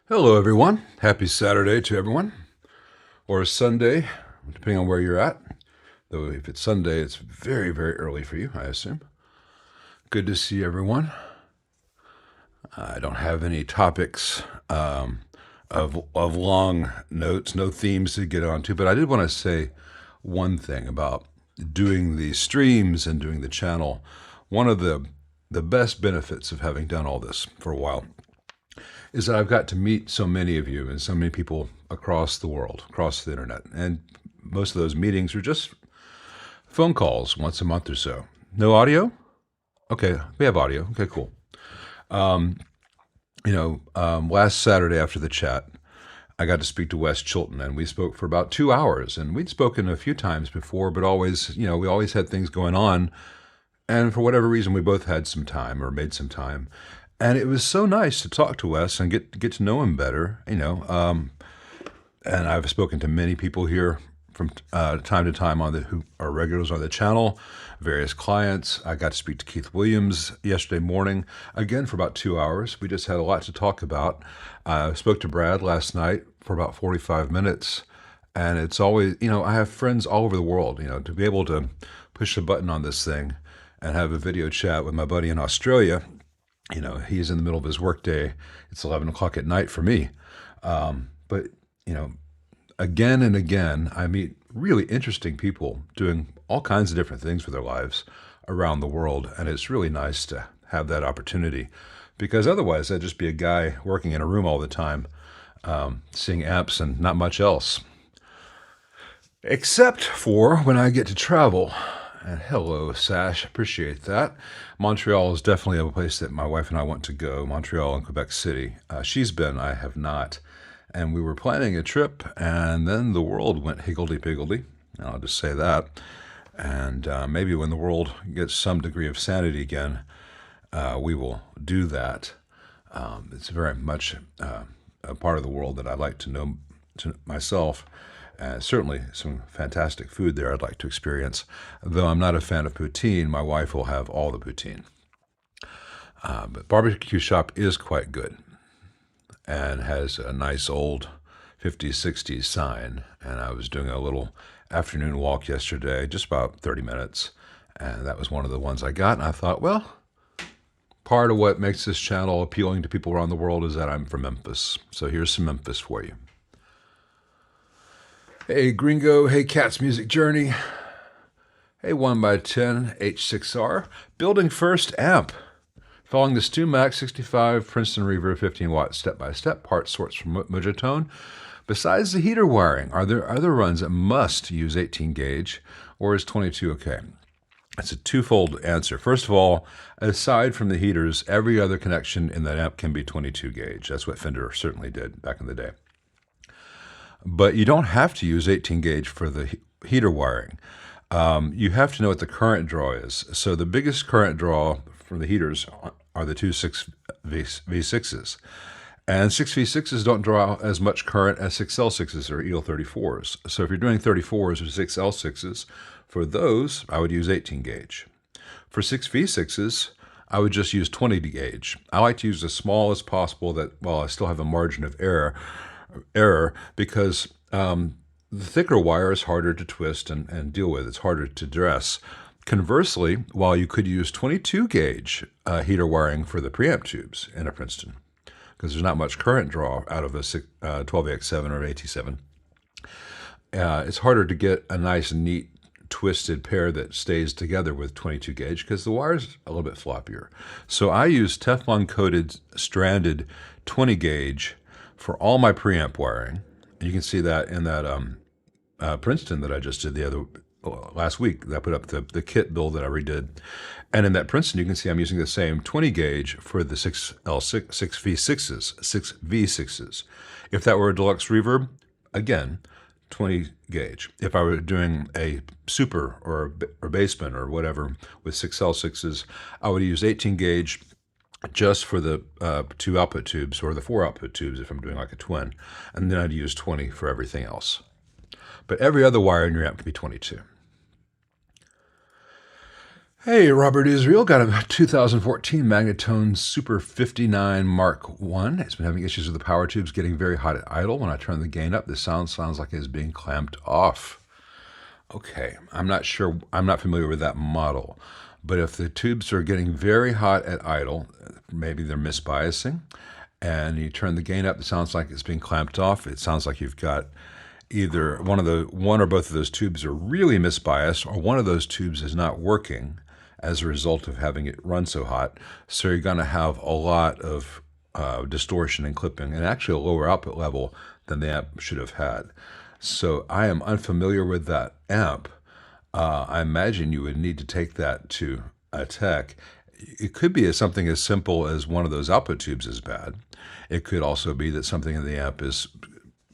Hello, everyone. Happy Saturday to everyone, or Sunday, depending on where you're at. Though if it's Sunday, it's very, very early for you, I assume. Good to see everyone. I don't have any topics of long notes, no themes to get onto, but I did want to say one thing about doing the streams and doing the channel. One of the best benefits of having done all this for a while is that I've got to meet so many of you and so many people across the world, across the internet. And most of those meetings are just phone calls once a month or so. No audio? Okay, we have audio. Okay, cool. Last Saturday after the chat, I got to speak to Wes Chilton, and we spoke for about 2 hours. And we'd spoken a few times before, but always, we always had things going on. And for whatever reason, we both had some time or made some time. And it was so nice to talk to Wes and get to know him better, And I've spoken to many people here from time to time who are regulars on the channel, various clients. I got to speak to Keith Williams yesterday morning, again for about 2 hours. We just had a lot to talk about. I spoke to Brad last night for about 45 minutes. And it's always, I have friends all over the world, to be able to push the button on this thing and have a video chat with my buddy in Australia. He's in the middle of his workday. It's 11 o'clock at night for me. But again and again, I meet really interesting people doing all kinds of different things with their lives around the world. And it's really nice to have that opportunity, because otherwise I'd just be a guy working in a room all the time, seeing amps and not much else. Except for when I get to travel. And hello, Sash. Appreciate that. Montreal is definitely a place that my wife and I want to go. Montreal and Quebec City. She's been, I have not. And we were planning a trip, and then the world went higgledy-piggledy. I'll just say that. And maybe when the world gets some degree of sanity again, we will do that. It's very much a part of the world that I'd like to know to myself. Certainly some fantastic food there I'd like to experience. Though I'm not a fan of poutine, my wife will have all the poutine. But Barbecue Shop is quite good and has a nice old 50s, 60s sign. And I was doing a little afternoon walk yesterday, just about 30 minutes. And that was one of the ones I got. And I thought, well, part of what makes this channel appealing to people around the world is that I'm from Memphis. So here's some Memphis for you. Hey Gringo, hey Cat's Music Journey, hey 1x10 H6R, building first amp. Following the Stu Max 65 Princeton Reverb 15 watt step-by-step part sorts from Mojitone. Besides the heater wiring, are there other runs that must use 18 gauge, or is 22 okay? It's a twofold answer. First of all, aside from the heaters, every other connection in that amp can be 22 gauge. That's what Fender certainly did back in the day. But you don't have to use 18 gauge for the heater wiring. You have to know what the current draw is. So the biggest current draw from the heaters are the two 6V6s. And 6V6s don't draw as much current as 6L6s or EL34s. So if you're doing 34s or 6L6s, for those, I would use 18 gauge. For 6V6s, I would just use 20 gauge. I like to use as small as possible that, while I still have a margin of error, because the thicker wire is harder to twist and deal with. It's harder to dress. Conversely, while you could use 22 gauge heater wiring for the preamp tubes in a Princeton, because there's not much current draw out of a 12AX7 or AT7, it's harder to get a nice, neat, twisted pair that stays together with 22 gauge because the wire's a little bit floppier. So I use Teflon coated stranded 20 gauge for all my preamp wiring. You can see that in that Princeton that I just did last week. That I put up the kit build that I redid. And in that Princeton, you can see I'm using the same 20 gauge for the 6V6s. If that were a deluxe reverb, again, 20 gauge. If I were doing a super or basement or whatever with 6L6s, I would use 18 gauge just for the 2 output tubes or the 4 output tubes if I'm doing like a twin. And then I'd use 20 for everything else. But every other wire in your amp can be 22. Hey, Robert Israel, got a 2014 Magnetone Super 59 Mark I. It's been having issues with the power tubes getting very hot at idle. When I turn the gain up, the sound sounds like it's being clamped off. Okay, I'm not sure, I'm not familiar with that model, but if the tubes are getting very hot at idle, maybe they're misbiasing, and you turn the gain up, it sounds like it's being clamped off. It sounds like you've got either one or both of those tubes are really misbiased, or one of those tubes is not working as a result of having it run so hot. So you're going to have a lot of distortion and clipping, and actually a lower output level than the amp should have had. So I am unfamiliar with that amp. I imagine you would need to take that to a tech. It could be something as simple as one of those output tubes is bad. It could also be that something in the amp is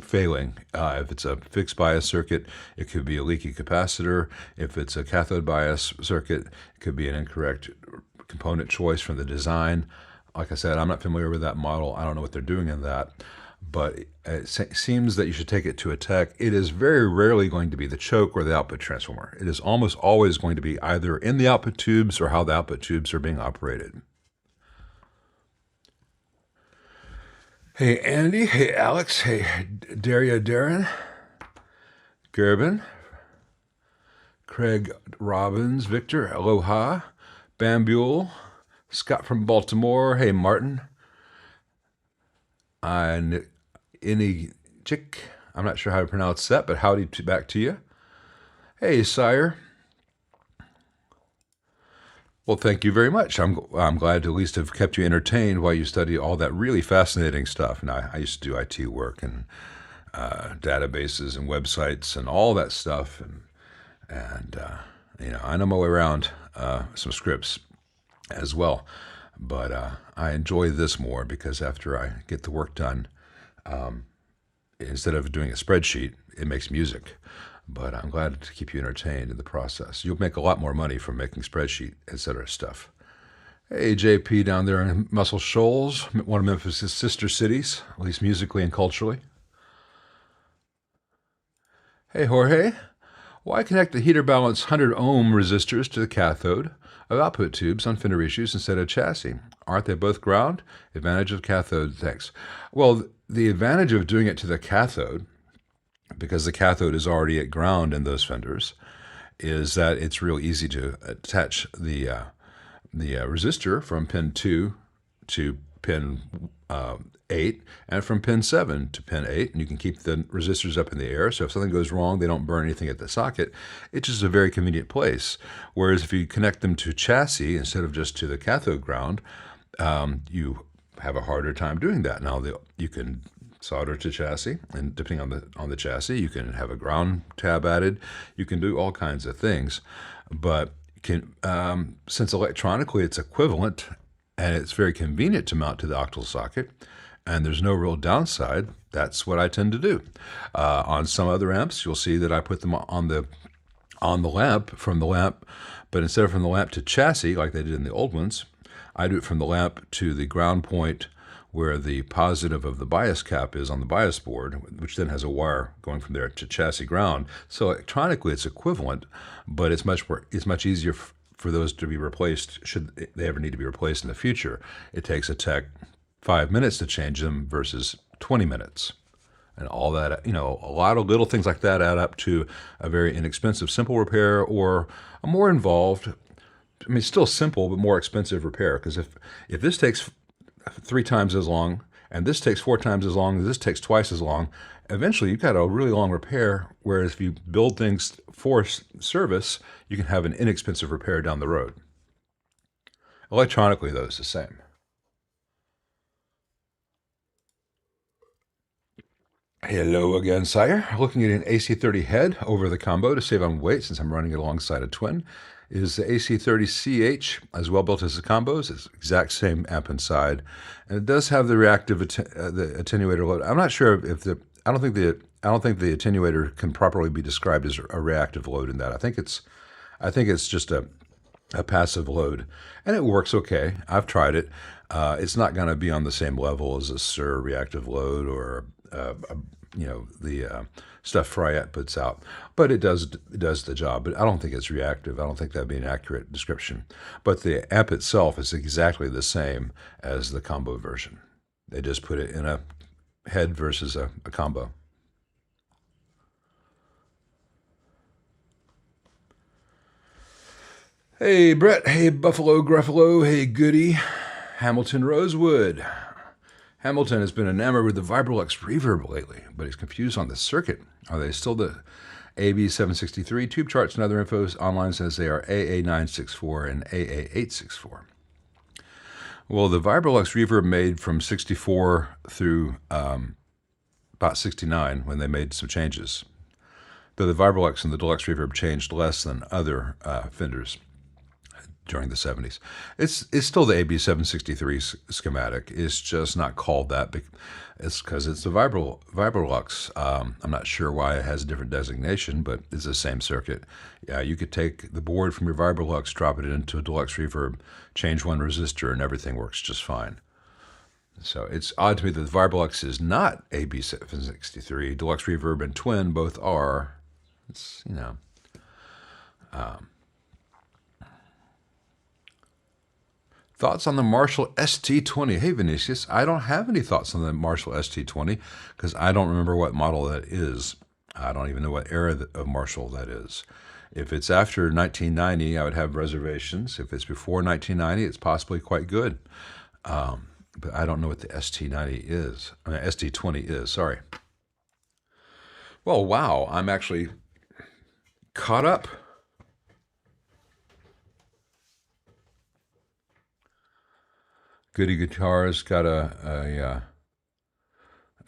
failing. If it's a fixed bias circuit, it could be a leaky capacitor. If it's a cathode bias circuit, it could be an incorrect component choice from the design. Like I said, I'm not familiar with that model. I don't know what they're doing in that, but it seems that you should take it to a tech. It is very rarely going to be the choke or the output transformer. It is almost always going to be either in the output tubes or how the output tubes are being operated. Hey, Andy. Hey, Alex. Hey, Daria, Darren, Gerben, Craig Robbins, Victor, Aloha, Bambule, Scott from Baltimore. Hey, Martin. Any chick. I'm not sure how to pronounce that, but howdy back to you. Hey, Sire. Well, thank you very much. I'm glad to at least have kept you entertained while you study all that really fascinating stuff. And I used to do IT work and databases and websites and all that stuff. And you know, I know my way around some scripts as well. But I enjoy this more because after I get the work done, instead of doing a spreadsheet, it makes music. But I'm glad to keep you entertained in the process. You'll make a lot more money from making spreadsheet, etc. stuff. Hey, JP down there in Muscle Shoals, one of Memphis' sister cities, at least musically and culturally. Hey, Jorge. Why connect the heater balance 100 ohm resistors to the cathode of output tubes on Fender Reissues instead of chassis? Aren't they both ground? Advantage of cathode, thanks. Well, the advantage of doing it to the cathode, because the cathode is already at ground in those Fenders, is that it's real easy to attach the resistor from pin 2 to pin 8 and from pin 7 to pin 8, and you can keep the resistors up in the air, so if something goes wrong, they don't burn anything at the socket. It's just a very convenient place. Whereas if you connect them to chassis instead of just to the cathode ground, you have a harder time doing that. Now, you can solder to chassis, and depending on the chassis, you can have a ground tab added. You can do all kinds of things, but since electronically it's equivalent and it's very convenient to mount to the octal socket, and there's no real downside, that's what I tend to do. On some other amps, you'll see that I put them on the lamp, from the lamp, but instead of from the lamp to chassis like they did in the old ones, I do it from the lamp to the ground point where the positive of the bias cap is on the bias board, which then has a wire going from there to chassis ground. So electronically it's equivalent, but it's much easier for those to be replaced should they ever need to be replaced in the future. It takes a tech 5 minutes to change them versus 20 minutes. And all that, you know, a lot of little things like that add up to a very inexpensive, simple repair, or a more involved, I mean, still simple, but more expensive repair. Because if this takes 3 times as long, and this takes 4 times as long, and this takes twice as long, eventually you've got a really long repair, whereas if you build things for service, you can have an inexpensive repair down the road. Electronically, though, it's the same. Hello again, Sire. Looking at an AC30 head over the combo to save on weight since I'm running it alongside a twin. Is the AC30CH as well built as the combos? It's the exact same amp inside, and it does have the reactive the attenuator load. I'm not sure if I don't think the attenuator can properly be described as a reactive load in that. I think it's just a passive load, and it works okay. I've tried it. It's not going to be on the same level as a reactive load or the stuff Fryette puts out, but it does the job. But I don't think it's reactive. I don't think that'd be an accurate description. But the amp itself is exactly the same as the combo version. They just put it in a head versus a combo. Hey Brett, hey Buffalo Gruffalo, hey Goody, Hamilton Rosewood. Hamilton has been enamored with the Vibrolux Reverb lately, but he's confused on the circuit. Are they still the AB763? Tube charts and other info online says they are AA964 and AA864. Well, the Vibrolux Reverb made from 64 through about 69 when they made some changes. Though the Vibrolux and the Deluxe Reverb changed less than other Fenders during the 70s. It's still the AB763 schematic. It's just not called that. It's because it's the Vibrolux. I'm not sure why it has a different designation, but it's the same circuit. Yeah, you could take the board from your Vibrolux, drop it into a Deluxe Reverb, change one resistor, and everything works just fine. So it's odd to me that the Vibrolux is not AB763. Deluxe Reverb and Twin both are. It's, thoughts on the Marshall ST20? Hey, Vinicius, I don't have any thoughts on the Marshall ST20 because I don't remember what model that is. I don't even know what era of Marshall that is. If it's after 1990, I would have reservations. If it's before 1990, it's possibly quite good. But I don't know what the ST20 is. Sorry. Well, wow, I'm actually caught up. Goody Guitars got a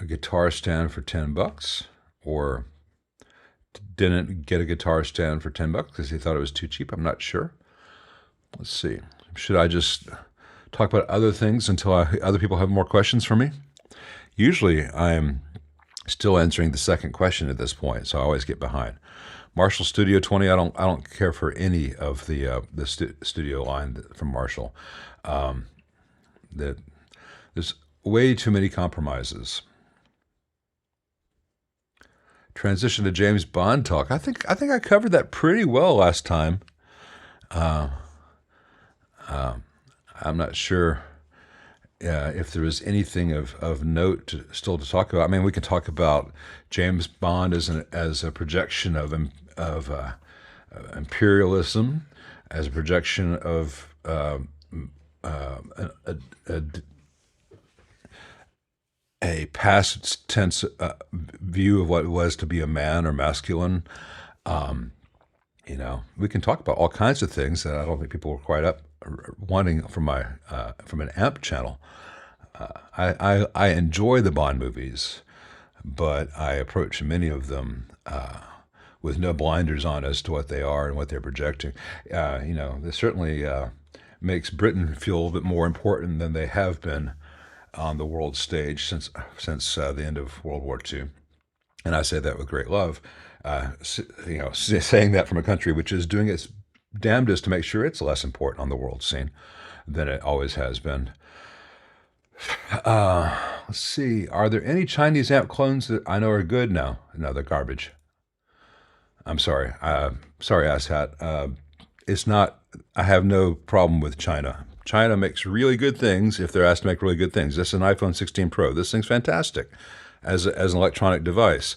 guitar stand for $10, or didn't get a guitar stand for $10 because he thought it was too cheap. I'm not sure. Let's see. Should I just talk about other things until other people have more questions for me? Usually I'm still answering the second question at this point, so I always get behind. Marshall Studio 20. I don't care for any of the studio line from Marshall. There's way too many compromises. Transition to James Bond talk. I think I covered that pretty well last time. I'm not sure if there was anything of note still to talk about. I mean, we can talk about James Bond as a projection of imperialism, as a projection of a past tense view of what it was to be a man or masculine. We can talk about all kinds of things that I don't think people were quite up wanting from an amp channel. I enjoy the Bond movies, but I approach many of them with no blinders on as to what they are and what they're projecting. This certainly makes Britain feel a little bit more important than they have been on the world stage since the end of World War II. And I say that with great love, saying that from a country which is doing its damnedest to make sure it's less important on the world scene than it always has been. Let's see. Are there any Chinese amp clones that I know are good? No, they're garbage. I'm sorry. Sorry, asshat. It's not. I have no problem with China. China makes really good things if they're asked to make really good things. This is an iPhone 16 Pro. This thing's fantastic as an electronic device.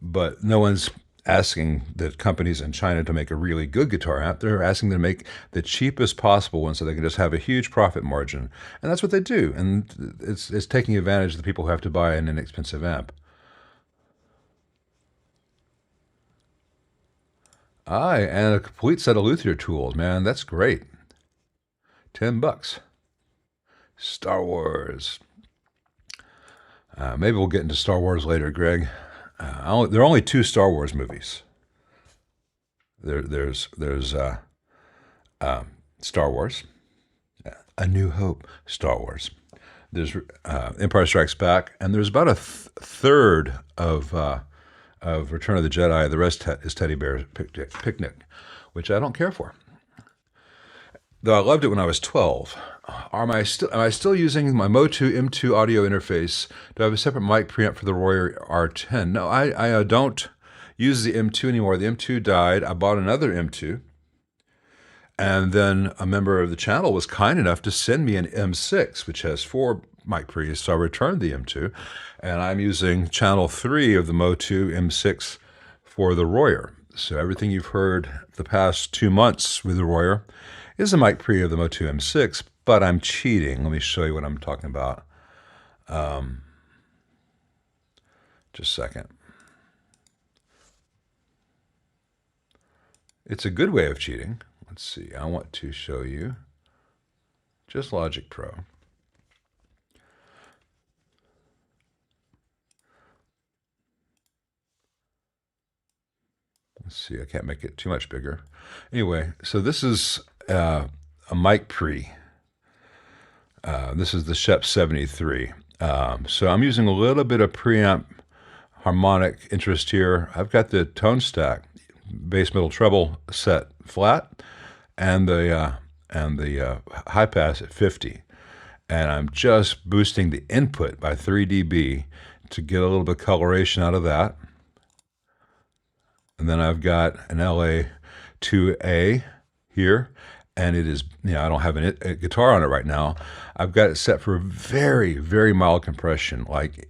But no one's asking the companies in China to make a really good guitar amp. They're asking them to make the cheapest possible one so they can just have a huge profit margin. And that's what they do. And it's taking advantage of the people who have to buy an inexpensive amp. Aye, and a complete set of luthier tools, man. That's great. $10. Star Wars. Maybe we'll get into Star Wars later, Greg. There are only 2 Star Wars movies. There's Star Wars, A New Hope, Star Wars. There's Empire Strikes Back, and there's about a third of Return of the Jedi. The rest is Teddy Bear Picnic, which I don't care for. though I loved it when I was 12. Am I still using my Motu M2 audio interface? Do I have a separate mic preamp for the Royer R10? No, I don't use the M2 anymore. The M2 died. I bought another M2. And then a member of the channel was kind enough to send me an M6, which has 4 mic pre's, so I returned the M2. And I'm using channel 3 of the Motu M6 for the Royer. So everything you've heard the past 2 months with the Royer is a mic pre of the Motu M6, but I'm cheating. Let me show you what I'm talking about. Just a second. It's a good way of cheating. Let's see. I want to show you just Logic Pro. Let's see. I can't make it too much bigger. Anyway, so this is a mic pre. This is the Shep 73. So I'm using a little bit of preamp harmonic interest here. I've got the tone stack, bass, middle, treble set flat, and the high pass at 50. And I'm just boosting the input by 3 dB to get a little bit of coloration out of that. And then I've got an LA2A here, and it is, I don't have a guitar on it right now. I've got it set for very, very mild compression. Like,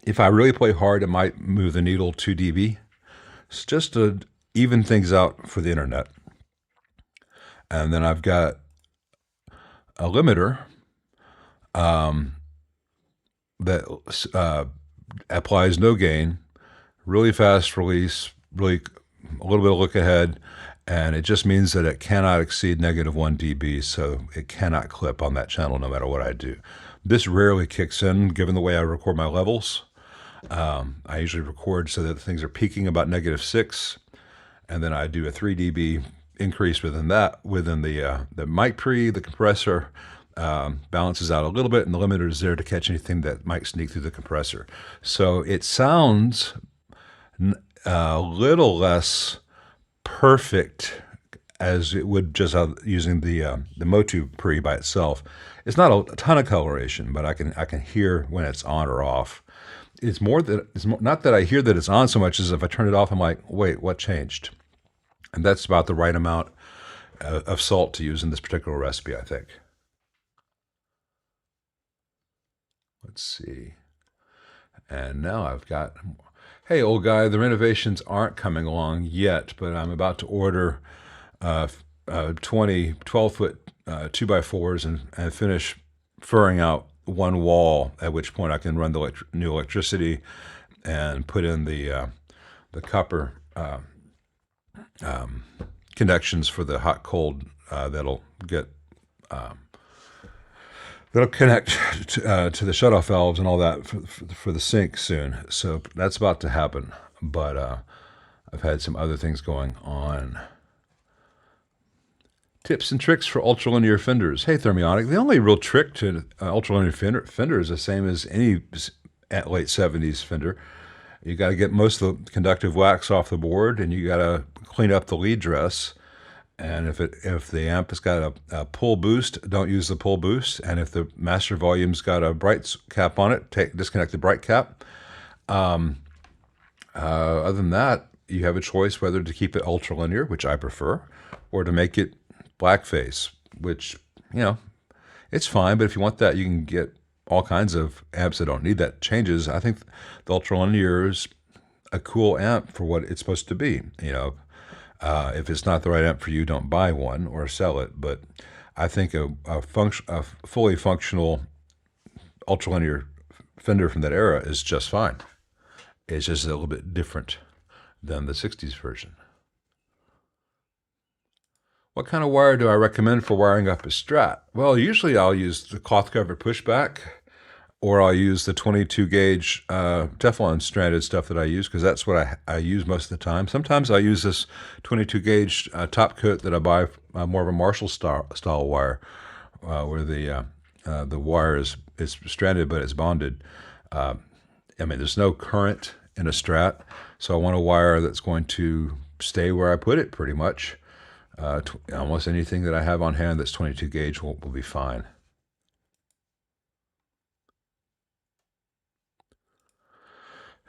if I really play hard, it might move the needle 2 dB. It's just to even things out for the internet. And then I've got a limiter that applies no gain, really fast release, really a little bit of look ahead, and it just means that it cannot exceed -1 dB, so it cannot clip on that channel no matter what I do. This rarely kicks in, given the way I record my levels. I usually record so that things are peaking about -6, and then I do a 3 dB increase within that, within the mic pre, the compressor balances out a little bit, and the limiter is there to catch anything that might sneak through the compressor. So it sounds a little less perfect as it would just using the Motu pre by itself. It's not a ton of coloration, but I can hear when it's on or off. It's not that I hear that it's on so much as if I turn it off, I'm like, wait, what changed? And that's about the right amount of salt to use in this particular recipe, I think. Let's see. And now I've got, hey, old guy, the renovations aren't coming along yet, but I'm about to order 12-foot 2x4s and finish furring out one wall, at which point I can run the new electricity and put in the copper connections for the hot-cold that'll connect to the shutoff valves and all that for the sink soon. So that's about to happen, but I've had some other things going on. Tips and tricks for ultralinear fenders. Hey, Thermionic, the only real trick to ultralinear fender is the same as any late 70s Fender. You got to get most of the conductive wax off the board, and you got to clean up the lead dress. And if the amp has got a pull boost, don't use the pull boost. And if the master volume's got a bright cap on it, disconnect the bright cap. Other than that, you have a choice whether to keep it ultralinear, which I prefer, or to make it blackface, which, it's fine. But if you want that, you can get all kinds of amps that don't need that changes. I think the ultralinear is a cool amp for what it's supposed to be. If it's not the right amp for you, don't buy one or sell it. But I think a fully functional ultralinear Fender from that era is just fine. It's just a little bit different than the 60s version. What kind of wire do I recommend for wiring up a Strat? Well, usually I'll use the cloth cover pushback, or I'll use the 22 gauge Teflon stranded stuff that I use, because that's what I use most of the time. Sometimes I use this 22 gauge top coat that I buy, more of a Marshall style wire, where the wire is stranded but it's bonded. There's no current in a Strat, so I want a wire that's going to stay where I put it pretty much. Almost anything that I have on hand that's 22 gauge will be fine.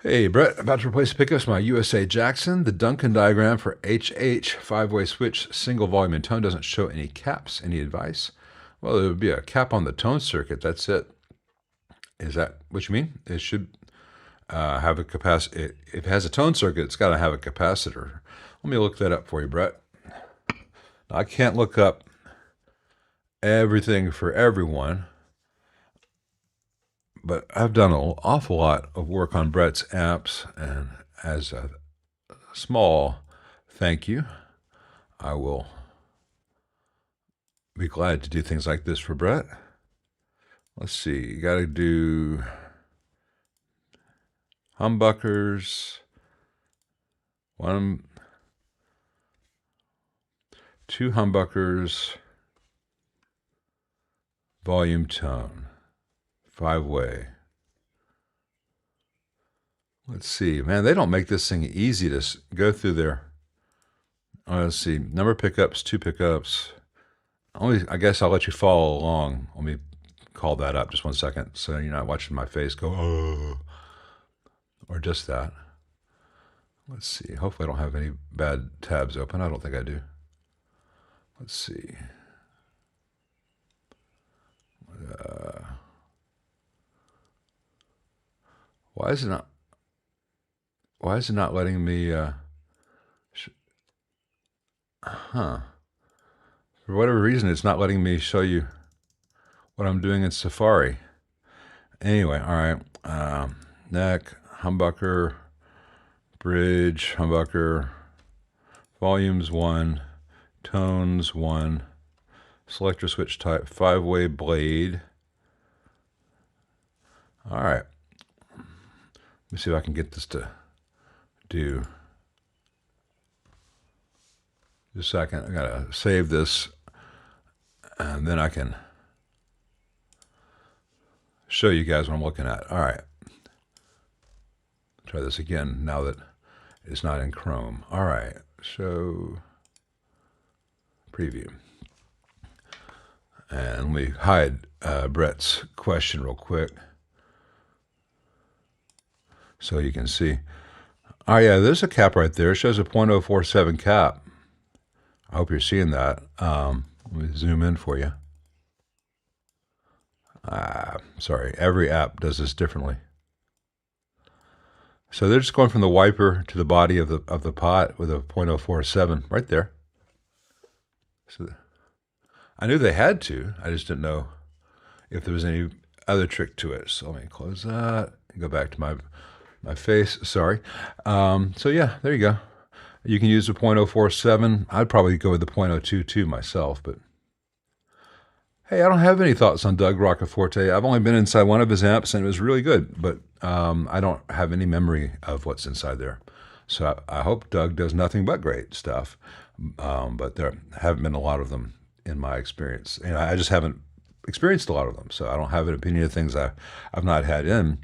Hey, Brett, about to replace the pickups my USA Jackson. The Duncan diagram for HH 5-way switch single volume and tone doesn't show any caps. Any advice? Well, there would be a cap on the tone circuit. That's it. Is that what you mean? It should have a capacitor. If it has a tone circuit, it's got to have a capacitor. Let me look that up for you, Brett. I can't look up everything for everyone, but I've done an awful lot of work on Brett's amps, and as a small thank you, I will be glad to do things like this for Brett. Let's see, you got to do humbuckers, 2 humbuckers, volume tone, 5-way. Let's see, man, they don't make this thing easy to go through there. Let's see, number of pickups, 2 pickups. I guess I'll let you follow along. Let me call that up just 1 second, so you're not watching my face go, oh, or just that. Let's see, hopefully I don't have any bad tabs open. I don't think I do. Let's see. Why is it not letting me, For whatever reason, it's not letting me show you what I'm doing in Safari. Anyway, all right. Neck, humbucker, bridge, humbucker, volumes 1, tones 1, selector switch type, 5-way blade. All right. Let me see if I can get this to do. Just a second. I gotta save this, and then I can show you guys what I'm looking at. All right. Try this again now that it's not in Chrome. All right. Show preview. And let me hide Brett's question real quick so you can see. Oh yeah, there's a cap right there. It shows a 0.047 cap. I hope you're seeing that. Let me zoom in for you. Sorry, every app does this differently. So they're just going from the wiper to the body of the pot with a 0.047 right there. So I knew they had to. I just didn't know if there was any other trick to it. So let me close that and go back to my face. Sorry. So yeah, there you go. You can use the 0.047. I'd probably go with the 0.022 myself, but hey, I don't have any thoughts on Doug Roccaforte. I've only been inside one of his amps, and it was really good, but I don't have any memory of what's inside there. So I hope Doug does nothing but great stuff, but there haven't been a lot of them in my experience. You know, I just haven't experienced a lot of them, so I don't have an opinion of things I've not had in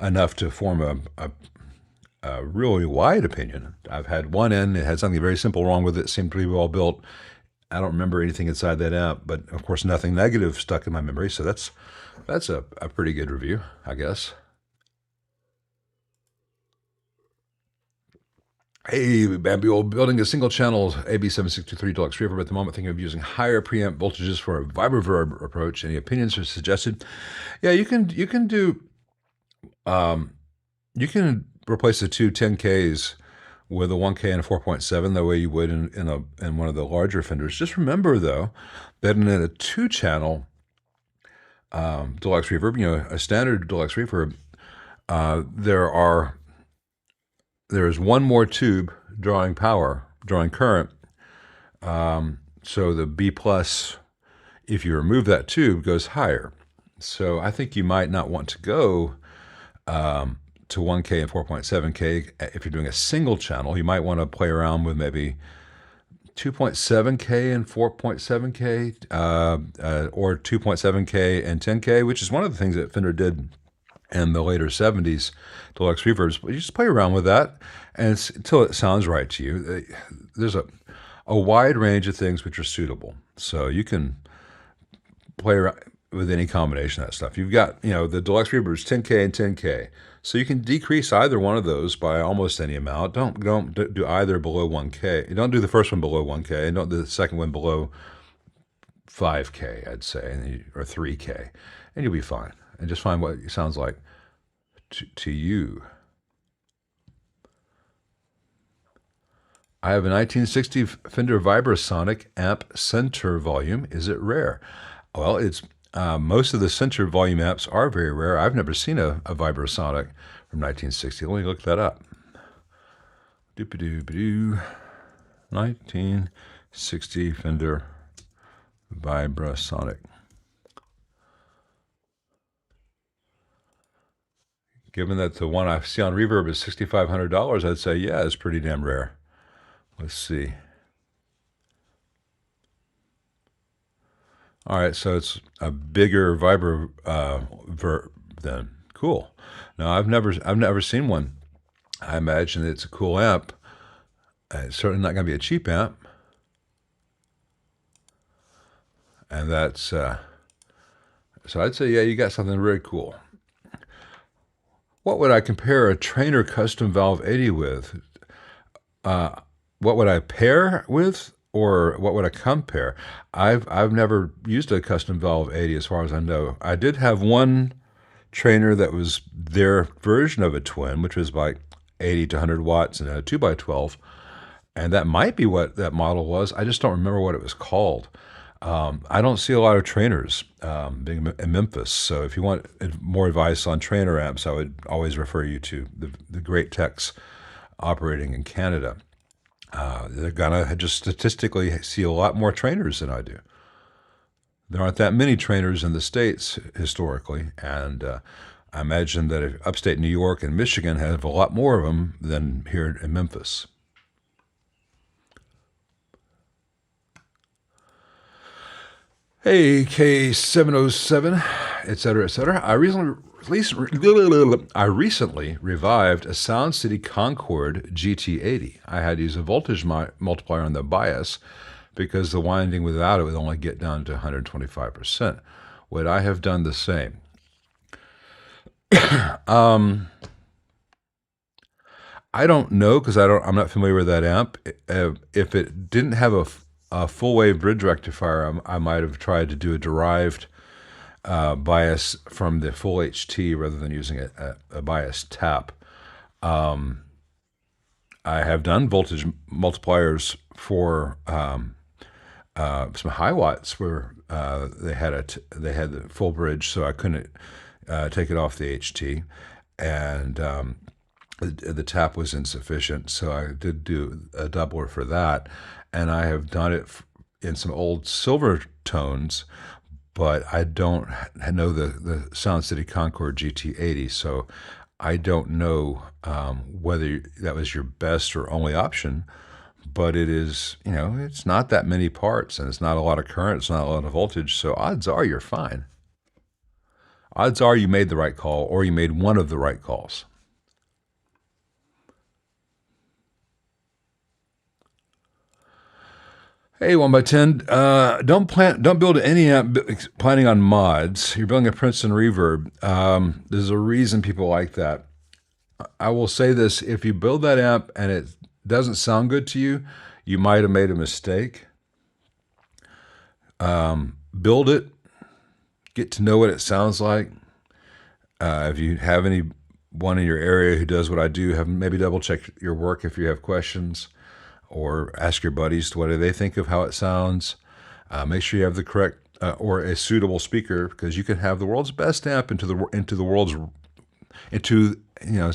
enough to form a really wide opinion. I've had one in, it had something very simple wrong with it, seemed pretty well built. I don't remember anything inside that amp, but of course nothing negative stuck in my memory, so that's a pretty good review, I guess. Hey, Bamboo, building a single channel AB763 Deluxe Reverb at the moment, thinking of using higher preamp voltages for a Vibrolux approach. Any opinions are suggested? Yeah, you can replace the two 10Ks with a 1K and a 4.7 the way you would in one of the larger Fenders. Just remember though that in a 2-channel Deluxe Reverb, you know, a standard Deluxe Reverb, there is one more tube drawing current. So the B plus, if you remove that tube, goes higher. So I think you might not want to go to 1K and 4.7K. If you're doing a single channel, you might want to play around with maybe 2.7K and 4.7K, or 2.7K and 10K, which is one of the things that Fender did in the later 70s Deluxe Reverbs. But you just play around with that and until it sounds right to you. There's a a wide range of things which are suitable. So you can play around with any combination of that stuff. You've got, the Deluxe Reverb is 10K and 10K. So you can decrease either one of those by almost any amount. Don't do either below 1K. Don't do the first one below 1K, and don't do the second one below 5K, I'd say, or 3K. And you'll be fine. And just find what it sounds like to you. I have a 1960 Fender Vibrosonic amp center volume. Is it rare? Well, it's most of the center volume amps are very rare. I've never seen a Vibrosonic from 1960. Let me look that up. Doop-a-doo-ba-doo. 1960 Fender Vibrosonic. Given that the one I see on Reverb is $6,500, I'd say, yeah, it's pretty damn rare. Let's see. All right, so it's a bigger Vibro Verb then. Cool. Now I've never seen one. I imagine it's a cool amp. It's certainly not going to be a cheap amp. And that's so I'd say, yeah, you got something really cool. What would I compare a Trainer Custom Valve 80 with? What would I pair with, or what would I compare? I've never used a Custom Valve 80 as far as I know. I did have one Trainer that was their version of a Twin, which was like 80 to 100 watts and a 2x12. And that might be what that model was. I just don't remember what it was called. I don't see a lot of Trainers being in Memphis. So if you want more advice on Trainer amps, I would always refer you to the great techs operating in Canada. They're gonna just statistically see a lot more Trainers than I do. There aren't that many Trainers in the States historically, and I imagine that if upstate New York and Michigan have a lot more of them than here in Memphis. Hey, K707, etc., etc. I recently revived a Sound City Concord GT80. I had to use a voltage multiplier on the bias because the winding without it would only get down to 125%. Would I have done the same? I don't know, because I'm not familiar with that amp. If it didn't have a full wave bridge rectifier, I might have tried to do a derived bias from the full HT rather than using a bias tap. I have done voltage multipliers for some high watts where they had the full bridge, so I couldn't take it off the HT, and the tap was insufficient, so I did do a doubler for that. And I have done it in some old silver tones, but I don't know the Sound City Concord GT80, so I don't know whether that was your best or only option, but it is, it's not that many parts, and it's not a lot of current, it's not a lot of voltage, so odds are you're fine. Odds are you made the right call, or you made one of the right calls. Hey, 1x10. Don't build any amp planning on mods. You're building a Princeton Reverb. There's a reason people like that. I will say this: if you build that amp and it doesn't sound good to you, you might have made a mistake. Build it. Get to know what it sounds like. If you have anyone in your area who does what I do, maybe double check your work if you have questions. Or ask your buddies what do they think of how it sounds. Make sure you have the correct or a suitable speaker, because you can have the world's best amp it's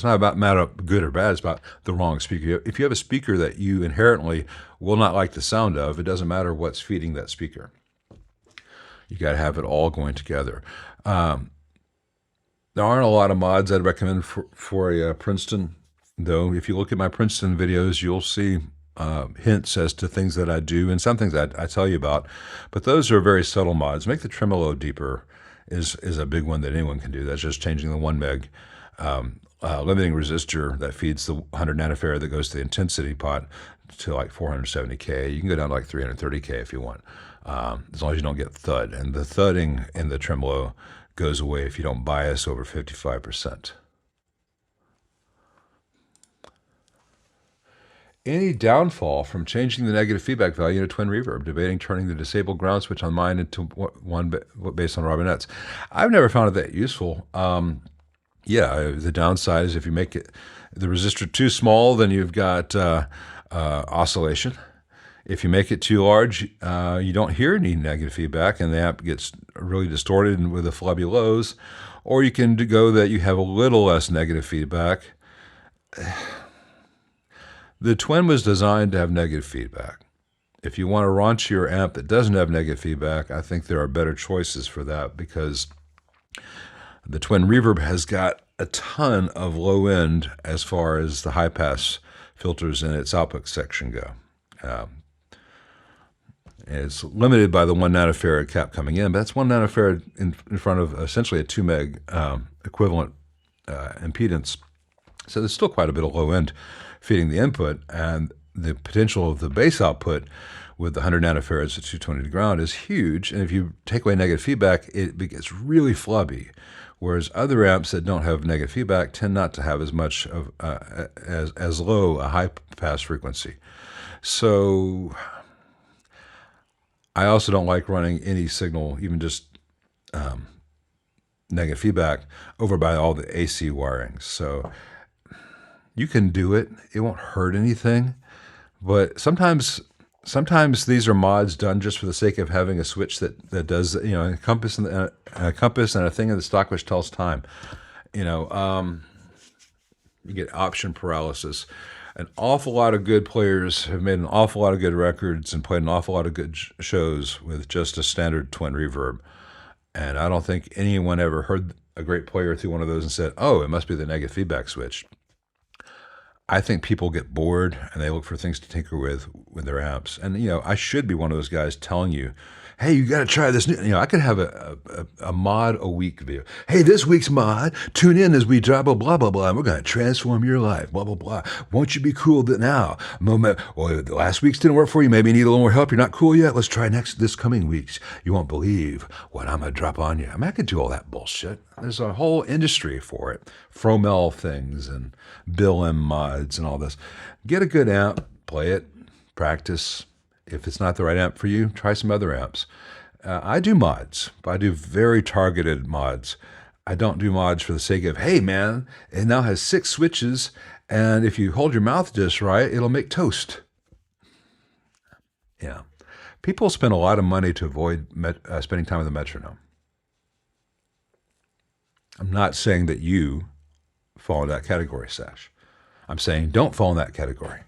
not about matter of good or bad, it's about the wrong speaker. If you have a speaker that you inherently will not like the sound of, it doesn't matter what's feeding that speaker. You got to have it all going together. There aren't a lot of mods I'd recommend for a Princeton, though. If you look at my Princeton videos, you'll see hints as to things that I do, and some things I tell you about, but those are very subtle mods. Make the tremolo deeper is a big one that anyone can do. That's just changing the 1 meg limiting resistor that feeds the 100 nanofarad that goes to the intensity pot to like 470K. You can go down to like 330K if you want, as long as you don't get thud. And the thudding in the tremolo goes away if you don't bias over 55%. Any downfall from changing the negative feedback value to twin reverb, debating turning the disabled ground switch on mine into one based on robinettes. I've never found it that useful. Yeah, the downside is if you make the resistor too small, then you've got oscillation. If you make it too large, you don't hear any negative feedback, and the amp gets really distorted with the flubby lows. Or you can go that you have a little less negative feedback. The Twin was designed to have negative feedback. If you want a raunchier amp that doesn't have negative feedback, I think there are better choices for that, because the Twin Reverb has got a ton of low end as far as the high pass filters in its output section go. It's limited by the 1 nanofarad cap coming in, but that's 1 nanofarad in front of essentially a 2 meg equivalent impedance. So there's still quite a bit of low end feeding the input, and the potential of the bass output with the 100 nanofarads at 220 to ground is huge. And if you take away negative feedback, it gets really flubby. Whereas other amps that don't have negative feedback tend not to have as much of as low a high pass frequency. So I also don't like running any signal, even just negative feedback, over by all the AC wirings. So you can do it. It won't hurt anything. But sometimes these are mods done just for the sake of having a switch that does, a compass and a thing in the stock which tells time. You get option paralysis. An awful lot of good players have made an awful lot of good records and played an awful lot of good shows with just a standard twin reverb. And I don't think anyone ever heard a great player through one of those and said, oh, it must be the negative feedback switch. I think people get bored and they look for things to tinker with their amps. And, I should be one of those guys telling you, hey, you got to try this new, I could have a mod a week video. Hey, this week's mod, tune in as we drop a blah, blah, blah, and we're going to transform your life, blah, blah, blah. Won't you be cool now? Well, last week's didn't work for you. Maybe you need a little more help. You're not cool yet. Let's try this coming week's. You won't believe what I'm going to drop on you. I could do all that bullshit. There's a whole industry for it. Fromel things and Bill M mods and all this. Get a good amp, play it, practice. If it's not the right amp for you, try some other amps. I do mods, but I do very targeted mods. I don't do mods for the sake of, hey man, it now has 6 switches, and if you hold your mouth just right, it'll make toast. Yeah. People spend a lot of money to avoid spending time with a metronome. I'm not saying that you fall in that category, Sash. I'm saying don't fall in that category.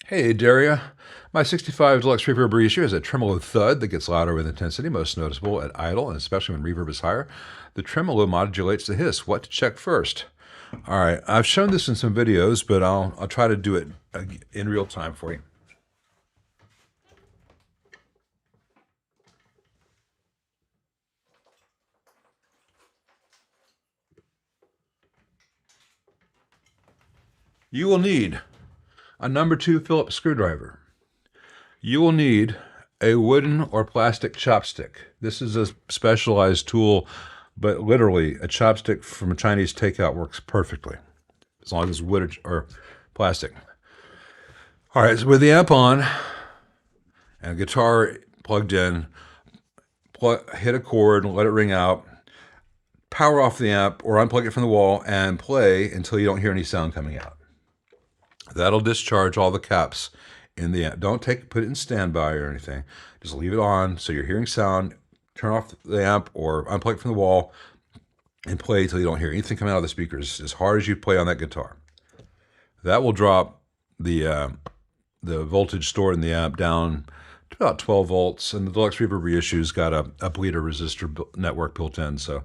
Hey, Daria. My 65 Deluxe Reverb Reissue has a tremolo thud that gets louder with intensity, most noticeable at idle, and especially when reverb is higher. The tremolo modulates the hiss. What to check first? All right, I've shown this in some videos, but I'll try to do it in real time for you. You will need a number 2 Phillips screwdriver. You will need a wooden or plastic chopstick. This is a specialized tool, but literally a chopstick from a Chinese takeout works perfectly, as long as it's wood or plastic. All right, so with the amp on and guitar plugged in, hit a chord and let it ring out, power off the amp or unplug it from the wall and play until you don't hear any sound coming out. That'll discharge all the caps in the amp. Don't put it in standby or anything. Just leave it on so you're hearing sound. Turn off the amp or unplug it from the wall and play until you don't hear anything coming out of the speakers as hard as you play on that guitar. That will drop the voltage stored in the amp down to about 12 volts, and the Deluxe Reverb Reissue's got a bleeder resistor network built in, so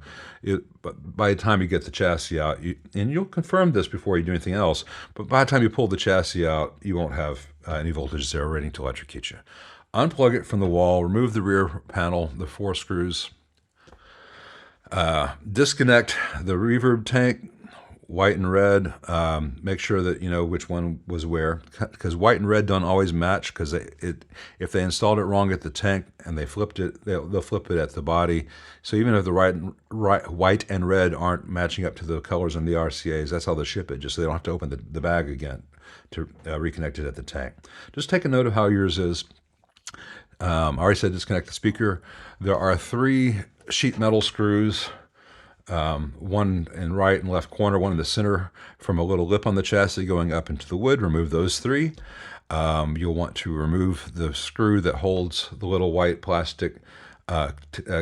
by the time you get the chassis out, and you'll confirm this before you do anything else, but by the time you pull the chassis out, you won't have any voltage zero rating to electrocute you. Unplug it from the wall, remove the rear panel, the 4 screws, Disconnect the reverb tank, white and red. Make sure that you know which one was where, because white and red don't always match. Because if they installed it wrong at the tank and they flipped it, they'll flip it at the body. So even if the white and red aren't matching up to the colors on the RCAs, that's how they ship it, just so they don't have to open the bag again to reconnect it at the tank. Just take a note of how yours is. I already said disconnect the speaker. There are 3 sheet metal screws, one in right and left corner, one in the center, from a little lip on the chassis going up into the wood. Remove those 3. You'll want to remove the screw that holds the little white plastic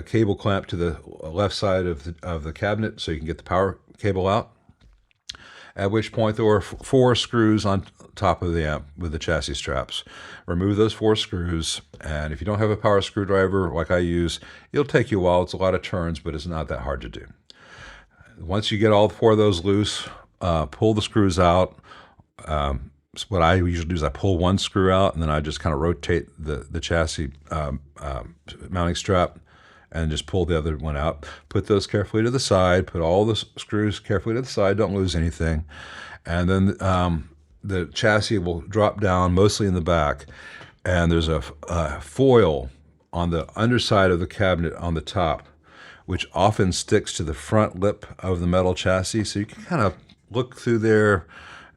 cable clamp to the left side of the cabinet, so you can get the power cable out. At which point there are 4 screws on top of the amp with the chassis straps. Remove those 4 screws, and if you don't have a power screwdriver like I use, it'll take you a while. It's a lot of turns, but it's not that hard to do. Once you get all 4 of those loose, pull the screws out. So what I usually do is I pull one screw out, and then I just kind of rotate the chassis mounting strap and just pull the other one out. Put those carefully to the side. Put all the screws carefully to the side. Don't lose anything. And then the chassis will drop down, mostly in the back. And there's a foil on the underside of the cabinet on the top, which often sticks to the front lip of the metal chassis. So you can kind of look through there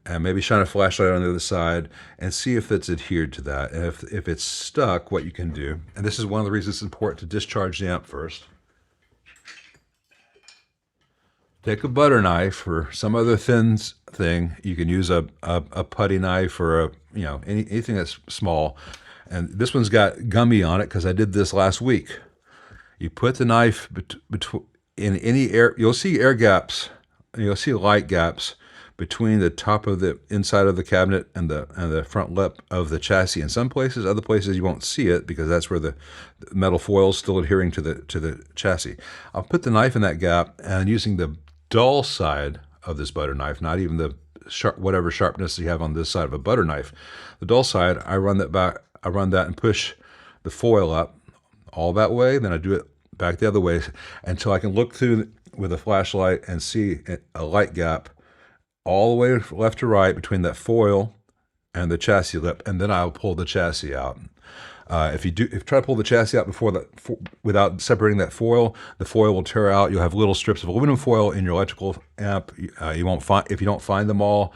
and maybe shine a flashlight on the other side and see if it's adhered to that. And if it's stuck, what you can do, and this is one of the reasons it's important to discharge the amp first. Take a butter knife or some other thin thing. You can use a putty knife or anything that's small. And this one's got gummy on it because I did this last week. You put the knife in any air. You'll see air gaps. You'll see light gaps between the top of the inside of the cabinet and the front lip of the chassis. In some places, other places you won't see it because that's where the metal foil is still adhering to the chassis. I'll put the knife in that gap, and using the dull side of this butter knife, not even the whatever sharpness you have on this side of a butter knife, the dull side, I run that back. I run that and push the foil up all that way. Then I do it back the other way until I can look through with a flashlight and see a light gap all the way left to right between that foil and the chassis lip, and then I'll pull the chassis out. If you try to pull the chassis out without separating that foil, the foil will tear out. You'll have little strips of aluminum foil in your electrical amp. You won't find, if you don't find them all,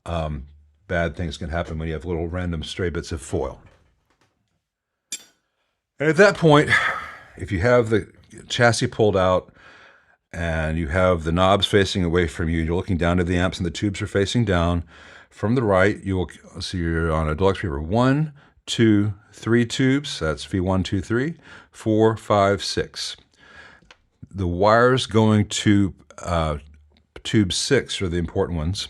bad things can happen when you have little random stray bits of foil. And at that point, if you have the chassis pulled out and you have the knobs facing away from you, you're looking down to the amps and the tubes are facing down. From the right, you will see you're on a deluxe reverb. 1, 2, 3 tubes. That's V1, 2, 3, 4, 5, 6. The wires going to tube 6 are the important ones.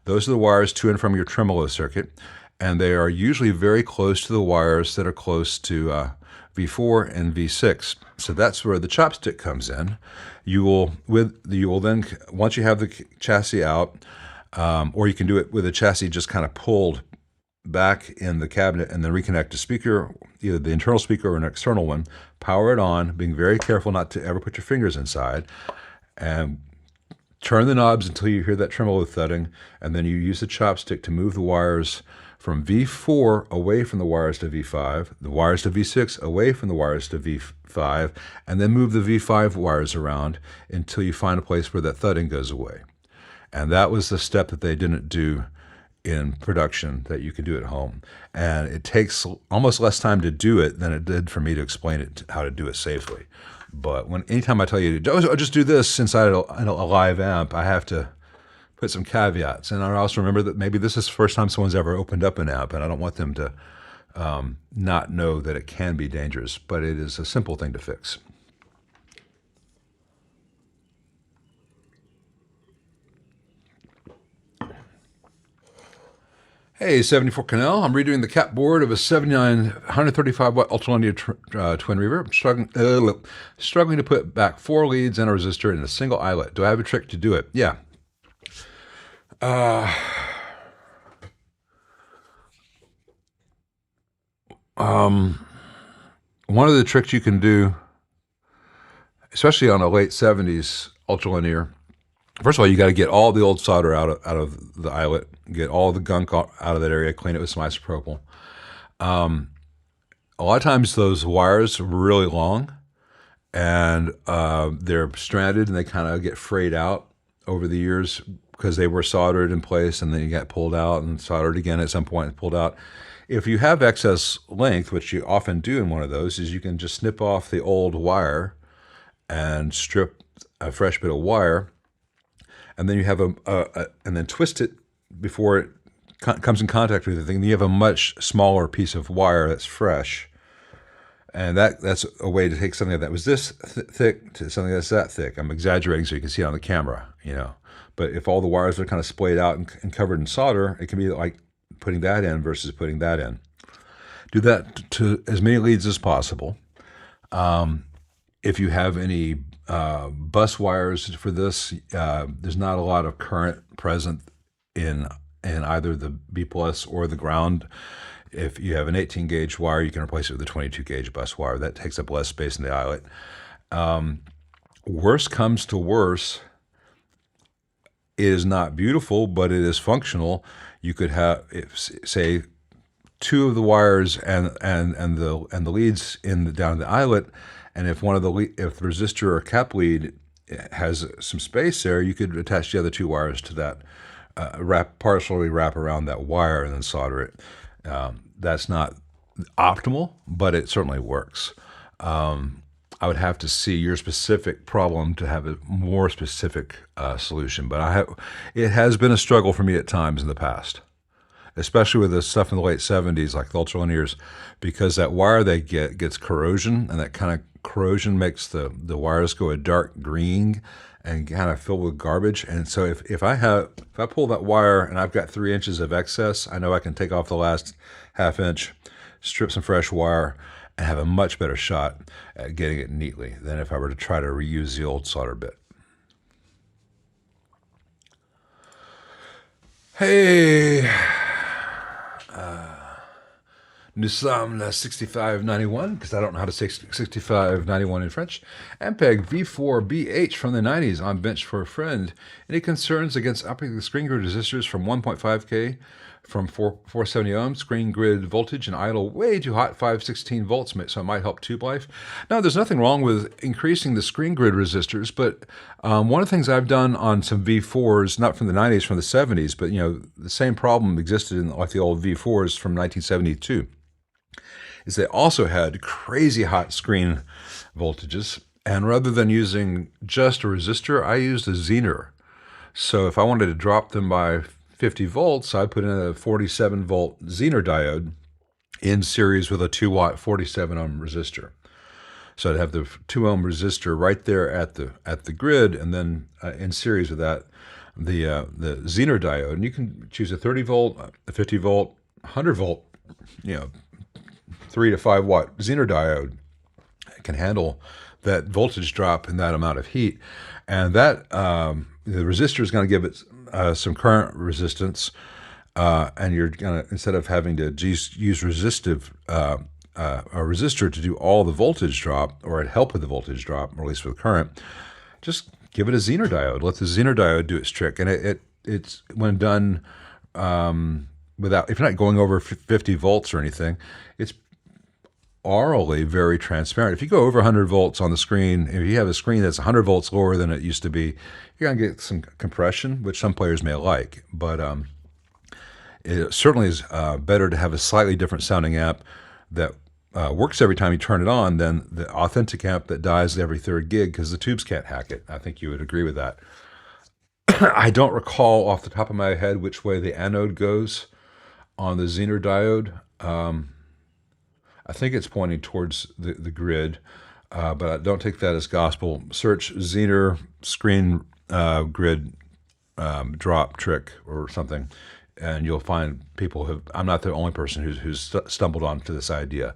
Those are the wires to and from your tremolo circuit, and they are usually very close to the wires that are close to V4 and V6. So that's where the chopstick comes in. You will then, once you have the chassis out, or you can do it with the chassis just kind of pulled back in the cabinet and then reconnect a speaker, either the internal speaker or an external one, power it on, being very careful not to ever put your fingers inside, and turn the knobs until you hear that tremolo thudding, and then you use the chopstick to move the wires from V4 away from the wires to V5, the wires to V6 away from the wires to V5, and then move the V5 wires around until you find a place where that thudding goes away. And that was the step that they didn't do in production that you can do at home. And it takes almost less time to do it than it did for me to explain it, how to do it safely. But anytime I tell you, just do this inside a live amp, I have to put some caveats. And I also remember that maybe this is the first time someone's ever opened up an amp, and I don't want them to not know that it can be dangerous, but it is a simple thing to fix. Hey, 74 Canal. I'm redoing the cap board of a 135 watt Ultralinear Twin Reverb. Struggling to put back 4 leads and a resistor in a single eyelet. Do I have a trick to do it? Yeah. One of the tricks you can do especially on a late 70s ultralinear. First of all, you got to get all the old solder out of the eyelet, get all the gunk out of that area, clean it with some isopropyl. A lot of times those wires are really long, and they're stranded, and they kind of get frayed out over the years because they were soldered in place, and then you got pulled out and soldered again at some point and pulled out. If you have excess length, which you often do in one of those, is you can just snip off the old wire and strip a fresh bit of wire, and then you have and then twist it before it comes in contact with the thing. Then you have a much smaller piece of wire that's fresh, and that's a way to take something that was this thick to something that's that thick. I'm exaggerating so you can see it on the camera, you know. But if all the wires are kind of splayed out and covered in solder, it can be like putting that in versus putting that in. Do that to as many leads as possible. If you have any bus wires for this, there's not a lot of current present in either the B plus or the ground. If you have an 18 gauge wire, you can replace it with a 22 gauge bus wire. That takes up less space in the eyelet. Worst comes to worse, it is not beautiful, but it is functional. You could have, say, two of the wires and the leads down the eyelet, and if one of the if the resistor or cap lead has some space there, you could attach the other two wires to that, partially wrap around that wire and then solder it. That's not optimal, but it certainly works. I would have to see your specific problem to have a more specific solution, but it has been a struggle for me at times in the past, especially with the stuff in the late 70s, like the ultralinears, because that wire they gets corrosion, and that kind of corrosion makes the wires go a dark green and kind of filled with garbage. And so if I pull that wire and I've got 3 inches of excess, I know I can take off the last ½ inch, strip some fresh wire, and have a much better shot at getting it neatly than if I were to try to reuse the old solder bit. Hey, nous sommes la 6591, because I don't know how to say 6591 in French. Ampeg V4BH from the 90s on bench for a friend. Any concerns against upping the screen grid resistors from 1.5K from 470 ohms, screen grid voltage and idle way too hot, 516 volts, so it might help tube life? Now, there's nothing wrong with increasing the screen grid resistors, but one of the things I've done on some V4s, not from the 90s, from the 70s, but you know, the same problem existed in like the old V4s from 1972, is they also had crazy hot screen voltages, and rather than using just a resistor, I used a zener. So if I wanted to drop them by 50 volts, I put in a 47 volt zener diode in series with a 2 watt 47 ohm resistor. So I'd have the 2 ohm resistor right there at the grid, and then in series with that, the zener diode. And you can choose a 30 volt, a 50 volt, 100 volt, you know, 3 to 5 watt zener diode. It can handle that voltage drop in that amount of heat, and that the resistor is going to give it some current resistance, and you're going to, instead of having to use resistive a resistor to do all the voltage drop, or help with the voltage drop, or at least with current, just give it a zener diode. Let the zener diode do its trick, and it's when done without, if you're not going over 50 volts or anything, it's orally very transparent. If you go over 100 volts on the screen, if you have a screen that's 100 volts lower than it used to be, you're going to get some compression, which some players may like. But it certainly is better to have a slightly different sounding amp that works every time you turn it on than the authentic amp that dies every third gig because the tubes can't hack it. I think you would agree with that. I don't recall off the top of my head which way the anode goes on the zener diode. I think it's pointing towards the grid, but I don't take that as gospel. Search zener screen grid drop trick or something, and you'll find people who I'm not the only person who's stumbled onto this idea.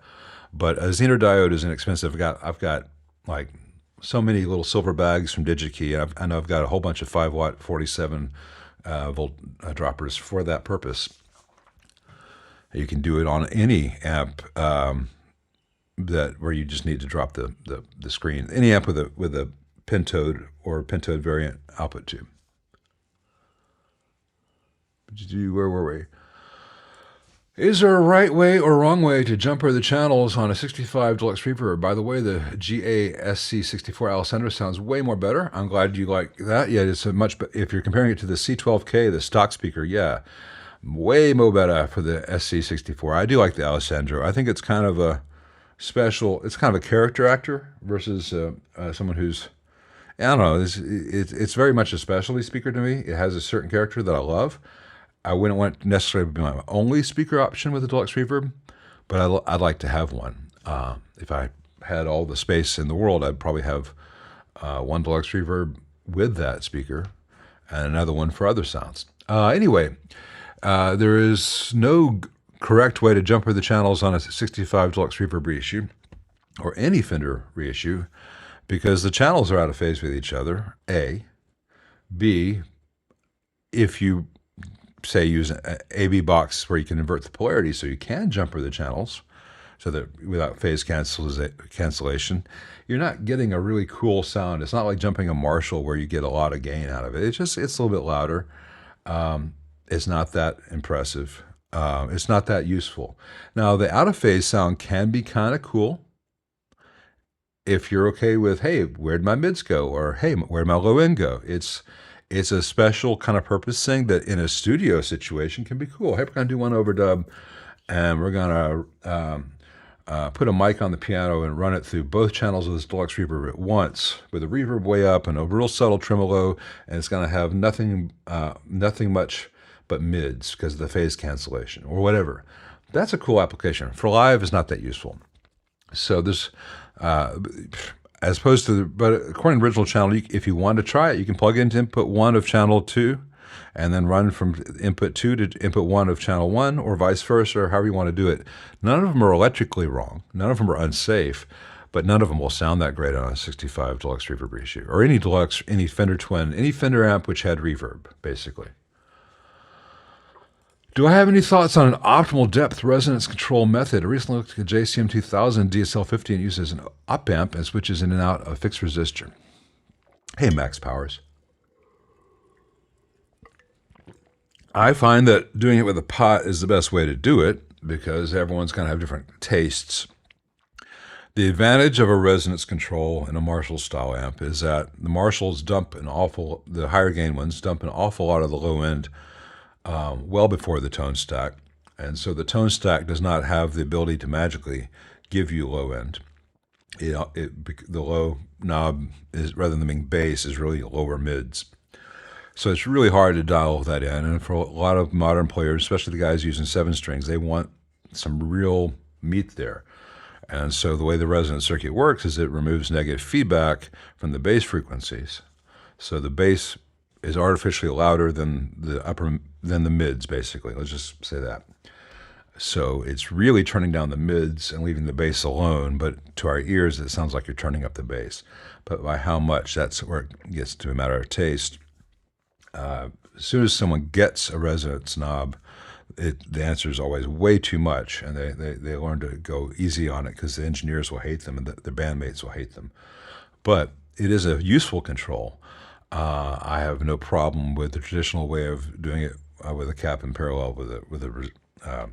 But a zener diode is inexpensive. I've got like so many little silver bags from DigiKey. I know I've got a whole bunch of 5 watt 47 volt droppers for that purpose. You can do it on any amp that where you just need to drop the screen. Any amp with a pentode or pentode variant output tube. Where were we? Is there a right way or wrong way to jumper the channels on a 65 Deluxe Reverb? By the way, the GA-SC64 Alessandro sounds way more better. I'm glad you like that. Yeah, it's a much. If you're comparing it to the C12K, the stock speaker, yeah, way more better for the SC64. I do like the Alessandro. I think it's kind of a special. It's kind of a character actor versus someone who's. I don't know. It's very much a specialty speaker to me. It has a certain character that I love. I wouldn't want necessarily to be my only speaker option with the Deluxe Reverb, but I'd like to have one. If I had all the space in the world, I'd probably have one Deluxe Reverb with that speaker and another one for other sounds. Anyway, there is no correct way to jumper the channels on a 65 Deluxe Reverb reissue or any Fender reissue because the channels are out of phase with each other, A. B, if you say use an AB box where you can invert the polarity so you can jumper the channels so that without phase cancellation, you're not getting a really cool sound. It's not like jumping a Marshall where you get a lot of gain out of it. It's a little bit louder. It's not that impressive. It's not that useful. Now, the out of phase sound can be kind of cool if you're okay with, hey, where'd my mids go? Or hey, where'd my low end go? It's a special kind of purpose thing that in a studio situation can be cool. Hey, we're going to do one overdub, and we're going to put a mic on the piano and run it through both channels of this Deluxe Reverb at once with a reverb way up and a real subtle tremolo, and it's going to have nothing much but mids because of the phase cancellation or whatever. That's a cool application. For live, it's not that useful. So this... as opposed to, but according to the original channel, if you want to try it, you can plug into input 1 of channel 2 and then run from input 2 to input 1 of channel 1 or vice versa, or however you want to do it. None of them are electrically wrong. None of them are unsafe, but none of them will sound that great on a 65 Deluxe Reverb reissue or any Deluxe, any Fender Twin, any Fender amp which had reverb, basically. Do I have any thoughts on an optimal depth resonance control method? I recently looked at the JCM 2000 DSL50 and uses an op amp and switches in and out a fixed resistor. Hey, Max Powers. I find that doing it with a pot is the best way to do it because everyone's going to have different tastes. The advantage of a resonance control in a Marshall style amp is that the Marshalls the higher gain ones dump an awful lot of the low end well before the tone stack, and so the tone stack does not have the ability to magically give you low end. The low knob is, rather than being bass, is really lower mids. So it's really hard to dial that in, and for a lot of modern players, especially the guys using 7 strings, they want some real meat there. And so the way the resonance circuit works is it removes negative feedback from the bass frequencies. So the bass is artificially louder than the mids, basically. Let's just say that. So it's really turning down the mids and leaving the bass alone, but to our ears, it sounds like you're turning up the bass. But by how much, that's where it gets to a matter of taste. As soon as someone gets a resonance knob, the answer is always way too much, and they learn to go easy on it because the engineers will hate them and the bandmates will hate them. But it is a useful control. I have no problem with the traditional way of doing it with a cap in parallel with a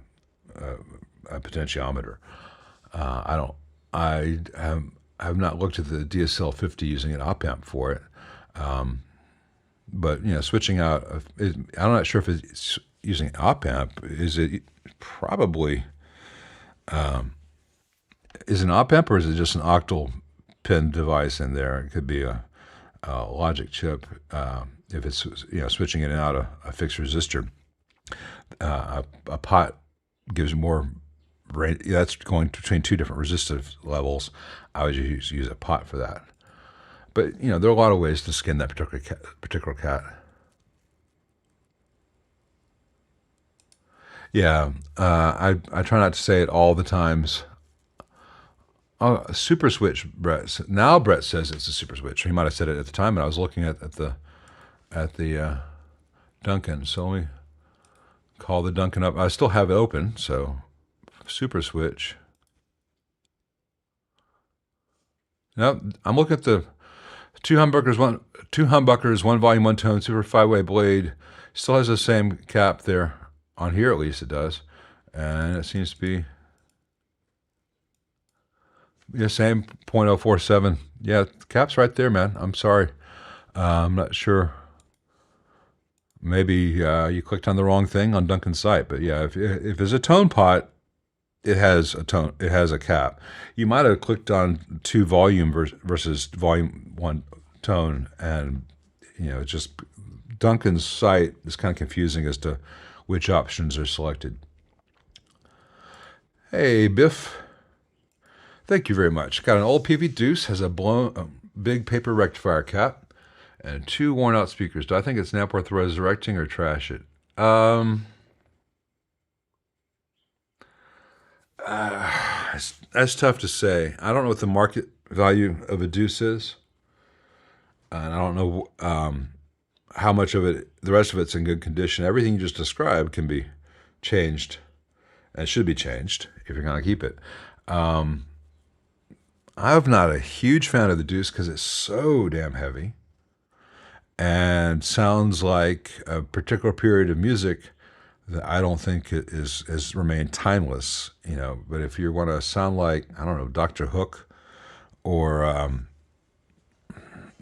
potentiometer. I have not looked at the DSL50 using an op amp for it, but switching out. I'm not sure if it's using an op amp. Is it probably is it an op amp or is it just an octal pin device in there? It could be a logic chip if it's switching in and out a fixed resistor. A pot gives more range. That's going between 2 different resistive levels. I would use a pot for that. But there are a lot of ways to skin that particular cat. Yeah, I try not to say it all the times. Oh, a super switch, Brett. Now Brett says it's a super switch. He might have said it at the time, and I was looking at the Duncan. So let me call the Duncan up. I still have it open, so super switch. No, I'm looking at the two humbuckers, one volume, one tone, super 5-way blade. Still has the same cap there. On here, at least it does. And it seems to be the same 0.047. Yeah, the cap's right there, man. I'm sorry. I'm not sure. Maybe you clicked on the wrong thing on Duncan's site. But yeah, if there's a tone pot, it has a tone. It has a cap. You might have clicked on 2 volume versus volume 1 tone, and just Duncan's site is kind of confusing as to which options are selected. Hey, Biff. Thank you very much. Got an old Peavey Deuce, has a big paper rectifier cap, and 2 worn-out speakers. Do I think it's an amp worth resurrecting or trash it? That's tough to say. I don't know what the market value of a Deuce is, and I don't know how much of it, the rest of it's in good condition. Everything you just described can be changed, and should be changed if you're going to keep it. I'm not a huge fan of the Deuce because it's so damn heavy and sounds like a particular period of music that I don't think has remained timeless, But if you want to sound like, I don't know, Dr. Hook or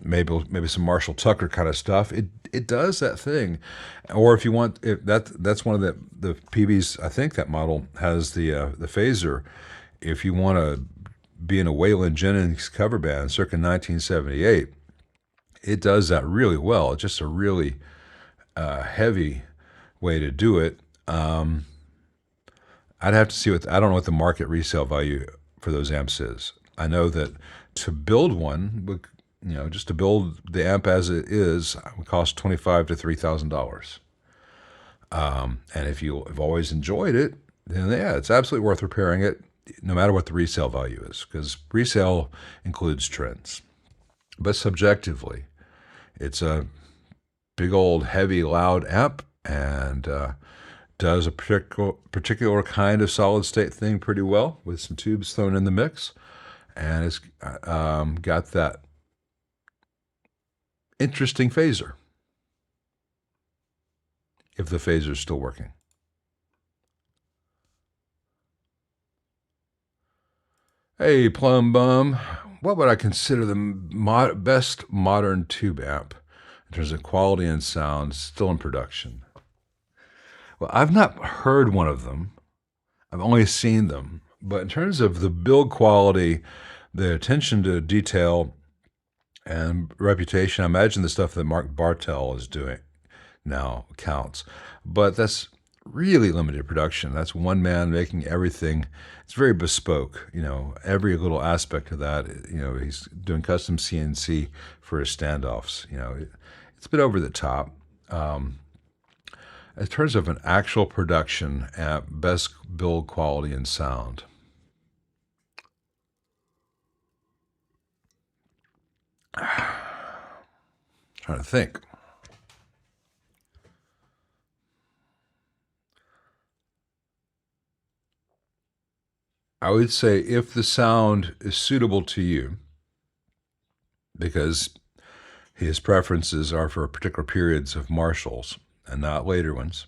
maybe some Marshall Tucker kind of stuff, it does that thing. Or if you want, that's one of the Peaveys. I think that model has the phaser. If you want to be in a Waylon Jennings cover band circa 1978, it does that really well. It's just a really heavy way to do it. I'd have to see I don't know what the market resale value for those amps is. I know that to build one, just to build the amp as it is, would cost $2,500 to $3,000. And if you've always enjoyed it, then yeah, it's absolutely worth repairing it, no matter what the resale value is, because resale includes trends. But subjectively, it's a big old heavy loud amp, and does a particular kind of solid state thing pretty well with some tubes thrown in the mix, and it's got that interesting phaser, if the phaser is still working. Hey, Plum Bum, what would I consider the best modern tube amp in terms of quality and sound still in production? Well, I've not heard one of them. I've only seen them. But in terms of the build quality, the attention to detail, and reputation, I imagine the stuff that Mark Bartel is doing now counts. But that's really limited production. That's one man making everything. It's very bespoke, every little aspect of that. He's doing custom CNC for his standoffs. It's a bit over the top. In terms of an actual production amp, best build quality and sound, trying to think. I would say if the sound is suitable to you, because his preferences are for particular periods of Marshalls and not later ones,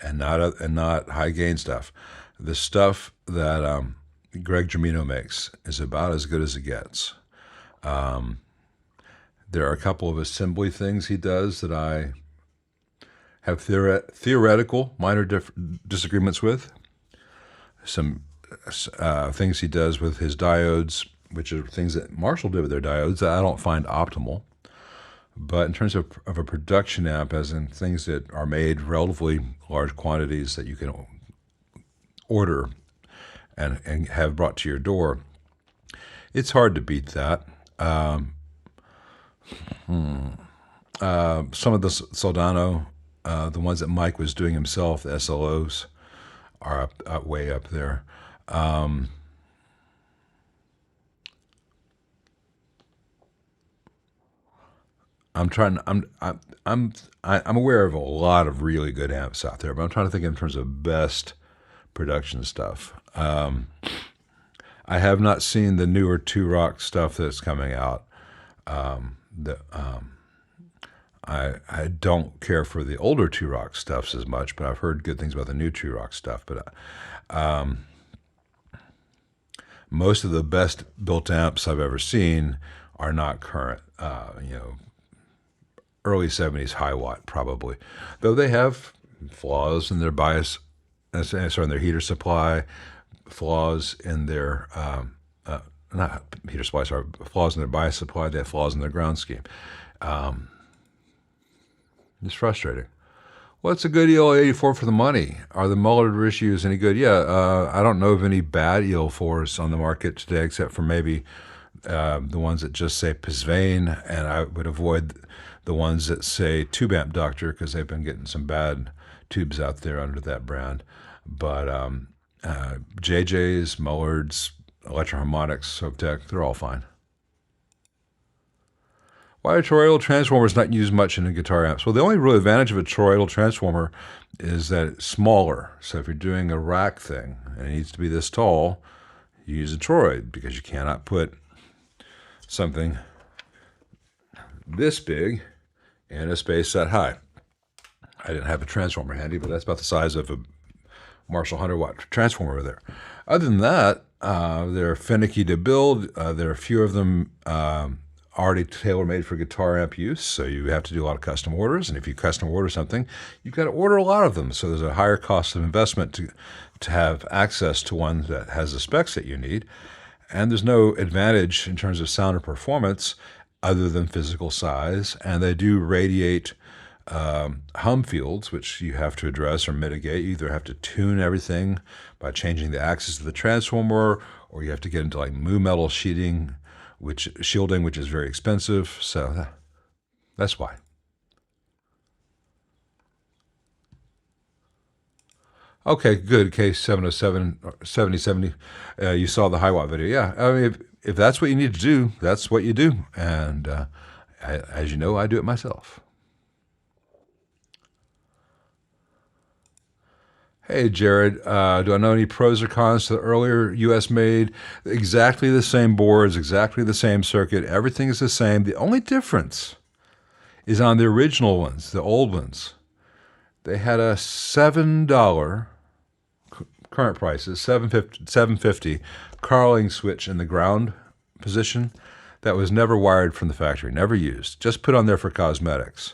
and not high gain stuff. The stuff that Greg Germino makes is about as good as it gets. There are a couple of assembly things he does that I have theoretical minor disagreements with. Some things he does with his diodes, which are things that Marshall did with their diodes, that I don't find optimal. But in terms of a production amp, as in things that are made relatively large quantities that you can order and have brought to your door, it's hard to beat that. Some of the Soldano, the ones that Mike was doing himself, the SLOs, are way up there. I'm aware of a lot of really good amps out there, but I'm trying to think in terms of best production stuff. I have not seen the newer Two Rock stuff that's coming out. I don't care for the older Two Rock stuffs as much, but I've heard good things about the new Two Rock stuff. But most of the best built amps I've ever seen are not current. Early 70s high watt probably, though they have flaws in their bias, in their heater supply, flaws in their not heater supply, sorry, flaws in their bias supply. They have flaws in their ground scheme. It's frustrating. What's a good EL84 for the money? Are the mullered Reissues any good? Yeah, I don't know of any bad EL4s on the market today, except for maybe the ones that just say Pisvane, and I would avoid the ones that say Tube Amp Doctor, because they've been getting some bad tubes out there under that brand. But JJ's, Mullards, Electro-Harmonics, Soaptech, they're all fine. Why are toroidal transformers not used much in guitar amps? Well, the only real advantage of a toroidal transformer is that it's smaller. So if you're doing a rack thing and it needs to be this tall, you use a toroid, because you cannot put something this big in a space that high. I didn't have a transformer handy, but that's about the size of a Marshall 100-watt transformer over there. Other than that, they're finicky to build. There are a few of them already tailor-made for guitar amp use, so you have to do a lot of custom orders. And if you custom order something, you've got to order a lot of them. So there's a higher cost of investment to have access to one that has the specs that you need. And there's no advantage in terms of sound or performance other than physical size. And they do radiate hum fields, which you have to address or mitigate. You either have to tune everything by changing the axis of the transformer, or you have to get into like mu metal shielding, which is very expensive. So that's why. Okay, good. Case 707 or 7070. You saw the high watt video. Yeah, I mean, if that's what you need to do, that's what you do. And as you know, I do it myself. Hey, Jared, do I know any pros or cons to the earlier US-made? Exactly the same boards, exactly the same circuit. Everything is the same. The only difference is on the original ones, the old ones. They had a $7, current prices, $7.50 Carling switch in the ground position that was never wired from the factory, never used, just put on there for cosmetics.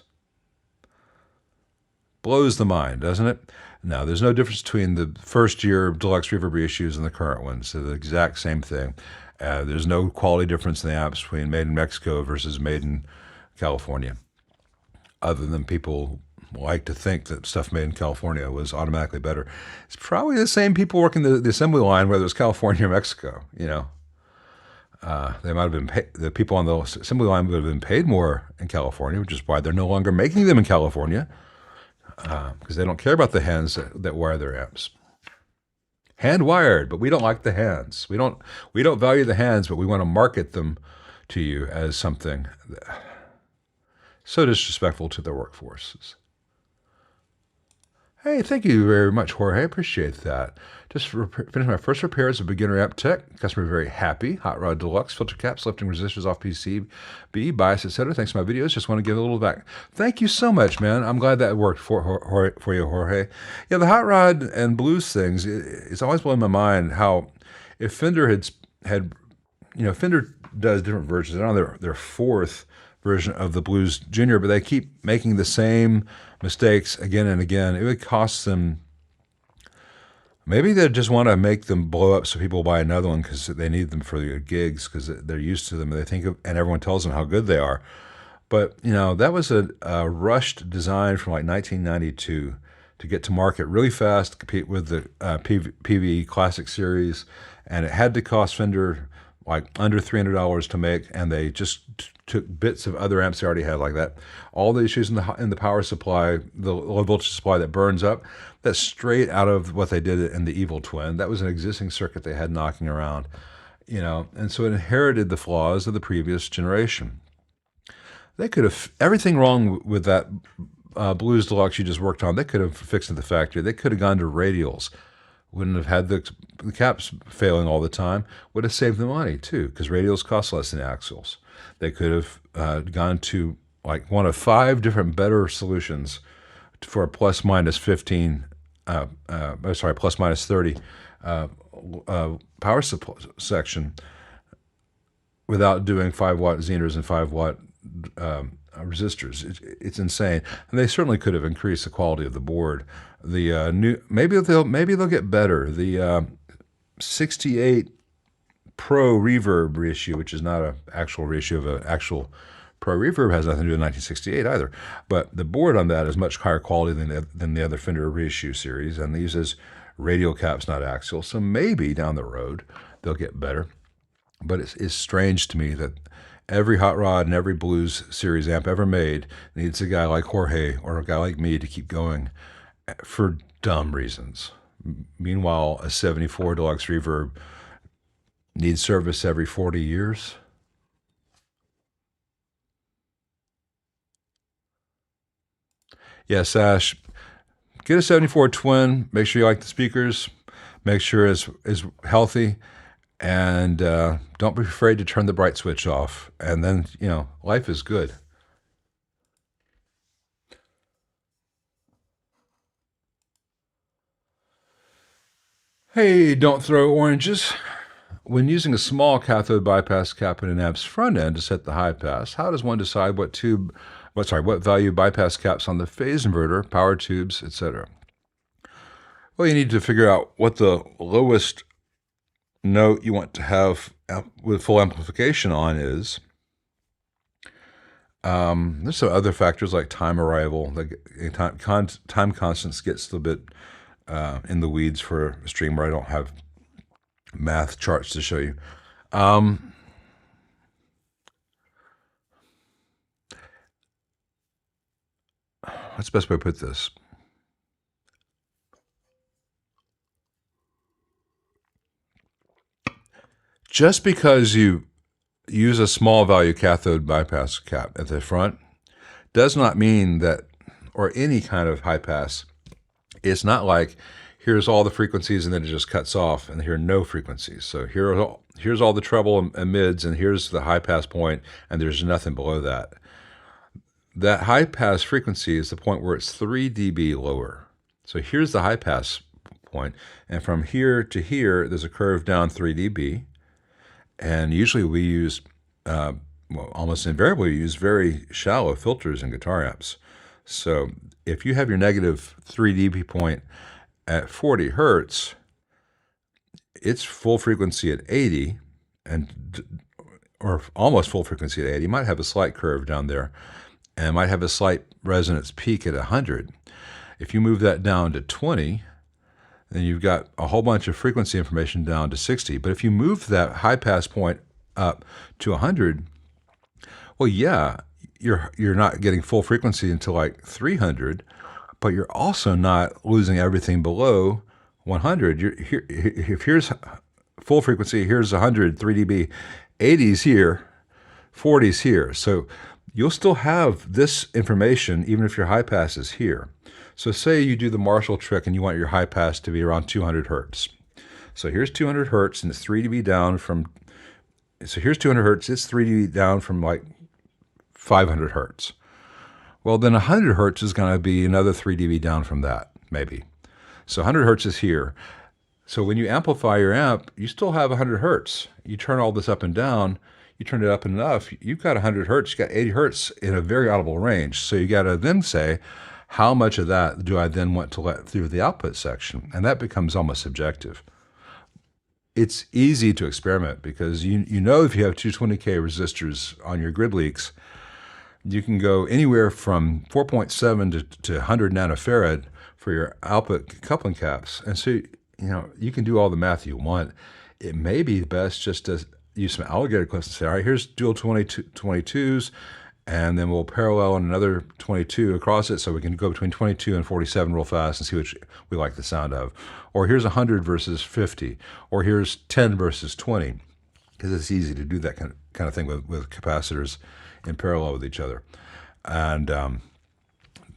Blows the mind, doesn't it? Now, there's no difference between the first-year Deluxe Reverb reissues and the current ones. They're the exact same thing. There's no quality difference in the amps between made in Mexico versus made in California, other than people like to think that stuff made in California was automatically better. It's probably the same people working the assembly line, whether it's California or Mexico, you know. They might have been the people on the assembly line would have been paid more in California, which is why they're no longer making them in California. Because they don't care about the hands that wire their amps. Hand wired, but we don't like the hands. We don't value the hands, but we want to market them to you as something so disrespectful to their workforces. Hey, thank you very much, Jorge. I appreciate that. Just finished my first repair as a beginner amp tech. Customer very happy. Hot Rod Deluxe, filter caps, lifting resistors off PCB, bias, etc. Thanks for my videos. Just want to give a little back. Thank you so much, man. I'm glad that worked for you, Jorge. Yeah, the Hot Rod and blues things, it's always blown my mind how if Fender had Fender does different versions. They're on their fourth version of the Blues Junior, but they keep making the same mistakes again and again. It would cost them, maybe they just want to make them blow up so people buy another one because they need them for their gigs because they're used to them. They think and everyone tells them how good they are. But, that was a rushed design from like 1992 to get to market really fast, to compete with the Peavey Classic Series, and it had to cost Fender like under $300 to make, and they just took bits of other amps they already had like that. All the issues in the power supply, the low voltage supply that burns up, that's straight out of what they did in the Evil Twin. That was an existing circuit they had knocking around, and so it inherited the flaws of the previous generation. They could have, everything wrong with that Blues Deluxe you just worked on, they could have fixed at the factory. They could have gone to radials wouldn't have had the caps failing all the time, would have saved the money too, because radials cost less than axles. They could have gone to like one of 5 different better solutions for a plus minus 15, plus minus 30 power supply section without doing 5-watt Zeners and 5-watt resistors. It's insane, and they certainly could have increased the quality of the board. The new maybe they'll get better. The 68 Pro Reverb reissue, which is not an actual reissue of an actual Pro Reverb, has nothing to do with 1968 either. But the board on that is much higher quality than the other Fender reissue series, and these is radial caps, not axial. So maybe down the road they'll get better. But it's strange to me that every hot rod and every blues series amp ever made needs a guy like Jorge or a guy like me to keep going for dumb reasons. Meanwhile, a 74 Deluxe Reverb needs service every 40 years. Yes, Ash, get a 74 Twin. Make sure you like the speakers. Make sure it's healthy. And don't be afraid to turn the bright switch off. And then, life is good. Hey, don't throw oranges. When using a small cathode bypass cap in an amp's front end to set the high pass, how does one decide what value bypass caps on the phase inverter, power tubes, etc.? Well, you need to figure out what the lowest note you want to have with full amplification on is. There's some other factors like time arrival. Time constants gets a little bit in the weeds for a stream where I don't have math charts to show you. What's the best way to put this? Just because you use a small value cathode bypass cap at the front does not mean that, or any kind of high pass, it's not like here's all the frequencies and then it just cuts off and here are no frequencies. So here's all the treble and mids and here's the high pass point and there's nothing below that. That high pass frequency is the point where it's 3 dB lower. So here's the high pass point, and from here to here there's a curve down 3 dB. And usually we use, almost invariably we use very shallow filters in guitar amps. So if you have your negative 3 dB point at 40 hertz, it's full frequency at 80, or almost full frequency at 80. You might have a slight curve down there, and might have a slight resonance peak at 100. If you move that down to 20, then you've got a whole bunch of frequency information down to 60. But if you move that high pass point up to 100, well, yeah, you're not getting full frequency until like 300, but you're also not losing everything below 100. If here's full frequency, here's 100, 3 dB, 80's here, 40's here. So you'll still have this information even if your high pass is here. So say you do the Marshall trick and you want your high pass to be around 200 hertz. So here's 200 hertz and it's 3 dB down from, so here's 200 hertz, it's 3 dB down from like 500 hertz. Well, then 100 hertz is going to be another 3 dB down from that, maybe. So 100 hertz is here. So when you amplify your amp, you still have 100 hertz. You turn all this up and down, you turn it up enough, you've got 100 hertz, you've got 80 hertz in a very audible range. So you got to then say, how much of that do I then want to let through the output section? And that becomes almost subjective. It's easy to experiment because you know if you have 220K resistors on your grid leaks, you can go anywhere from 4.7 to 100 nanofarad for your output coupling caps. And so, you can do all the math you want. It may be best just to use some alligator clips and say, all right, here's dual 22s, and then we'll parallel another 22 across it so we can go between 22 and 47 real fast and see which we like the sound of. Or here's 100 versus 50. Or here's 10 versus 20. Because it's easy to do that kind of thing with capacitors in parallel with each other. And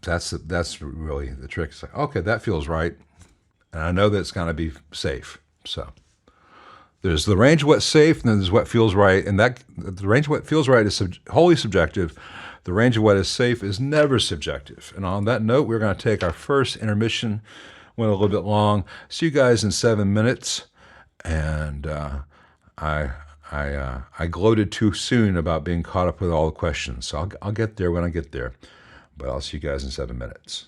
that's really the trick. It's like, okay, that feels right. And I know that it's going to be safe. So there's the range of what's safe, and then there's what feels right. And that the range of what feels right is wholly subjective. The range of what is safe is never subjective. And on that note, we're going to take our first intermission. Went a little bit long. See you guys in 7 minutes. And I gloated too soon about being caught up with all the questions. So I'll get there when I get there. But I'll see you guys in 7 minutes.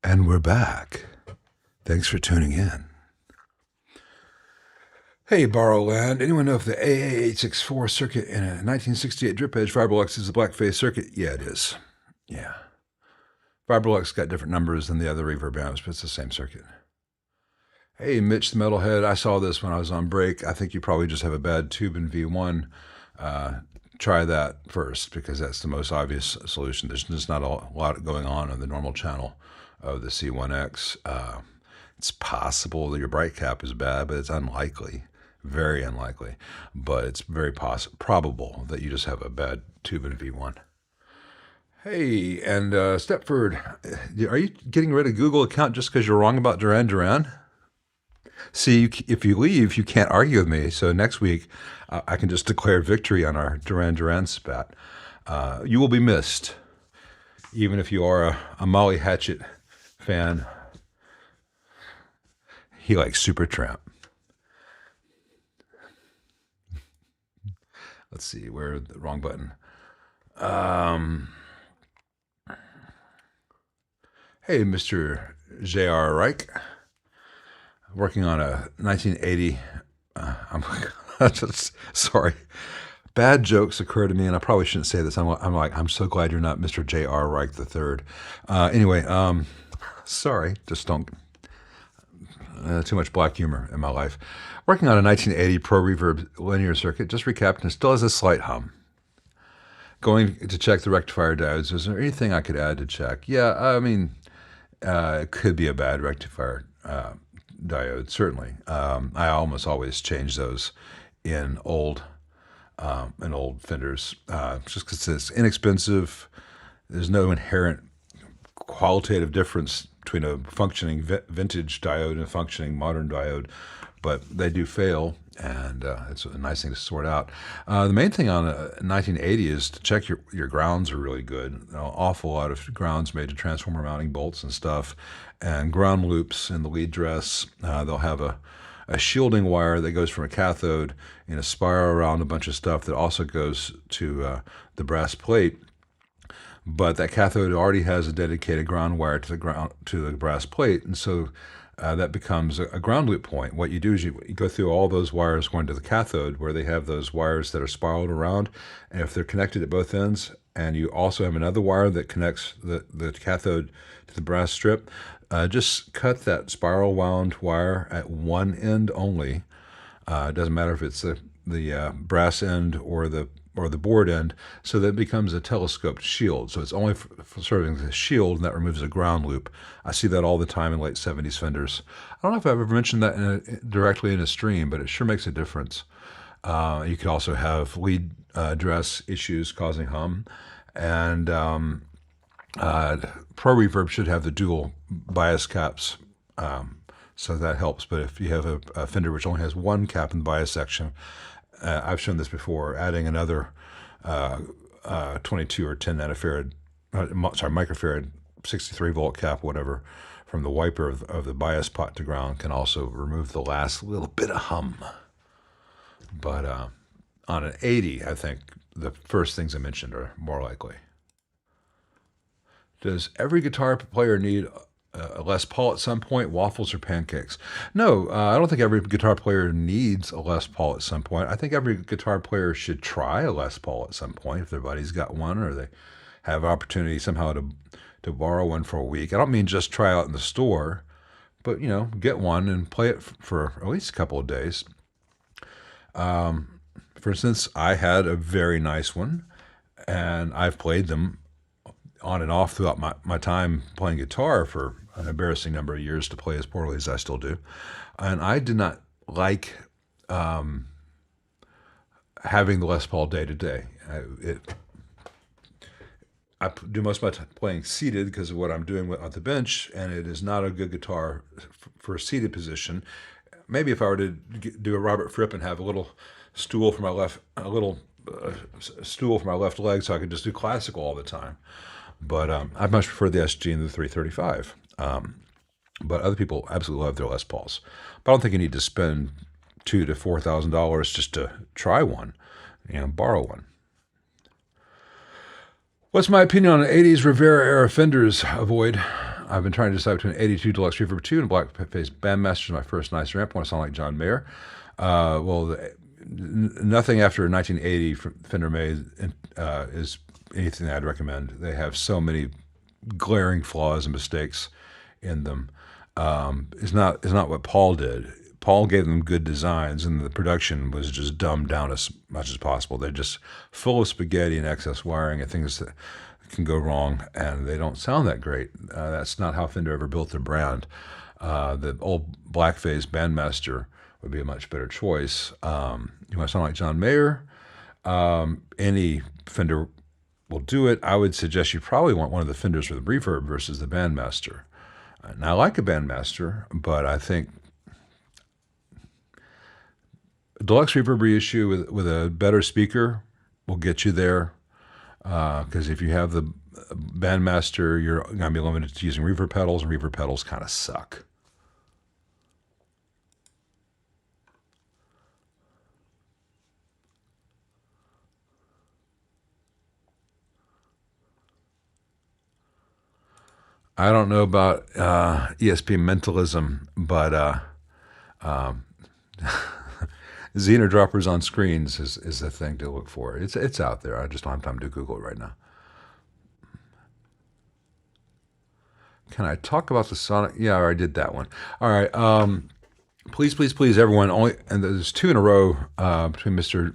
And we're back. Thanks for tuning in. Hey, Borrowland. Anyone know if the AA864 circuit in a 1968 drip edge Vibrolux is a black phase circuit? Yeah, it is. Yeah. Vibrolux got different numbers than the other reverb amps, but it's the same circuit. Hey, Mitch the Metalhead. I saw this when I was on break. I think you probably just have a bad tube in V1. Try that first, because that's the most obvious solution. There's just not a lot going on the normal channel of the C1X. It's possible that your bright cap is bad, but it's unlikely, very unlikely. But it's very probable that you just have a bad tube in V1. Hey, and Stepford, are you getting rid of Google account just because you're wrong about Duran Duran? See, if you leave, you can't argue with me. So next week, I can just declare victory on our Duran Duran spat. You will be missed, even if you are a Molly Hatchet fan. He likes Supertramp. Let's see, where the wrong button. Hey, Mr. J.R. Reich. Working on a 1980. I'm just sorry. Bad jokes occur to me, and I probably shouldn't say this. I'm so glad you're not Mr. J.R. Reich III. Anyway, sorry. Just don't. Too much black humor in my life. Working on a 1980 Pro Reverb linear circuit, just recapped, and still has a slight hum. Going to check the rectifier diodes. Is there anything I could add to check? Yeah, I mean, it could be a bad rectifier diode, certainly. I almost always change those in old Fenders, just because it's inexpensive. There's no inherent qualitative difference between a functioning vintage diode and a functioning modern diode, but they do fail, and it's a nice thing to sort out. The main thing on a 1980 is to check your grounds are really good. An awful lot of grounds made to transformer mounting bolts and stuff, and ground loops in the lead dress. They'll have a shielding wire that goes from a cathode in a spiral around a bunch of stuff that also goes to the brass plate. But that cathode already has a dedicated ground wire to the brass plate, and so that becomes a ground loop point. What you do is you go through all those wires going to the cathode, where they have those wires that are spiraled around, and if they're connected at both ends, and you also have another wire that connects the cathode to the brass strip, just cut that spiral wound wire at one end only. It doesn't matter if it's the brass end or the board end, so that it becomes a telescoped shield. So it's only for serving as a shield, and that removes a ground loop. I see that all the time in late 70s Fenders. I don't know if I've ever mentioned that directly in a stream, but it sure makes a difference. You could also have lead dress issues causing hum, and Pro Reverb should have the dual bias caps, so that helps. But if you have a Fender which only has one cap in the bias section, I've shown this before, adding another 22 or 10 nanofarad, microfarad 63 volt cap, whatever, from the wiper of the bias pot to ground can also remove the last little bit of hum. But on an 80, I think the first things I mentioned are more likely. Does every guitar player need a Les Paul at some point, waffles or pancakes? No, I don't think every guitar player needs a Les Paul at some point. I think every guitar player should try a Les Paul at some point if their buddy's got one, or they have opportunity somehow to borrow one for a week. I don't mean just try out in the store, but get one and play it for at least a couple of days. For instance, I had a very nice one, and I've played them on and off throughout my time playing guitar for an embarrassing number of years to play as poorly as I still do. And I did not like having the Les Paul day to day. I do most of my time playing seated because of what I'm doing on the bench, and it is not a good guitar for a seated position. Maybe if I were to do a Robert Fripp and have a little stool for my left, stool for my left leg, so I could just do classical all the time. But I much prefer the SG and the 335. But other people absolutely love their Les Pauls. But I don't think you need to spend $2,000 to $4,000 just to try one, borrow one. What's my opinion on 80s Rivera era Fenders? Avoid. I've been trying to decide between 82 Deluxe Reverb 2 and Blackface Bandmaster is my first nicer amp. I want to sound like John Mayer. Nothing after 1980 from Fender made is anything I'd recommend. They have so many glaring flaws and mistakes in them. It's not what Paul did. Paul gave them good designs, and the production was just dumbed down as much as possible. They're just full of spaghetti and excess wiring and things that can go wrong, and they don't sound that great. That's not how Fender ever built their brand. The old Blackface Bandmaster would be a much better choice. You want to sound like John Mayer? Any Fender will do it. I would suggest you probably want one of the Fenders with the Reverb versus the Bandmaster. Now, I like a Bandmaster, but I think Deluxe Reverb Reissue with a better speaker will get you there. Because if you have the Bandmaster, you're going to be limited to using reverb pedals, and reverb pedals kind of suck. I don't know about ESP mentalism, but Zener droppers on screens is the thing to look for. It's out there. I just don't have time to Google it right now. Can I talk about the Sonic? Yeah, I already did that one. All right. Please, everyone. And there's two in a row between Mr.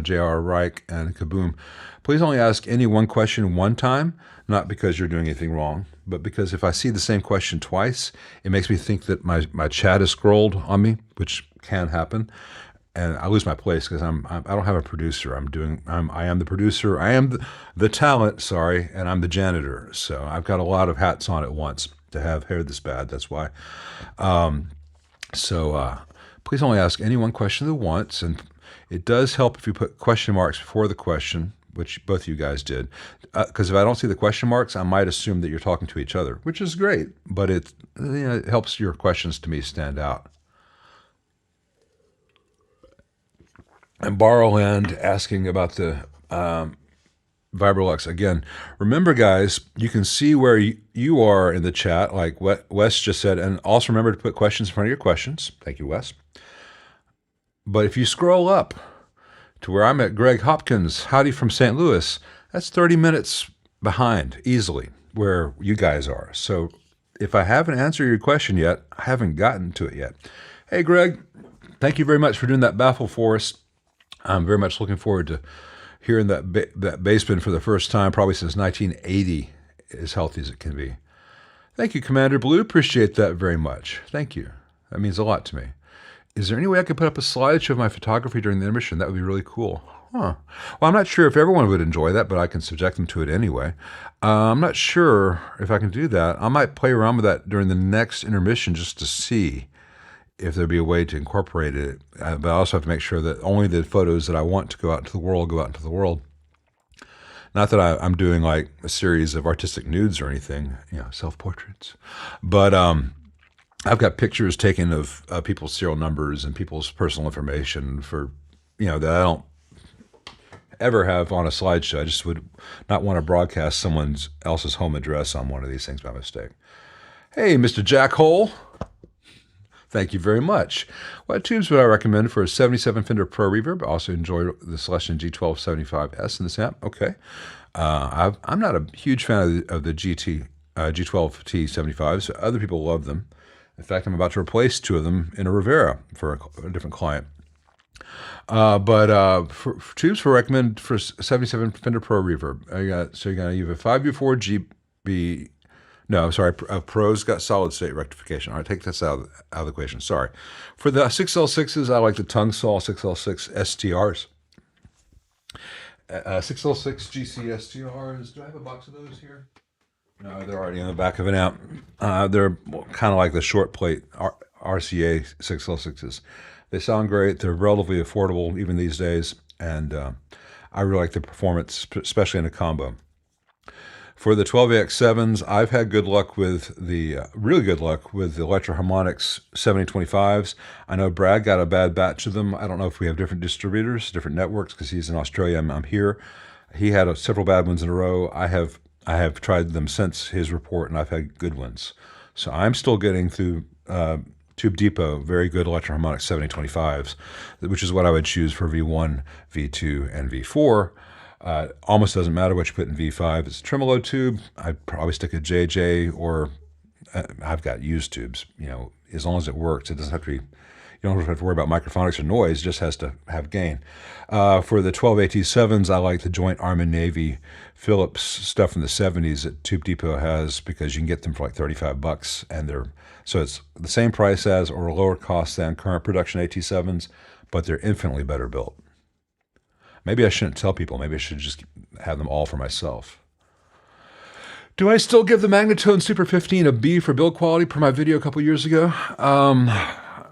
J.R. Reich and Kaboom. Please only ask any one question one time, not because you're doing anything wrong, but because if I see the same question twice, it makes me think that my chat is scrolled on me, which can happen. And I lose my place because I don't have a producer. I am the producer. I am the talent. Sorry, and I'm the janitor. So I've got a lot of hats on at once to have hair this bad. That's why. Please only ask any one question at once, and it does help if you put question marks before the question, which both of you guys did. Because if I don't see the question marks, I might assume that you're talking to each other, which is great. But it helps your questions to me stand out. And Borrowland asking about the Vibrolux. Again, remember, guys, you can see where you are in the chat, like what Wes just said, and also remember to put questions in front of your questions. Thank you, Wes. But if you scroll up to where I'm at, Greg Hopkins, howdy from St. Louis, that's 30 minutes behind, easily, where you guys are. So if I haven't answered your question yet, I haven't gotten to it yet. Hey, Greg, thank you very much for doing that baffle for us. I'm very much looking forward to hearing that bassman for the first time, probably since 1980, as healthy as it can be. Thank you, Commander Blue. Appreciate that very much. Thank you. That means a lot to me. Is there any way I could put up a slideshow of my photography during the intermission? That would be really cool. Huh. Well, I'm not sure if everyone would enjoy that, but I can subject them to it anyway. I'm not sure if I can do that. I might play around with that during the next intermission just to see if there'd be a way to incorporate it. But I also have to make sure that only the photos that I want to go out into the world go out into the world. Not that I'm doing like a series of artistic nudes or anything, self-portraits. But I've got pictures taken of people's serial numbers and people's personal information for, that I don't ever have on a slideshow. I just would not want to broadcast someone else's home address on one of these things by mistake. Hey, Mr. Jack Hole. Thank you very much. What tubes would I recommend for a 77 Fender Pro Reverb? I also enjoy the Celestion G1275S in this amp. Okay. I'm not a huge fan of the G12T75s. Other people love them. In fact, I'm about to replace two of them in a Rivera for a different client. For tubes for recommend for 77 Fender Pro Reverb, you're going to use a 5U4 GB. No, sorry, Pro's got solid state rectification. All right, take this out of the equation. Sorry. For the 6L6s, I like the tongue saw 6L6 STRs. 6L6 GC STRs. Do I have a box of those here? No, they're already in the back of an amp. They're kind of like the short plate RCA 6L6s. They sound great. They're relatively affordable even these days, and I really like the performance, especially in a combo. For the 12AX7s, I've had really good luck with the Electro-Harmonix 7025s. I know Brad got a bad batch of them. I don't know if we have different distributors, different networks, because he's in Australia, I'm here. He had several bad ones in a row. I have I have tried them since his report, and I've had good ones. So I'm still getting through Tube Depot very good Electro-Harmonic 7025s, which is what I would choose for V1, V2, and V4. Almost doesn't matter what you put in V5. It's a tremolo tube. I'd probably stick a JJ, or I've got used tubes. You know, as long as it works, it doesn't have to be. You don't have to worry about microphonics or noise. It just has to have gain. For the 12 AT7s, I like the joint Arm and Navy Philips stuff from the 70s that Tube Depot has, because you can get them for like $35, and so it's the same price as or lower cost than current production AT7s, but they're infinitely better built. Maybe I shouldn't tell people. Maybe I should just have them all for myself. Do I still give the Magnatone Super 15 a B for build quality per my video a couple years ago?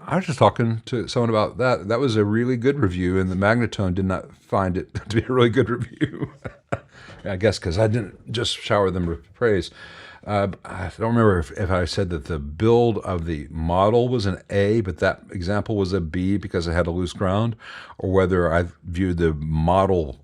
I was just talking to someone about that. That was a really good review, and the Magnatone did not find it to be a really good review. I guess because I didn't just shower them with praise. I don't remember if I said that the build of the model was an A, but that example was a B because it had a loose ground, or whether I viewed the model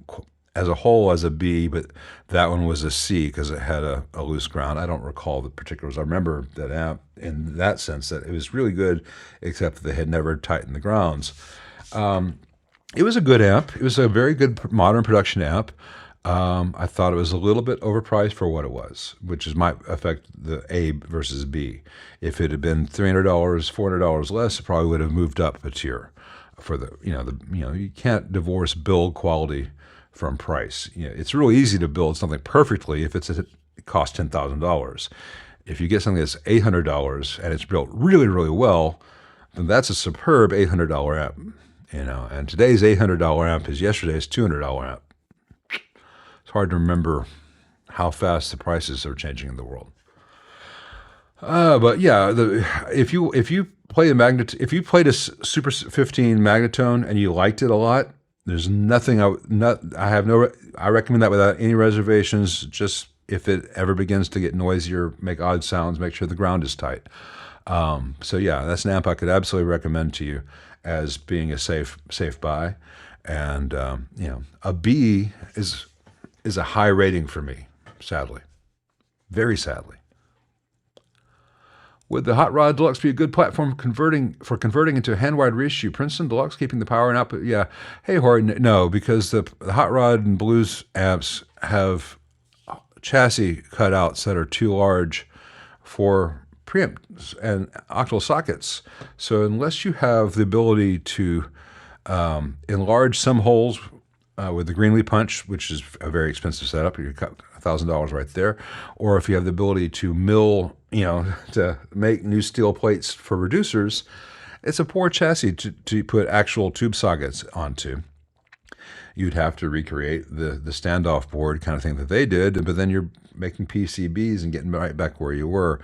as a whole as a B, but that one was a C because it had a loose ground. I don't recall the particulars. I remember that amp in that sense that it was really good, except that they had never tightened the grounds. It was a good amp. It was a very good modern production amp. I thought it was a little bit overpriced for what it was, which might affect the A versus B. If it had been $300, $400 less, it probably would have moved up a tier. For you can't divorce build quality from price. It's really easy to build something perfectly if it costs $10,000. If you get something that's $800 and it's built really, really well, then that's a superb $800 amp. And today's $800 amp is yesterday's $200 amp. It's hard to remember how fast the prices are changing in the world. But yeah, if you played a Super 15 Magnatone and you liked it a lot, there's nothing I recommend that without any reservations. Just if it ever begins to get noisier, make odd sounds, make sure the ground is tight. So yeah, that's an amp I could absolutely recommend to you as being a safe buy. And a B is a high rating for me, sadly, very sadly. Would the Hot Rod Deluxe be a good platform for converting into a hand-wired Reissue? Princeton Deluxe, keeping the power and output? Yeah. Hey, Horry, no, because the Hot Rod and Blues amps have chassis cutouts that are too large for preamps and octal sockets. So unless you have the ability to enlarge some holes with the Greenlee punch, which is a very expensive setup, you cut $1,000 right there, or if you have the ability to mill, to make new steel plates for reducers, it's a poor chassis to put actual tube sockets onto. You'd have to recreate the standoff board kind of thing that they did, but then you're making PCBs and getting right back where you were.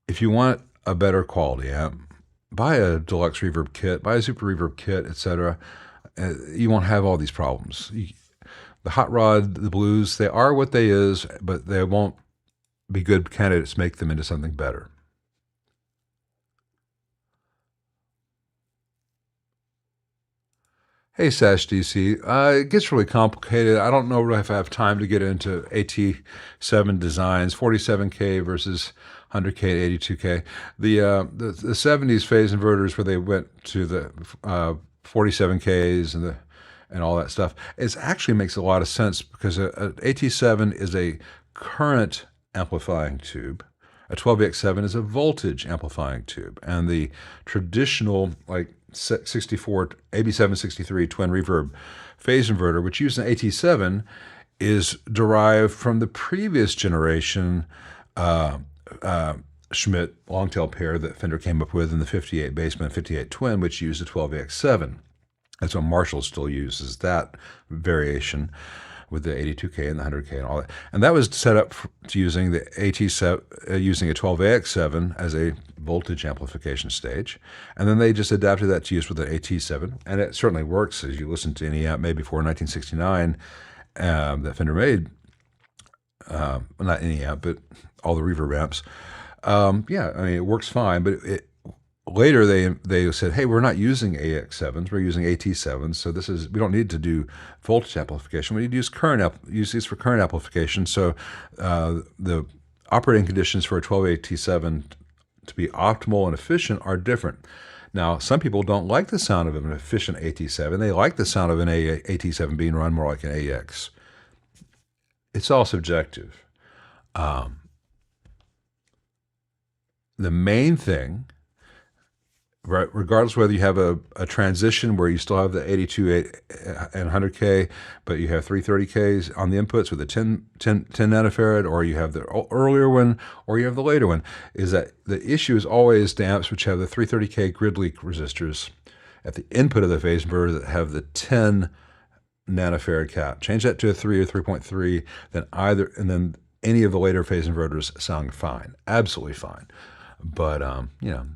If you want a better quality amp, buy a Deluxe Reverb kit, buy a Super Reverb kit, etc. You won't have all these problems. The Hot Rod, the Blues, they are what they is, but they won't be good candidates to make them into something better. Hey, Sash DC. It gets really complicated. I don't know if I have time to get into AT7 designs, 47K versus 100K to 82K. The 70s phase inverters where they went to the 47Ks and all that stuff, it actually makes a lot of sense because an AT7 is a current amplifying tube. A 12VX7 is a voltage amplifying tube. And the traditional, like 64, AB763 Twin Reverb phase inverter, which used an AT7, is derived from the previous generation Schmidt long-tail pair that Fender came up with in the 58 Bassman 58 Twin, which used a 12VX7. That's what Marshall still uses, that variation with the 82K and the 100K and all that. And that was set up to using the AT7, using a 12AX7 as a voltage amplification stage. And then they just adapted that to use with an AT7. And it certainly works as you listen to any amp made before 1969 that Fender made. Not any amp, but all the reverb amps. Yeah, I mean, it works fine, but later they said, hey, we're not using AX7s, we're using AT7s, so we don't need to do voltage amplification. We need to use these for current amplification. So the operating conditions for a 12AT7 to be optimal and efficient are different. Now, some people don't like the sound of an efficient AT7. They like the sound of an AT7 being run more like an AX. It's all subjective. The main thing, right, regardless whether you have a transition where you still have the 82 and 100K, but you have 330Ks on the inputs with a 10 nanofarad, or you have the earlier one, or you have the later one, is that the issue is always the amps which have the 330K grid leak resistors at the input of the phase inverter that have the 10 nanofarad cap. Change that to a 3 or 3.3, then any of the later phase inverters sound fine, absolutely fine. But you know,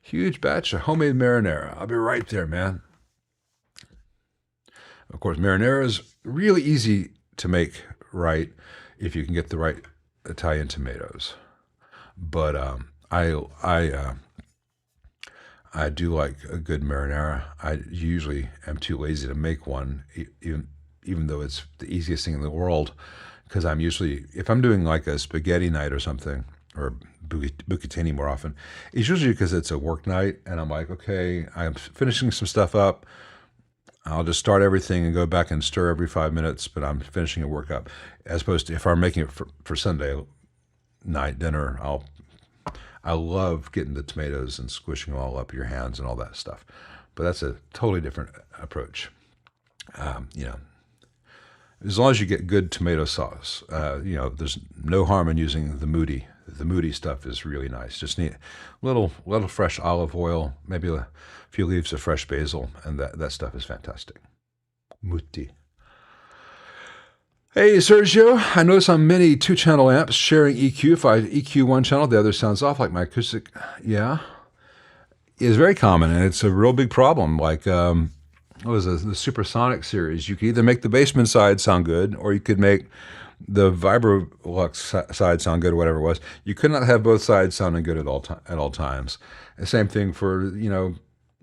huge batch of homemade marinara. I'll be right there, man. Of course, marinara is really easy to make right if you can get the right Italian tomatoes. But I do like a good marinara. I usually am too lazy to make one, even though it's the easiest thing in the world, because I'm usually, if I'm doing like a spaghetti night or something, or bucatini more often, it's usually because it's a work night, and I'm like, okay, I'm finishing some stuff up. I'll just start everything and go back and stir every 5 minutes, but I'm finishing a work up. As opposed to if I'm making it for Sunday night dinner, I love getting the tomatoes and squishing them all up your hands and all that stuff. But that's a totally different approach. You know, as long as you get good tomato sauce, you know, there's no harm in using the Moody. The Moody stuff is really nice. Just need a little fresh olive oil, maybe a few leaves of fresh basil, and that stuff is fantastic. Moody. Hey, Sergio, I notice on many 2-channel amps sharing EQ. If I EQ one channel, the other sounds off like my acoustic. Yeah, is very common, and it's a real big problem. Like, what was the Supersonic series? You could either make the basement side sound good, or you could make the Vibrolux side sound good, or whatever it was. You could not have both sides sounding good at all times. The same thing for, you know,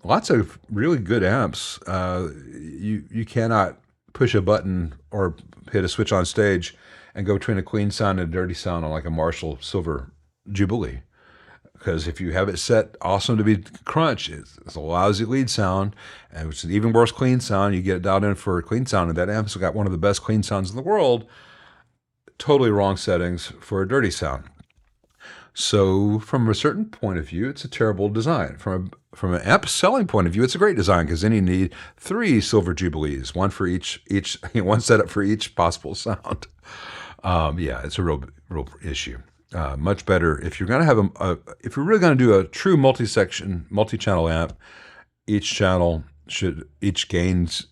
lots of really good amps. You cannot push a button or hit a switch on stage and go between a clean sound and a dirty sound on like a Marshall Silver Jubilee. Because if you have it set awesome to be crunch, it's a lousy lead sound, and it's an even worse clean sound. You get it dialed in for a clean sound, and that amp's got one of the best clean sounds in the world. Totally wrong settings for a dirty sound. So from a certain point of view, it's a terrible design. From an amp selling point of view, it's a great design, because then you need 3 Silver Jubilees, one for each one setup for each possible sound. Yeah, it's a real issue. Much better if you're going to have if you're really going to do a true multi-channel amp. Each gains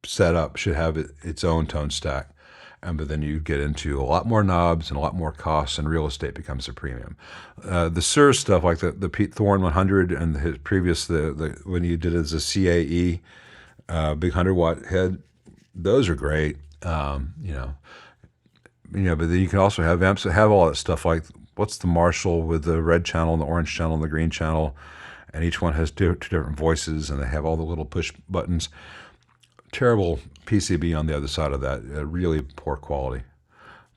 setup should have its own tone stack. But then you get into a lot more knobs and a lot more costs, and real estate becomes a premium. The Sir stuff, like the Pete Thorne 100 and his previous, when you did it as a CAE, big 100-watt head, those are great. You know, but then you can also have amps that have all that stuff, like what's the Marshall with the red channel and the orange channel and the green channel, and each one has two different voices, and they have all the little push buttons. Terrible PCB on the other side of that, really poor quality.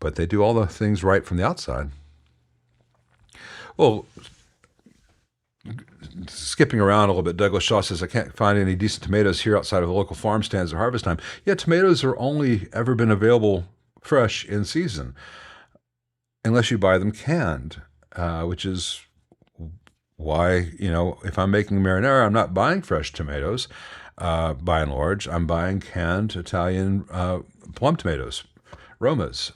But they do all the things right from the outside. Well, skipping around a little bit, Douglas Shaw says, I can't find any decent tomatoes here outside of the local farm stands at harvest time. Yeah, tomatoes are only ever been available fresh in season, unless you buy them canned, which is why, you know, if I'm making marinara, I'm not buying fresh tomatoes. By and large, I'm buying canned Italian plum tomatoes, Romas,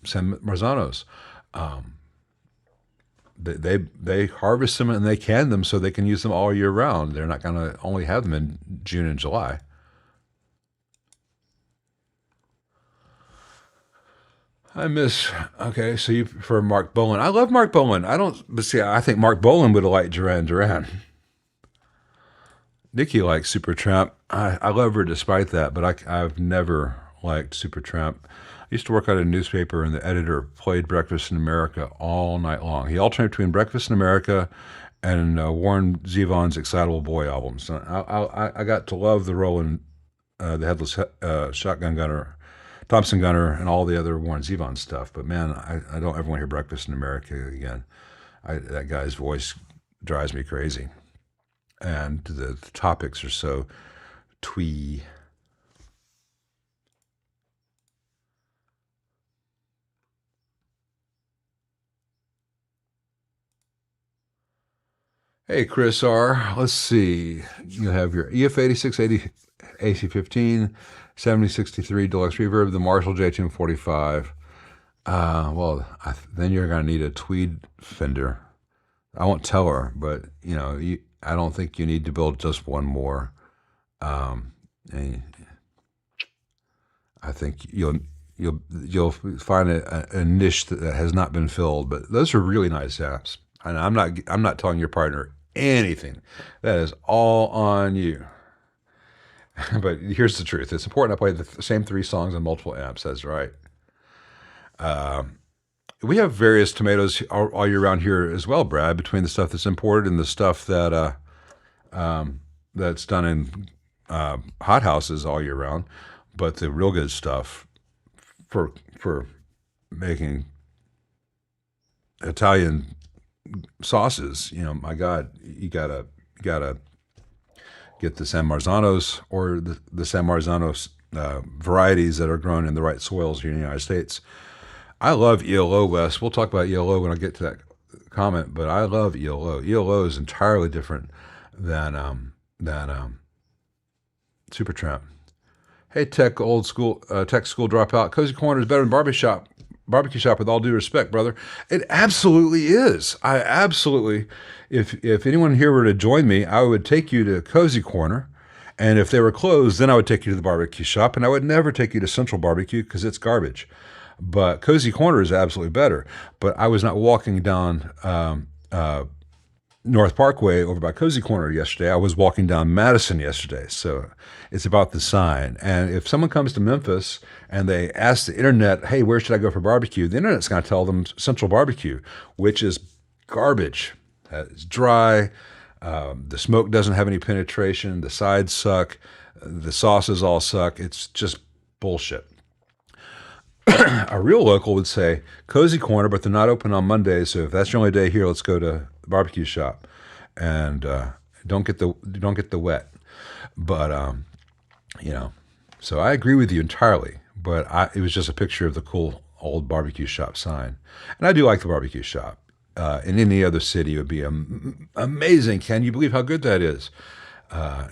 San Marzanos. They harvest them and they can them so they can use them all year round. They're not going to only have them in June and July. Okay, so you prefer Mark Bolan. I love Mark Bolan. I think Mark Bolan would have liked Duran Duran. Nikki likes Supertramp. I love her despite that, but I've never liked Supertramp. I used to work at a newspaper, and the editor played Breakfast in America all night long. He alternated between Breakfast in America and Warren Zevon's Excitable Boy albums. I got to love the Roland, the Headless Shotgun Gunner, Thompson Gunner, and all the other Warren Zevon stuff. But man, I don't ever want to hear Breakfast in America again. That guy's voice drives me crazy. And the topics are so twee. Hey, Chris R. Let's see. You have your EF8680 AC15, 7063 Deluxe Reverb, the Marshall J245. Well, then you're going to need a tweed Fender. I won't tell her, but you know, I don't think you need to build just one more. And I think you'll find a niche that has not been filled. But those are really nice amps, and I'm not telling your partner anything. That is all on you. But here's the truth: it's important I play the same 3 songs on multiple amps. That's right. We have various tomatoes all year round here as well, Brad, between the stuff that's imported and the stuff that that's done in hot houses all year round. But the real good stuff for making Italian sauces, you know, my God, you gotta get the San Marzanos or the San Marzano varieties that are grown in the right soils here in the United States. I love ELO, Wes. We'll talk about ELO when I get to that comment, but I love ELO. ELO is entirely different than Supertramp. Hey, tech school dropout. Cozy Corner is better than barbecue shop with all due respect, brother. It absolutely is. I absolutely, if anyone here were to join me, I would take you to Cozy Corner. And if they were closed, then I would take you to the barbecue shop, and I would never take you to Central Barbecue because it's garbage. But Cozy Corner is absolutely better. But I was not walking down North Parkway over by Cozy Corner yesterday. I was walking down Madison yesterday. So it's about the sign. And if someone comes to Memphis and they ask the internet, hey, where should I go for barbecue? The internet's going to tell them Central Barbecue, which is garbage. It's dry. The smoke doesn't have any penetration. The sides suck. The sauces all suck. It's just bullshit. A real local would say Cozy Corner, but they're not open on Mondays. So if that's your only day here, let's go to the barbecue shop, and don't get the wet. But you know, so I agree with you entirely. But it was just a picture of the cool old barbecue shop sign, and I do like the barbecue shop. In any other city, it would be amazing. Can you believe how good that is?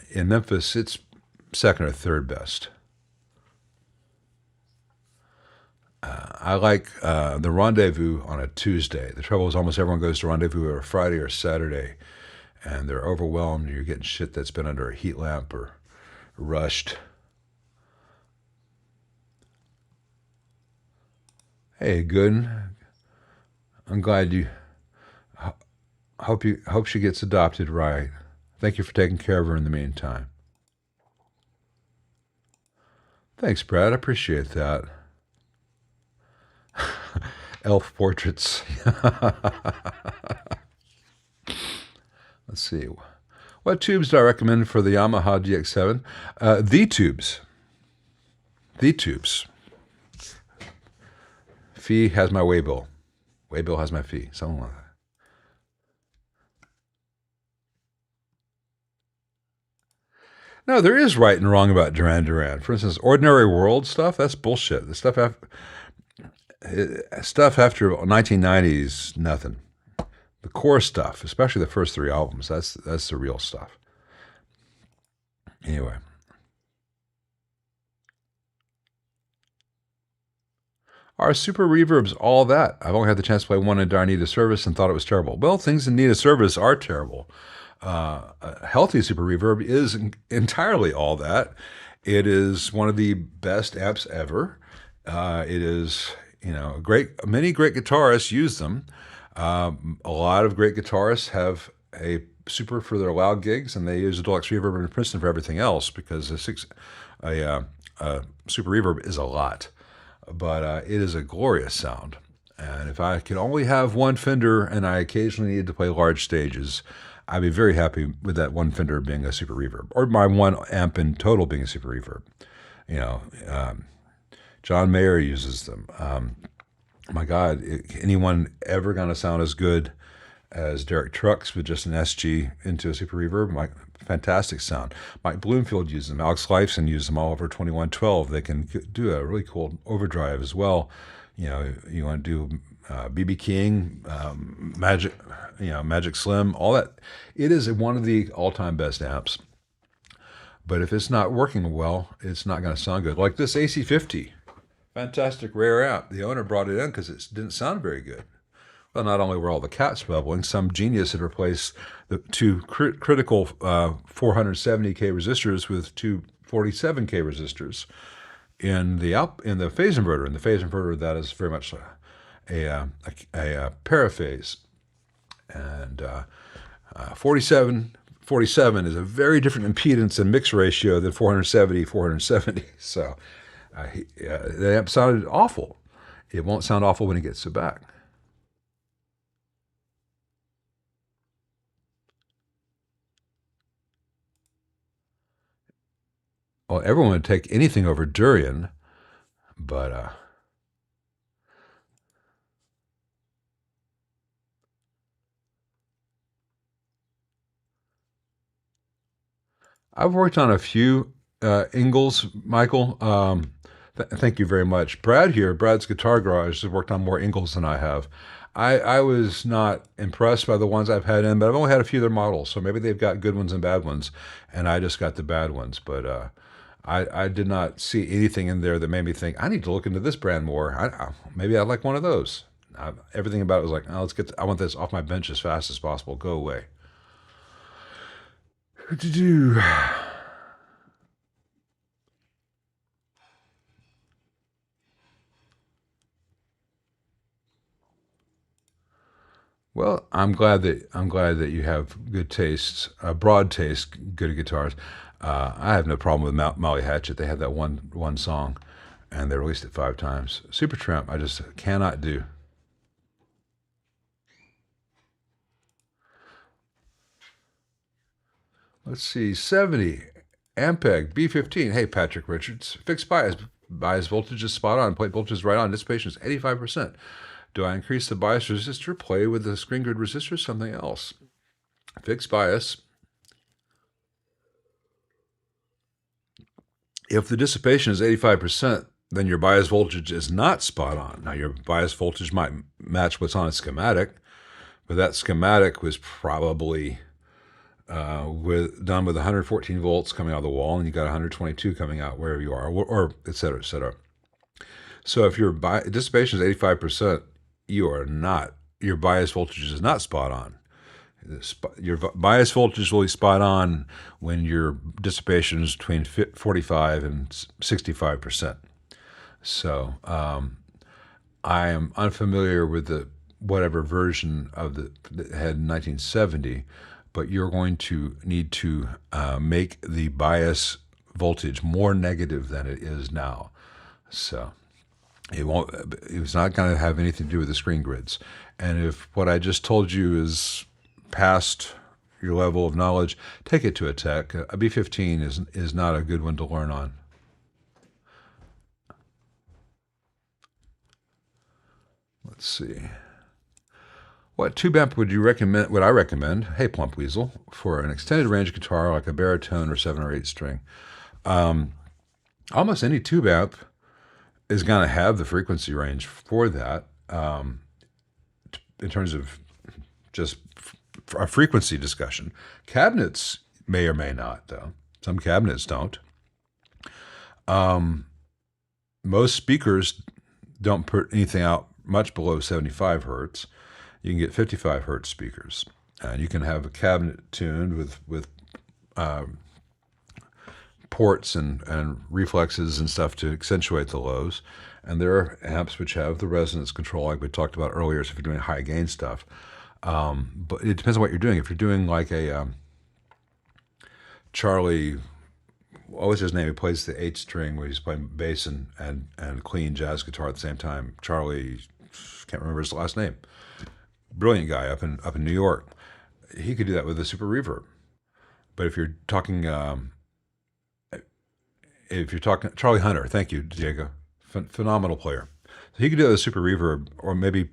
In Memphis, it's second or third best. I like the Rendezvous on a Tuesday. The trouble is almost everyone goes to Rendezvous on a Friday or Saturday, and they're overwhelmed. You're getting shit that's been under a heat lamp or rushed. Hey, good. I'm glad you. Hope she gets adopted right. Thank you for taking care of her in the meantime. Thanks, Brad. I appreciate that. Elf portraits. Let's see. What tubes do I recommend for the Yamaha DX7? The tubes. The tubes. Fee has my waybill. Waybill has my fee. Something like that. No, there is right and wrong about Duran Duran. For instance, Ordinary World stuff, that's bullshit. The stuff after 1990s, nothing. The core stuff, especially the first 3 albums, that's the real stuff. Anyway. Are super reverbs all that? I've only had the chance to play one in dire need of service and thought it was terrible. Well, things in need of service are terrible. A healthy super reverb is entirely all that. It is one of the best amps ever. It is, you know, many great guitarists use them. A lot of great guitarists have a super for their loud gigs, and they use a deluxe reverb in Princeton for everything else, because a super reverb is a lot, but it is a glorious sound. And if I could only have one Fender and I occasionally need to play large stages, I'd be very happy with that one Fender being a super reverb, or my one amp in total being a super reverb. You know, John Mayer uses them. My God, anyone ever going to sound as good as Derek Trucks with just an SG into a super reverb? Fantastic sound. Mike Bloomfield uses them. Alex Lifeson uses them all over 2112. They can do a really cool overdrive as well. You know, you want to do B.B. King, Magic Slim, all that. It is one of the all-time best amps. But if it's not working well, it's not going to sound good. Like this AC50, fantastic rare amp. The owner brought it in because it didn't sound very good. Well, not only were all the cats bubbling, some genius had replaced the two critical 470K resistors with two 47K resistors in the phase inverter. In the phase inverter, that is very much a paraphase. And 47 is a very different impedance and mix ratio than 470. So the amp sounded awful. It won't sound awful when he gets it back. Well, everyone would take anything over durian, but I've worked on a few Ingalls, Michael. Thank you very much. Brad here, Brad's Guitar Garage, has worked on more Ingalls than I have. I was not impressed by the ones I've had in, but I've only had a few of their models, so maybe they've got good ones and bad ones, and I just got the bad ones. But I did not see anything in there that made me think, I need to look into this brand more. Maybe I'd like one of those. Everything about it was like, oh, I want this off my bench as fast as possible. Go away. Well, I'm glad that you have good tastes, broad taste, good guitars. I have no problem with Molly Hatchet. They had that one song, and they released it 5 times. Supertramp, I just cannot do. Let's see, 70, Ampeg, B15. Hey, Patrick Richards. Fixed bias voltage is spot on. Plate voltage is right on. Dissipation is 85%. Do I increase the bias resistor? Play with the screen grid resistor or something else? Fixed bias. If the dissipation is 85%, then your bias voltage is not spot on. Now, your bias voltage might match what's on a schematic, but that schematic was probably done with 114 volts coming out of the wall, and you got 122 coming out wherever you are, or et cetera, et cetera. So if your dissipation is 85%, your bias voltage is not spot on. Your bias voltage will be spot on when your dissipation is between 45 and 65%. So I am unfamiliar with the whatever version of that had 1970, but you're going to need to make the bias voltage more negative than it is now. So it's not going to have anything to do with the screen grids. And if what I just told you is past your level of knowledge, take it to a tech. A B15 is not a good one to learn on. Let's see. What tube amp would you recommend? Would I recommend? Hey, Plump Weasel, for an extended range guitar like a baritone or 7 or 8 string. Almost any tube amp is going to have the frequency range for that. In terms of just a frequency discussion, cabinets may or may not, though. Some cabinets don't. Most speakers don't put anything out much below 75 hertz. You can get 55 hertz speakers, and you can have a cabinet tuned with ports and reflexes and stuff to accentuate the lows. And there are amps which have the resonance control, like we talked about earlier, so if you're doing high gain stuff. But it depends on what you're doing. If you're doing like a Charlie, what was his name? He plays the 8 string where he's playing bass and clean jazz guitar at the same time. Charlie, can't remember his last name. Brilliant guy up in New York. He could do that with a super reverb. But if you're talking Charlie Hunter, thank you, Diego, phenomenal player. So he could do that with a super reverb, or maybe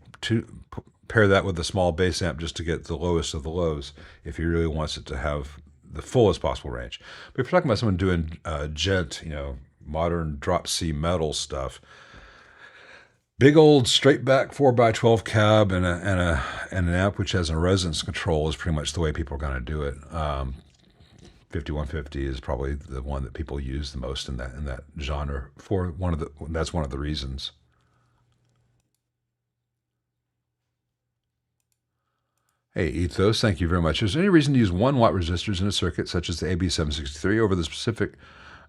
pair that with a small bass amp just to get the lowest of the lows if he really wants it to have the fullest possible range. But if you're talking about someone doing gent, modern drop C metal stuff, big old straight back 4x12 cab and an amp which has a resonance control is pretty much the way people are going to do it. 5150 is probably the one that people use the most in that genre. That's one of the reasons. Hey, Ethos, thank you very much. Is there any reason to use 1 watt resistors in a circuit such as the AB763 over the specific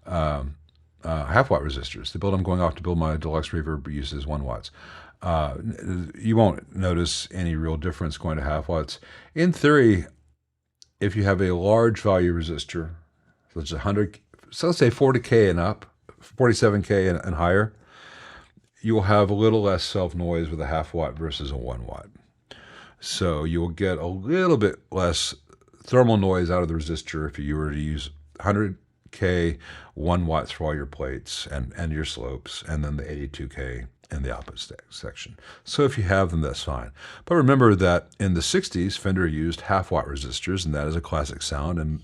half watt resistors? The build I'm going off to build my deluxe reverb uses 1 watts. You won't notice any real difference going to half watts. In theory, if you have a large value resistor, so it's 100, so let's say 40K and up, 47K and higher, you will have a little less self noise with a half watt versus a 1 watt. So you will get a little bit less thermal noise out of the resistor if you were to use 100K 1 watts for all your plates and your slopes, and then the 82K in the opposite section. So if you have them, that's fine. But remember that in the 60s, Fender used half watt resistors, and that is a classic sound, and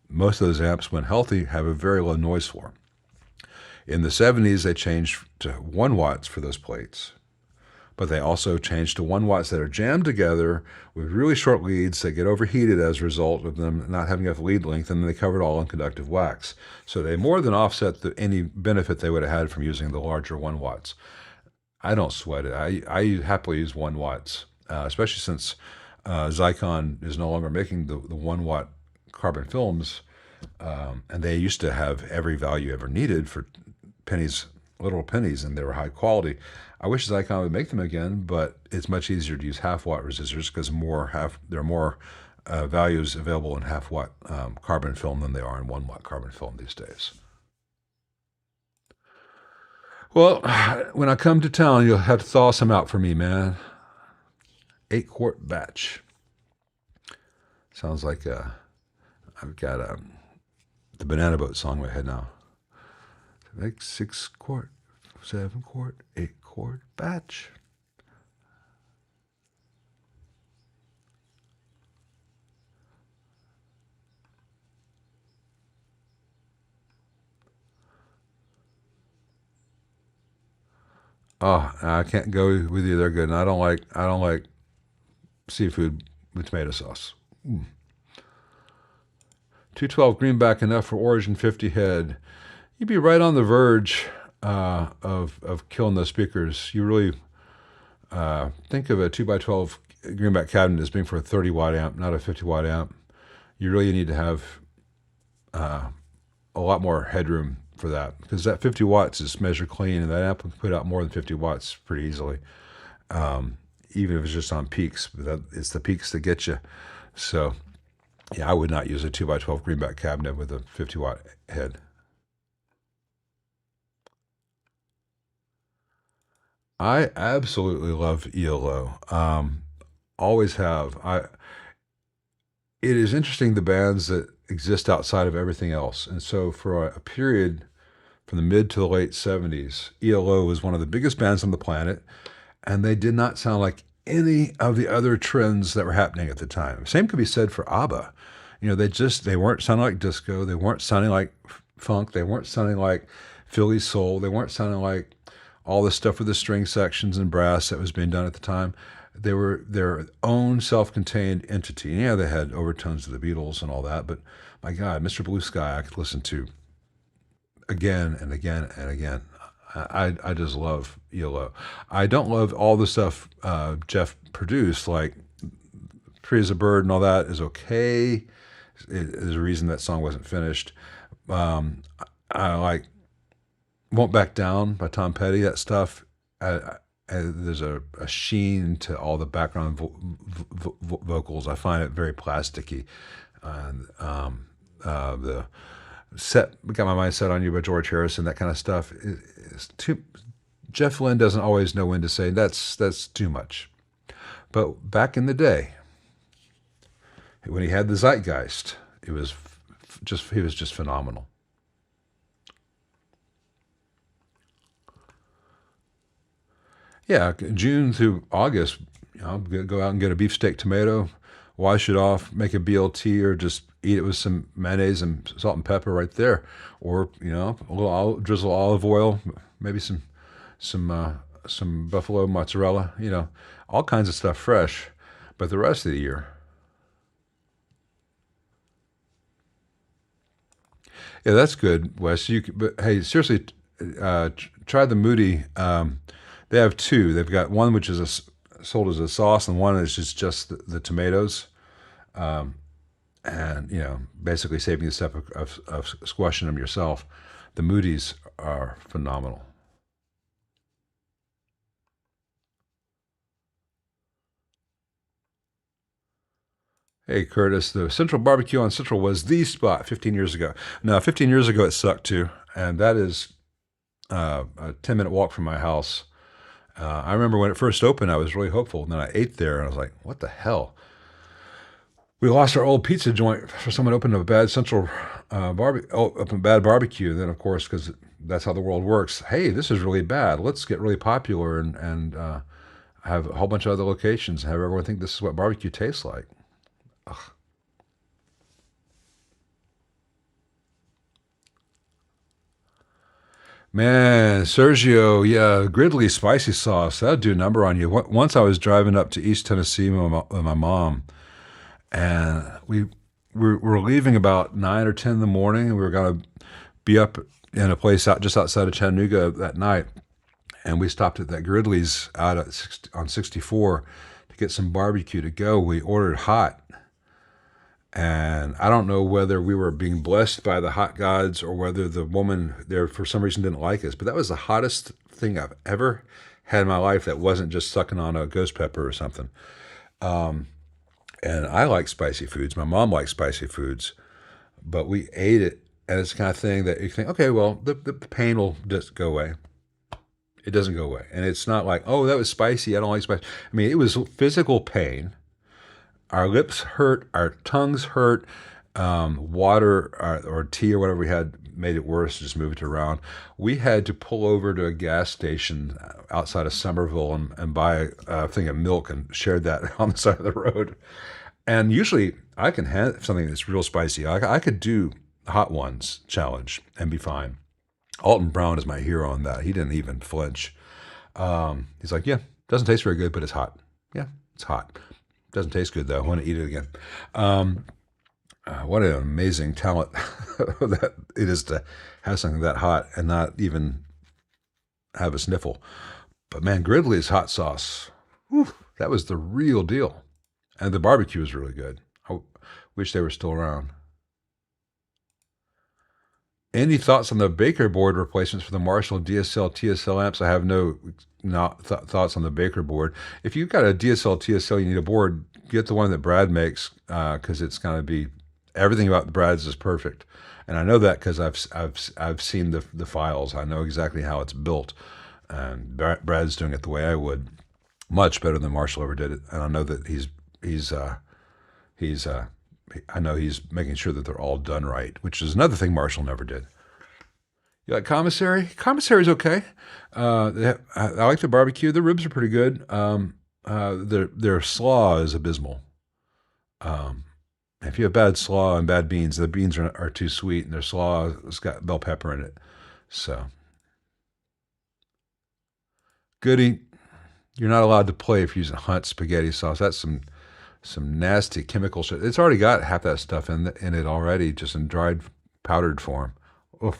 most of those amps, when healthy, have a very low noise floor. In the 70s, they changed to 1 watts for those plates, but they also changed to 1 watts that are jammed together with really short leads that get overheated as a result of them not having enough lead length, and then they covered all in conductive wax. So they more than offset any benefit they would have had from using the larger 1 watts. I don't sweat it. I happily use 1 watts, especially since Zycon is no longer making the 1 watt carbon films, and they used to have every value ever needed for pennies, literal pennies, and they were high quality. I wish Zycon would make them again, but it's much easier to use half watt resistors because there are more values available in half watt carbon film than they are in 1 watt carbon film these days. Well, when I come to town, you'll have to thaw some out for me, man. 8-quart batch. Sounds like I've got the Banana Boat song in my head now. Like 6-quart, 7-quart, 8-quart batch. Oh, I can't go with you. They're good. And I don't like seafood with tomato sauce. 212 greenback enough for Origin 50 head. You'd be right on the verge of killing those speakers. You really think of a 2x12 greenback cabinet as being for a 30 watt amp, not a 50 watt amp. You really need to have a lot more headroom for that, because that 50 watts is measured clean, and that amp can put out more than 50 watts pretty easily, even if it's just on peaks. But it's the peaks that get you. So, yeah, I would not use a 2x12 greenback cabinet with a 50 watt head. I absolutely love ELO. Always have. It is interesting, the bands that exist outside of everything else. And so for a period from the mid to the late 70s, ELO was one of the biggest bands on the planet, and they did not sound like any of the other trends that were happening at the time. Same could be said for ABBA. They weren't sounding like disco, they weren't sounding like funk, they weren't sounding like Philly soul, they weren't sounding like all this stuff with the string sections and brass that was being done at the time. They were their own self-contained entity. Yeah, they had overtones of the Beatles and all that, but my God, Mr. Blue Sky I could listen to again and again and again. I just love ELO. I don't love all the stuff Jeff produced, like Free as a Bird and all that is okay. There's a reason that song wasn't finished. I like Won't Back Down by Tom Petty. That stuff, there's a sheen to all the background vocals. I find it very plasticky. The set, Got My Mind Set on You by George Harrison, that kind of stuff. Jeff Lynne doesn't always know when to say that's too much. But back in the day, when he had the Zeitgeist, he was just phenomenal. Yeah, June through August, go out and get a beefsteak tomato, wash it off, make a BLT, or just eat it with some mayonnaise and salt and pepper right there, or a little drizzle olive oil, maybe some buffalo mozzarella, all kinds of stuff fresh. But the rest of the year, yeah, that's good, Wes. But hey, seriously, try the Moody. They have two. They've got one which is sold as a sauce, and one is just the tomatoes, and basically saving the step of squashing them yourself. The Moody's are phenomenal. Hey, Curtis, the Central Barbecue on Central was the spot 15 years ago. Now, 15 years ago, it sucked too, and that is a 10-minute walk from my house. I remember when it first opened, I was really hopeful, and then I ate there, and I was like, what the hell? We lost our old pizza joint for someone opened a bad bad barbecue. Then, of course, because that's how the world works, hey, this is really bad. Let's get really popular and have a whole bunch of other locations and have everyone think this is what barbecue tastes like. Ugh. Man, Sergio, yeah, Gridley spicy sauce, that'd do a number on you. Once I was driving up to East Tennessee with my mom, and we were leaving about 9 or 10 in the morning, and we were going to be up in a place just outside of Chattanooga that night, and we stopped at that Gridley's out on 64 to get some barbecue to go. We ordered hot. And I don't know whether we were being blessed by the hot gods or whether the woman there for some reason didn't like us, but that was the hottest thing I've ever had in my life that wasn't just sucking on a ghost pepper or something. And I like spicy foods. My mom likes spicy foods, but we ate it, and it's the kind of thing that you think, okay, well, the pain will just go away. It doesn't go away. And it's not like, oh, that was spicy, I don't like spicy. I mean, it was physical pain. Our lips hurt, our tongues hurt, water or tea or whatever we had made it worse, just moved it around. We had to pull over to a gas station outside of Somerville and buy a thing of milk and shared that on the side of the road. And usually I can have something that's real spicy. I could do hot ones challenge and be fine. Alton Brown is my hero on that. He didn't even flinch. He's like, yeah, doesn't taste very good, but it's hot. Yeah, it's hot. Doesn't taste good, though. I want to eat it again. What an amazing talent that it is to have something that hot and not even have a sniffle. But man, Gridley's hot sauce, whew, that was the real deal. And the barbecue was really good. I wish they were still around. Any thoughts on the Baker board replacements for the Marshall DSL TSL amps? I have no thoughts on the Baker board. If you've got a DSL TSL, you need a board, get the one that Brad makes, because it's going to be, everything about the Brad's is perfect. And I know that because I've seen the files. I know exactly how it's built. And Brad's doing it the way I would, much better than Marshall ever did it. And I know that I know he's making sure that they're all done right, which is another thing Marshall never did. You like commissary? Commissary's okay. I like the barbecue. The ribs are pretty good. Their slaw is abysmal. If you have bad slaw and bad beans, the beans are too sweet, and their slaw has got bell pepper in it. So, Goody, you're not allowed to play if you're using Hunt spaghetti sauce. That's some nasty chemical shit. It's already got half that stuff in it already, just in dried, powdered form. Oof.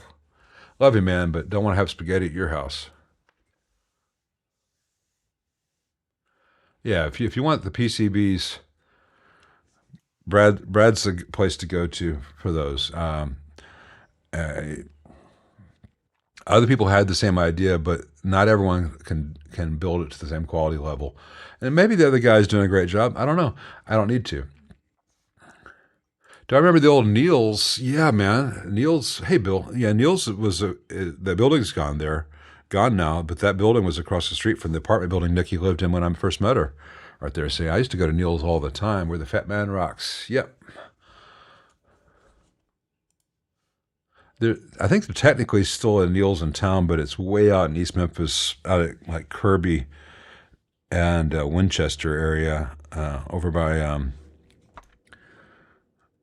Love you, man, but don't want to have spaghetti at your house. Yeah, if you want the PCBs, Brad's the place to go to for those. Other people had the same idea, but not everyone can build it to the same quality level. And maybe the other guy's doing a great job. I don't know. I don't need to. Do I remember the old Neil's? Yeah, man. Neil's. Hey, Bill. Yeah, Neil's was the building's gone now. But that building was across the street from the apartment building Nikki lived in when I first met her. Right there. See, I used to go to Neil's all the time, where the fat man rocks. Yep. I think they're technically still at Neil's in town, but it's way out in East Memphis, out at like Kirby and Winchester area, over by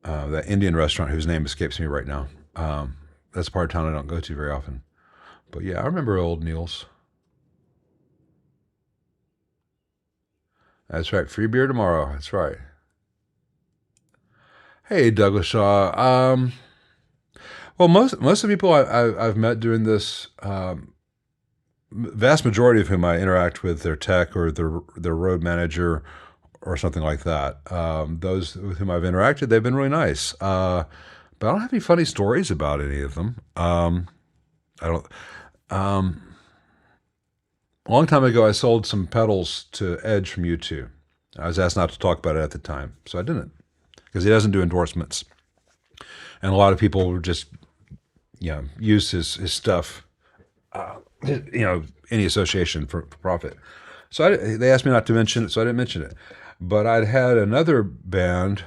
that Indian restaurant whose name escapes me right now. That's a part of town I don't go to very often. But yeah, I remember old Neil's. That's right. Free beer tomorrow. That's right. Hey, Douglas Shaw. Well, most of the people I've met doing this, vast majority of whom I interact with, their tech or their road manager or something like that. Those with whom I've interacted, they've been really nice. But I don't have any funny stories about any of them. I don't. A long time ago, I sold some pedals to Edge from U2. I was asked not to talk about it at the time, so I didn't, because he doesn't do endorsements. And a lot of people just, use his stuff, any association for profit. So they asked me not to mention it, so I didn't mention it. But I'd had another band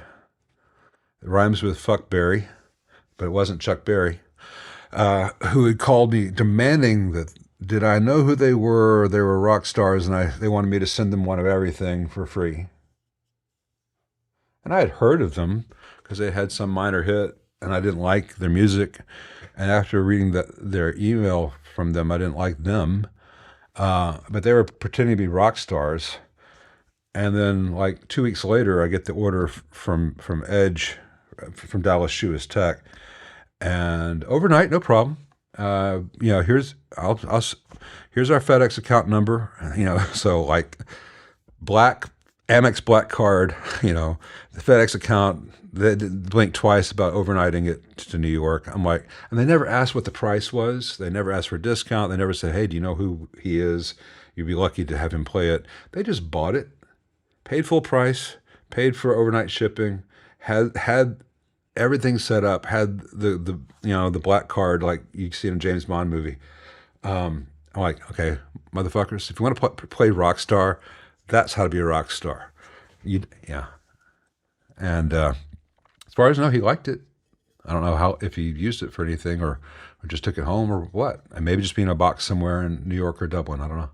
that rhymes with fuckberry, but it wasn't Chuck Berry, who had called me demanding that, did I know who they were? They were rock stars, and they wanted me to send them one of everything for free. And I had heard of them because they had some minor hit, and I didn't like their music. And after reading their email from them, I didn't like them. But they were pretending to be rock stars. And then, like 2 weeks later, I get the order from Edge, from Dallas Shoe as tech, and overnight, no problem. Here's our FedEx account number. So like Amex Black Card. The FedEx account. They blinked twice about overnighting it to New York. I'm like, and they never asked what the price was. They never asked for a discount. They never said, hey, do you know who he is? You'd be lucky to have him play it. They just bought it, paid full price, paid for overnight shipping, had everything set up, had the black card like you see in a James Bond movie. I'm like, okay, motherfuckers, if you want to play rock star, that's how to be a rock star. And as far as I know, he liked it. I don't know if he used it for anything or just took it home or what. And maybe just be in a box somewhere in New York or Dublin. I don't know.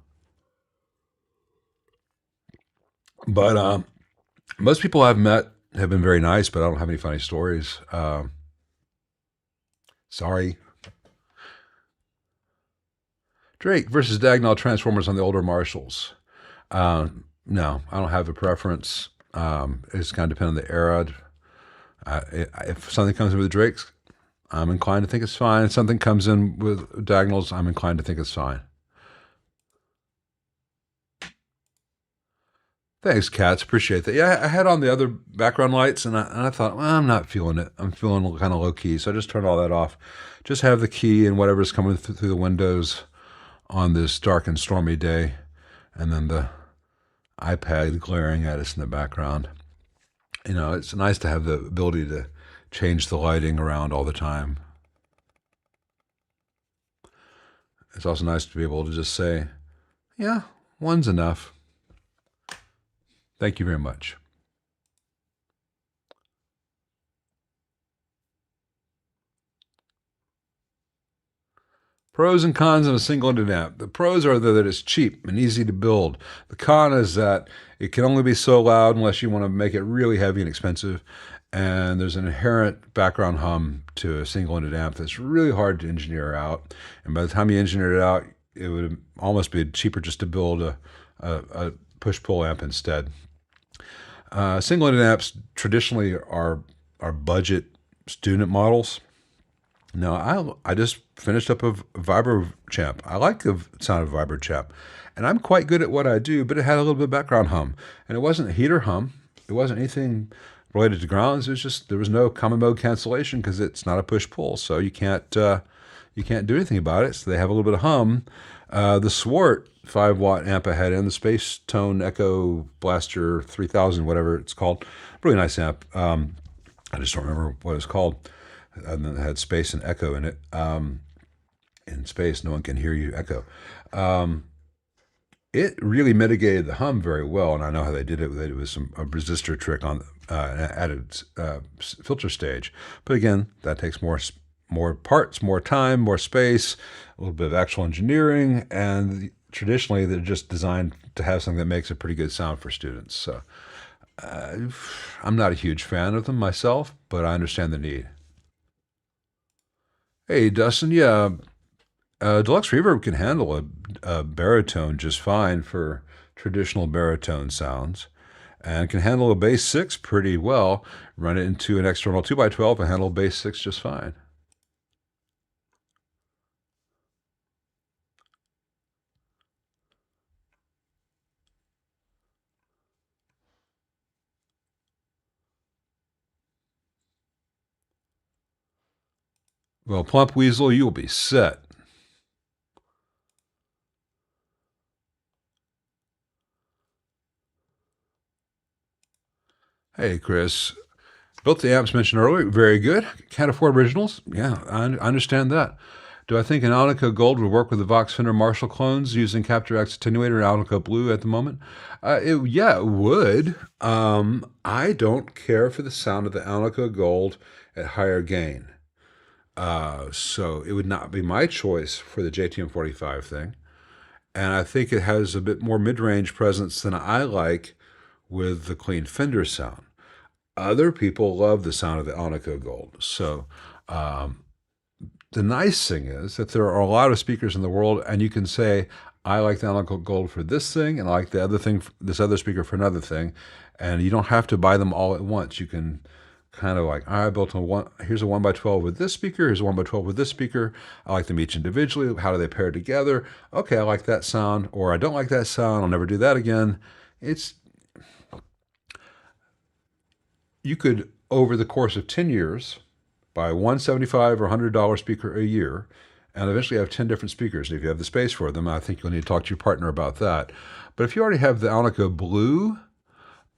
But most people I've met have been very nice, but I don't have any funny stories. Sorry. Drake versus Dagnall Transformers on the older Marshalls. No, I don't have a preference. It's kind of depend on the era. If something comes in with Drake's, I'm inclined to think it's fine. If something comes in with Dagnalls, I'm inclined to think it's fine. Thanks, Cats. Appreciate that. Yeah, I had on the other background lights, and I thought, well, I'm not feeling it. I'm feeling kind of low key, so I just turned all that off. Just have the key and whatever's coming through the windows on this dark and stormy day, and then the iPad glaring at us in the background. It's nice to have the ability to change the lighting around all the time. It's also nice to be able to just say, yeah, one's enough. Thank you very much. Pros and cons of a single-ended amp. The pros are that it's cheap and easy to build. The con is that it can only be so loud unless you want to make it really heavy and expensive. And there's an inherent background hum to a single-ended amp that's really hard to engineer out. And by the time you engineer it out, it would almost be cheaper just to build a push-pull amp instead. Single-ended amps traditionally are budget student models. Now, I just finished up a Vibrochamp. I like the sound of Vibrochamp, and I'm quite good at what I do, but it had a little bit of background hum. And it wasn't a heater hum. It wasn't anything related to grounds. It was just, there was no common mode cancellation because it's not a push-pull, so you can't You can't do anything about it, so they have a little bit of hum. The Swart 5-watt amp I had in, the Space Tone Echo Blaster 3000, whatever it's called, really nice amp. I just don't remember what it's called. And then it had space and echo in it. In space, no one can hear you echo. It really mitigated the hum very well, and I know how they did it. They did with a resistor trick on an added filter stage. But again, that takes more parts, more time, more space, a little bit of actual engineering, and traditionally they're just designed to have something that makes a pretty good sound for students. So I'm not a huge fan of them myself, but I understand the need. Hey, Dustin, yeah, Deluxe Reverb can handle a baritone just fine for traditional baritone sounds, and can handle a bass 6 pretty well. Run it into an external 2x12 and handle bass 6 just fine. Well, Plump Weasel, you will be set. Hey, Chris. Built the amps mentioned earlier. Very good. Can't afford originals. Yeah, I understand that. Do I think an Alnico Gold would work with the Vox Fender Marshall clones using Capture X Attenuator and Alnico Blue at the moment? Yeah, it would. I don't care for the sound of the Alnico Gold at higher gain. So it would not be my choice for the JTM45 thing. And I think it has a bit more mid-range presence than I like with the clean Fender sound. Other people love the sound of the Alnico Gold. So the nice thing is that there are a lot of speakers in the world, and you can say, I like the Alnico Gold for this thing, and I like the other thing, this other speaker for another thing, and you don't have to buy them all at once. You can kind of like, I built here's a 1x12 with this speaker, here's a 1x12 with this speaker. I like them each individually. How do they pair together? Okay, I like that sound, or I don't like that sound. I'll never do that again. You could, over the course of 10 years, buy one $75 or $100 speaker a year, and eventually have 10 different speakers. And if you have the space for them, I think you'll need to talk to your partner about that. But if you already have the Alnico Blue,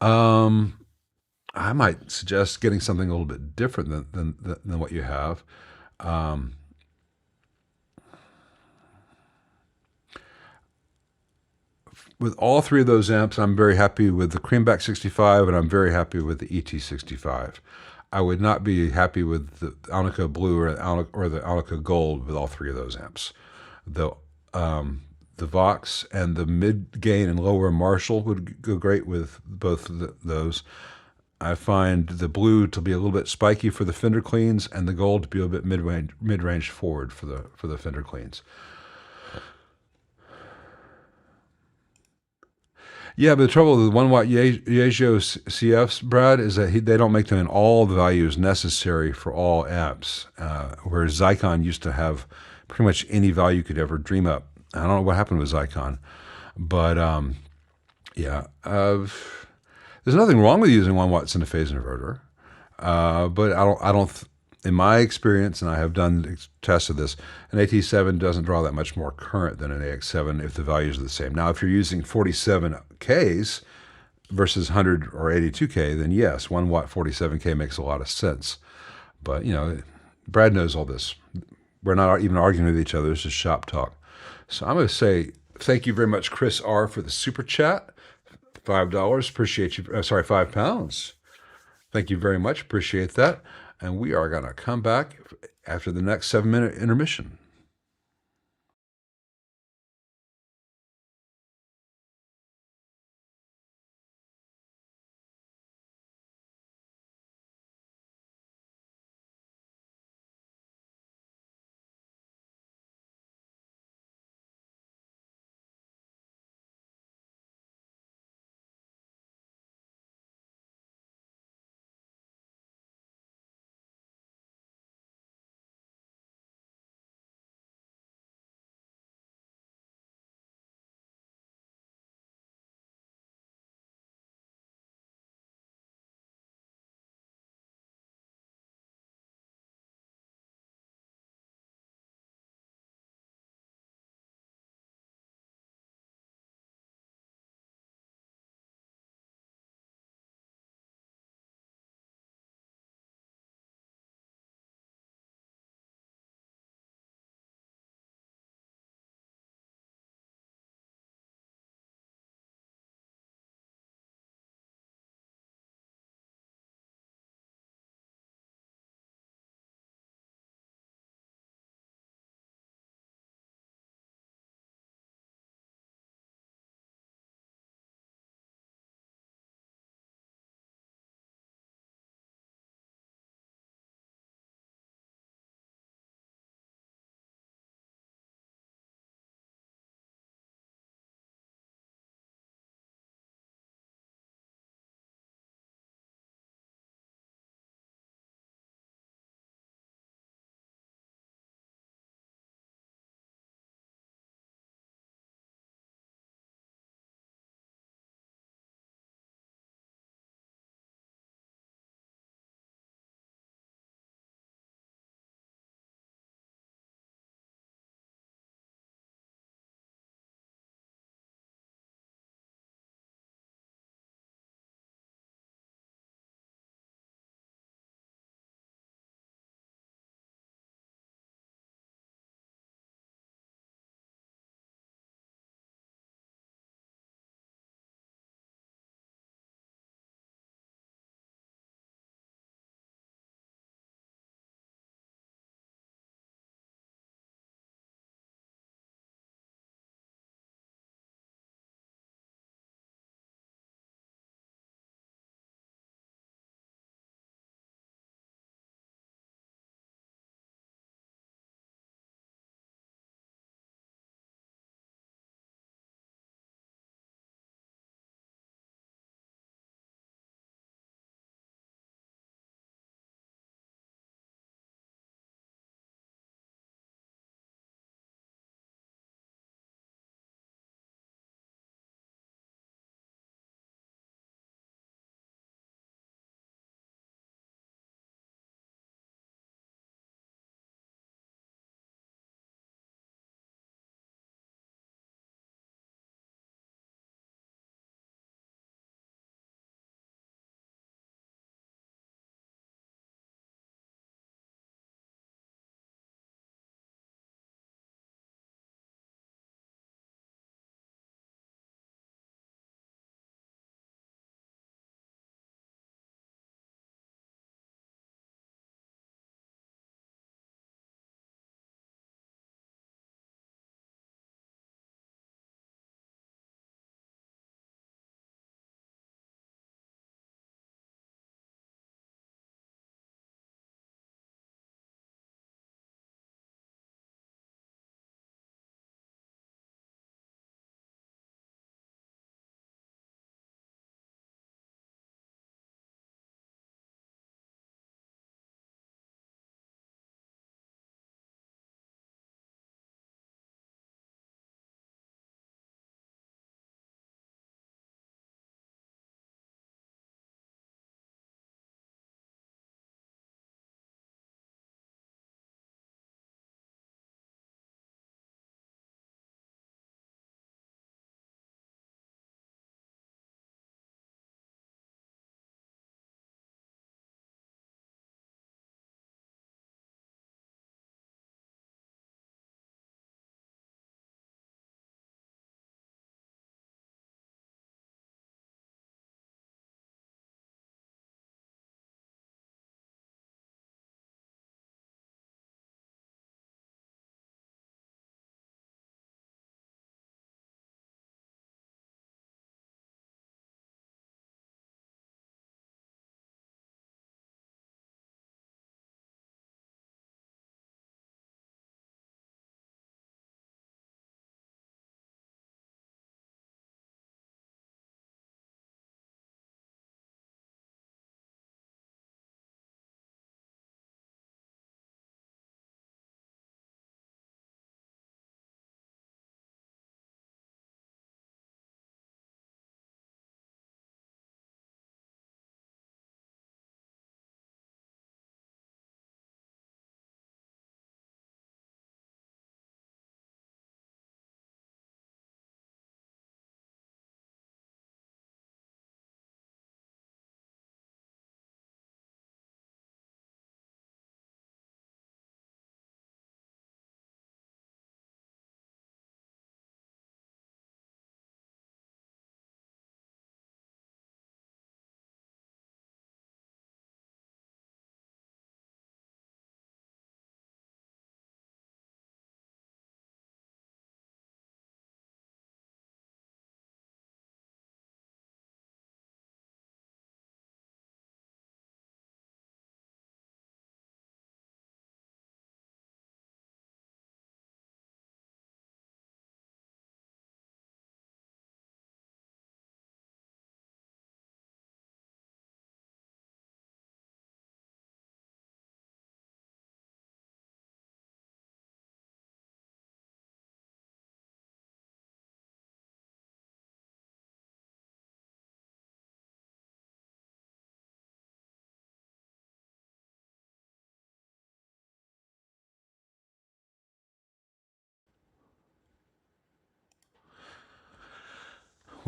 I might suggest getting something a little bit different than what you have. With all three of those amps, I'm very happy with the Creamback 65, and I'm very happy with the ET65. I would not be happy with the Alnico Blue or the Alnico Gold with all three of those amps. The Vox and the mid-gain and lower Marshall would go great with both those. I find the Blue to be a little bit spiky for the Fender cleans, and the Gold to be a bit mid-range forward for the Fender cleans. Yeah, but the trouble with the 1-watt Reissue CFs, Brad, is that they don't make them in all the values necessary for all amps, whereas Zycon used to have pretty much any value you could ever dream up. I don't know what happened with Zycon, but yeah. There's nothing wrong with using 1-watt Cinephase inverter, but I don't. In my experience, and I have done tests of this, an AT7 doesn't draw that much more current than an AX7 if the values are the same. Now, if you're using 47Ks versus 100 or 82K, then yes, 1-watt 47K makes a lot of sense. But, you know, Brad knows all this. We're not even arguing with each other. It's just shop talk. So I'm going to say thank you very much, Chris R., for the super chat. $5. Appreciate you. Sorry, £5. Thank you very much. Appreciate that. And we are going to come back after the next 7-minute intermission.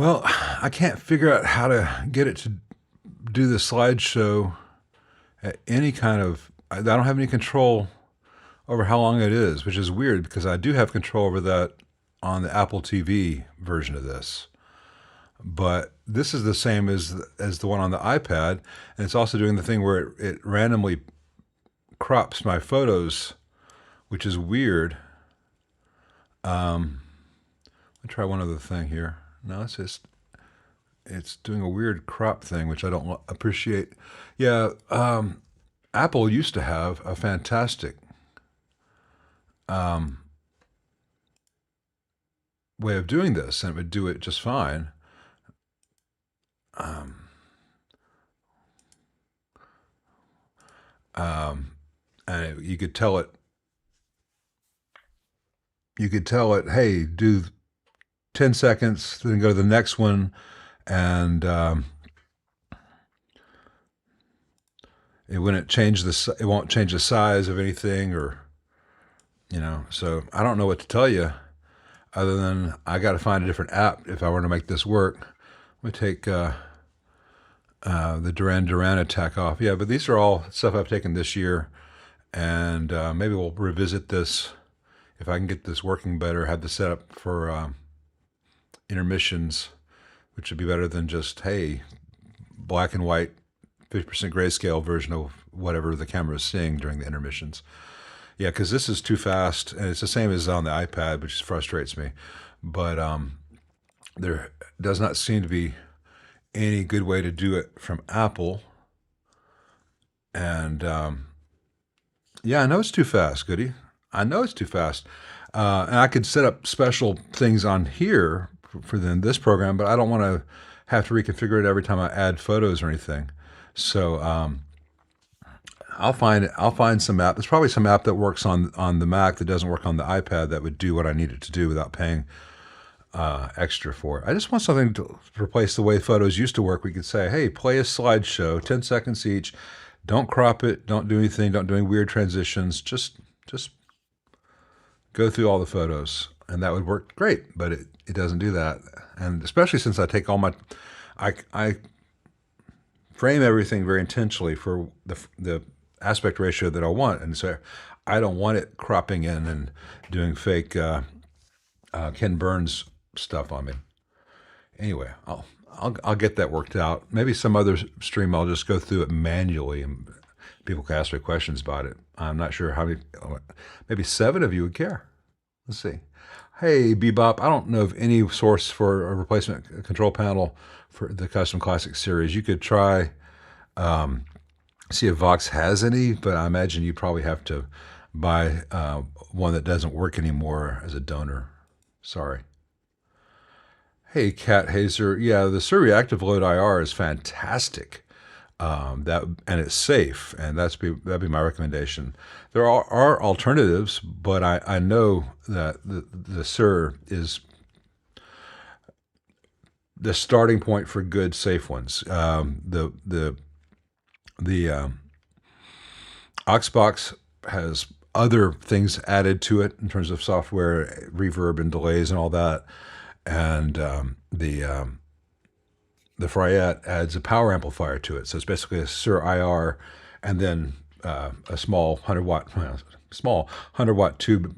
Well, I can't figure out how to get it to do the slideshow at any kind of, I don't have any control over how long it is, which is weird because I do have control over that on the Apple TV version of this. But this is the same as the one on the iPad, and it's also doing the thing where it randomly crops my photos, which is weird. Let me try one other thing here. No, it's doing a weird crop thing, which I don't appreciate. Yeah, Apple used to have a fantastic way of doing this, and it would do it just fine. And you could tell it, hey, do 10 seconds, then go to the next one, and it won't change the size of anything, or so I don't know what to tell you other than I got to find a different app if I were to make this work. Let me take the Duran Duran attack off. Yeah, but these are all stuff I've taken this year, and maybe we'll revisit this if I can get this working better. Have this set up for intermissions, which would be better than just, hey, black and white, 50% grayscale version of whatever the camera is seeing during the intermissions. Yeah, because this is too fast, and it's the same as on the iPad, which frustrates me. But there does not seem to be any good way to do it from Apple. And yeah, I know it's too fast, Goody. I know it's too fast. And I could set up special things on here for this program, but I don't want to have to reconfigure it every time I add photos or anything. So I'll find some app. There's probably some app that works on the Mac that doesn't work on the iPad that would do what I need it to do without paying extra for it. I just want something to replace the way photos used to work. We could say, hey, play a slideshow, 10 seconds each. Don't crop it. Don't do anything. Don't do any weird transitions. Just go through all the photos, and that would work great. But it doesn't do that, and especially since I take all my, I frame everything very intentionally for the aspect ratio that I want, and so I don't want it cropping in and doing fake Ken Burns stuff on me. Anyway, I'll get that worked out. Maybe some other stream I'll just go through it manually, and people can ask me questions about it. I'm not sure how many. Maybe 7 of you would care. Let's see. Hey, Bebop, I don't know of any source for a replacement control panel for the Custom Classic series. You could try, see if Vox has any, but I imagine you probably have to buy one that doesn't work anymore as a donor. Sorry. Hey, Cat Hazer. Yeah, the Surreactive Load IR is fantastic. And it's safe, and that'd be my recommendation. There are alternatives, but I know that the Sur is the starting point for good, safe ones. The Oxbox has other things added to it in terms of software, reverb and delays and all that, and the Fryette adds a power amplifier to it. So it's basically a Sur IR and then a small 100 watt tube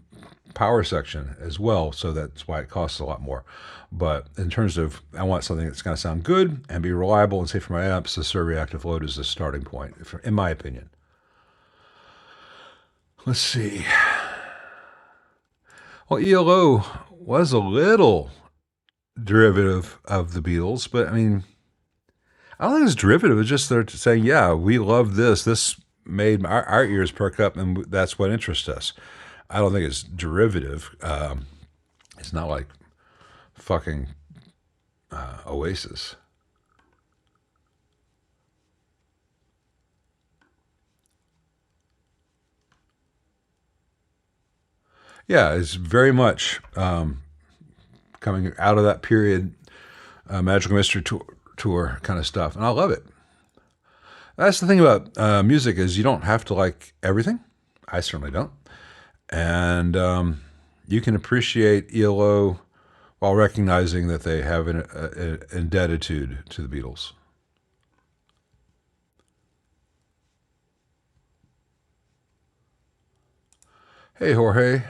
power section as well. So that's why it costs a lot more. But in terms of, I want something that's going to sound good and be reliable and safe for my amps, the Sur Reactive Load is the starting point, in my opinion. Let's see. Well, ELO was a little derivative of the Beatles, but I mean, I don't think it's derivative. It's just they're saying, yeah, we love this. This made our ears perk up, and that's what interests us. I don't think it's derivative. It's not like fucking Oasis. Yeah, it's very much coming out of that period, Magical Mystery Tour kind of stuff, and I love it. That's the thing about music, is you don't have to like everything. I certainly don't. And you can appreciate ELO while recognizing that they have an indebtitude to the Beatles. Hey, Jorge.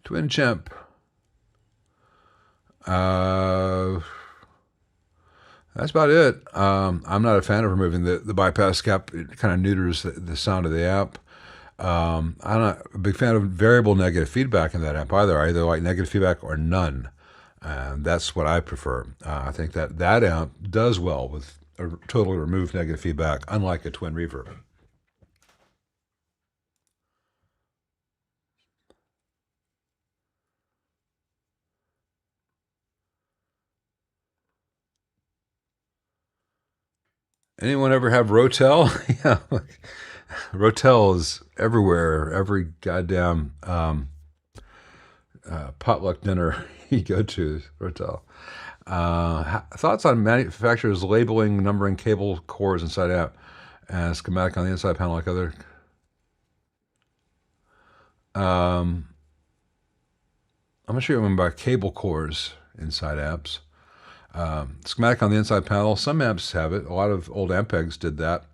Twin Champ. That's about it. I'm not a fan of removing the bypass cap. It kind of neuters the sound of the amp. I'm not a big fan of variable negative feedback in that amp either. I either like negative feedback or none. And that's what I prefer. I think that amp does well with a totally removed negative feedback, unlike a twin reverb. Anyone ever have Rotel? Yeah, Rotel is everywhere. Every goddamn potluck dinner you go to is Rotel. Thoughts on manufacturers labeling, numbering cable cores inside out and schematic on the inside panel like other. I'm not sure what I mean by cable cores inside amps. Schematic on the inside panel. Some amps have it. A lot of old Ampegs did that.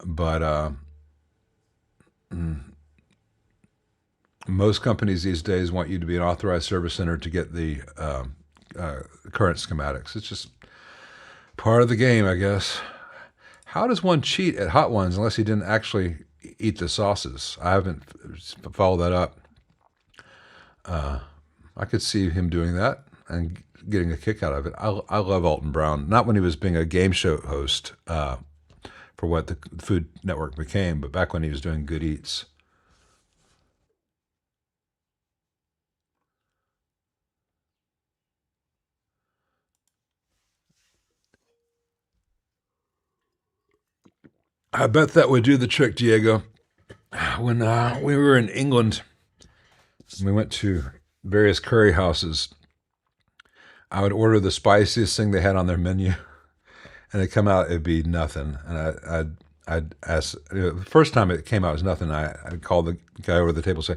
But most companies these days want you to be an authorized service center to get the current schematics. It's just part of the game, I guess. How does one cheat at Hot Ones unless he didn't actually eat the sauces? I haven't followed that up. I could see him doing that and getting a kick out of it. I love Alton Brown. Not when he was being a game show host for what the Food Network became, but back when he was doing Good Eats. I bet that would do the trick, Diego. When we were in England, we went to various curry houses. I would order the spiciest thing they had on their menu, and it'd come out, it'd be nothing. And I'd ask, the first time it came out as nothing, I'd call the guy over the table and say,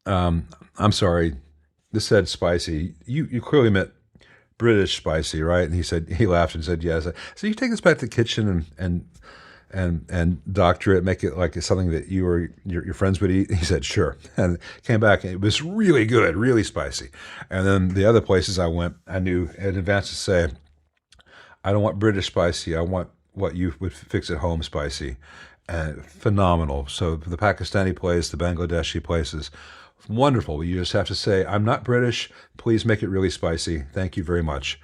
I'm sorry, this said spicy. You clearly meant British spicy, right? And he laughed and said, yes. So you take this back to the kitchen and doctor it, make it like it's something that you or your friends would eat? He said, sure. And came back, and it was really good, really spicy. And then the other places I went, I knew in advance to say, I don't want British spicy. I want what you would fix at home spicy. And phenomenal. So the Pakistani place, the Bangladeshi places, wonderful. You just have to say, I'm not British. Please make it really spicy. Thank you very much.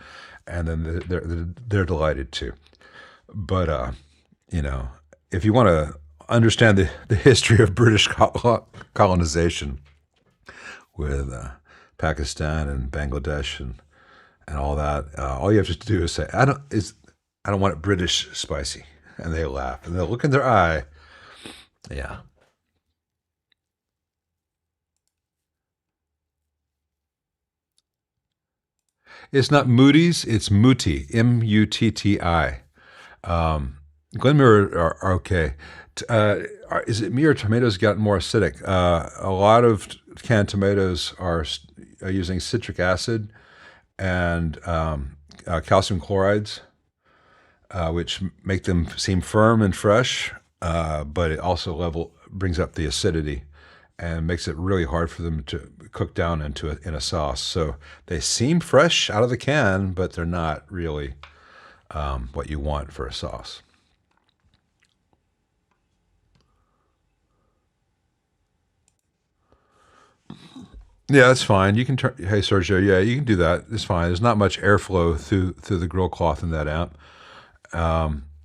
And then they're delighted too. But, you know, if you want to understand the history of British colonization with Pakistan and Bangladesh and all that, all you have to do is say, I don't want it British spicy. And they laugh and they'll look in their eye. Yeah. It's not Moody's, it's Mutti, M-U-T-T-I. Glen Mirror are okay. Is it me or tomatoes gotten more acidic? A lot of canned tomatoes are using citric acid and calcium chlorides, which make them seem firm and fresh, but it also brings up the acidity and makes it really hard for them to cook down in a sauce. So they seem fresh out of the can, but they're not really what you want for a sauce. Yeah, that's fine. You can turn. Hey, Sergio. Yeah, you can do that. It's fine. There's not much airflow through the grill cloth in that amp.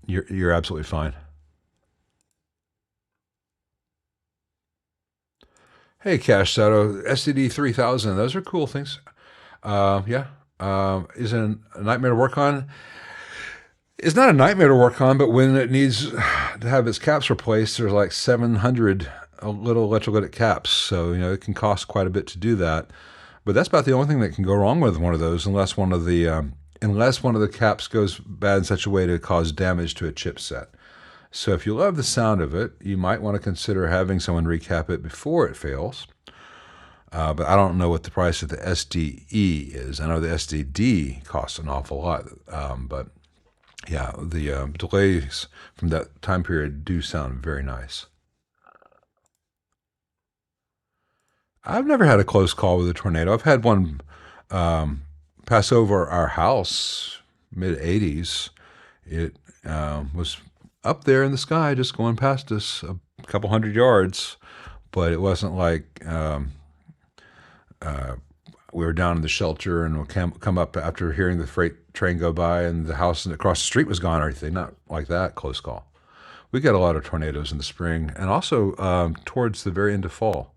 You're absolutely fine. Hey, Cash Sato, STD3000. Those are cool things. Yeah. Is it a nightmare to work on? It's not a nightmare to work on, but when it needs to have its caps replaced, there's like 700 little electrolytic caps. So, it can cost quite a bit to do that. But that's about the only thing that can go wrong with one of those, unless one of the caps goes bad in such a way to cause damage to a chipset. So if you love the sound of it, you might want to consider having someone recap it before it fails. but I don't know what the price of the SDE is. I know the SDD costs an awful lot, but yeah, the delays from that time period do sound very nice. I've never had a close call with a tornado. I've had one pass over our house, mid-'80s. It was up there in the sky, just going past us a couple hundred yards, but it wasn't like we were down in the shelter and we'll come up after hearing the freight train go by and the house across the street was gone or anything. Not like that close call. We get a lot of tornadoes in the spring and also towards the very end of fall.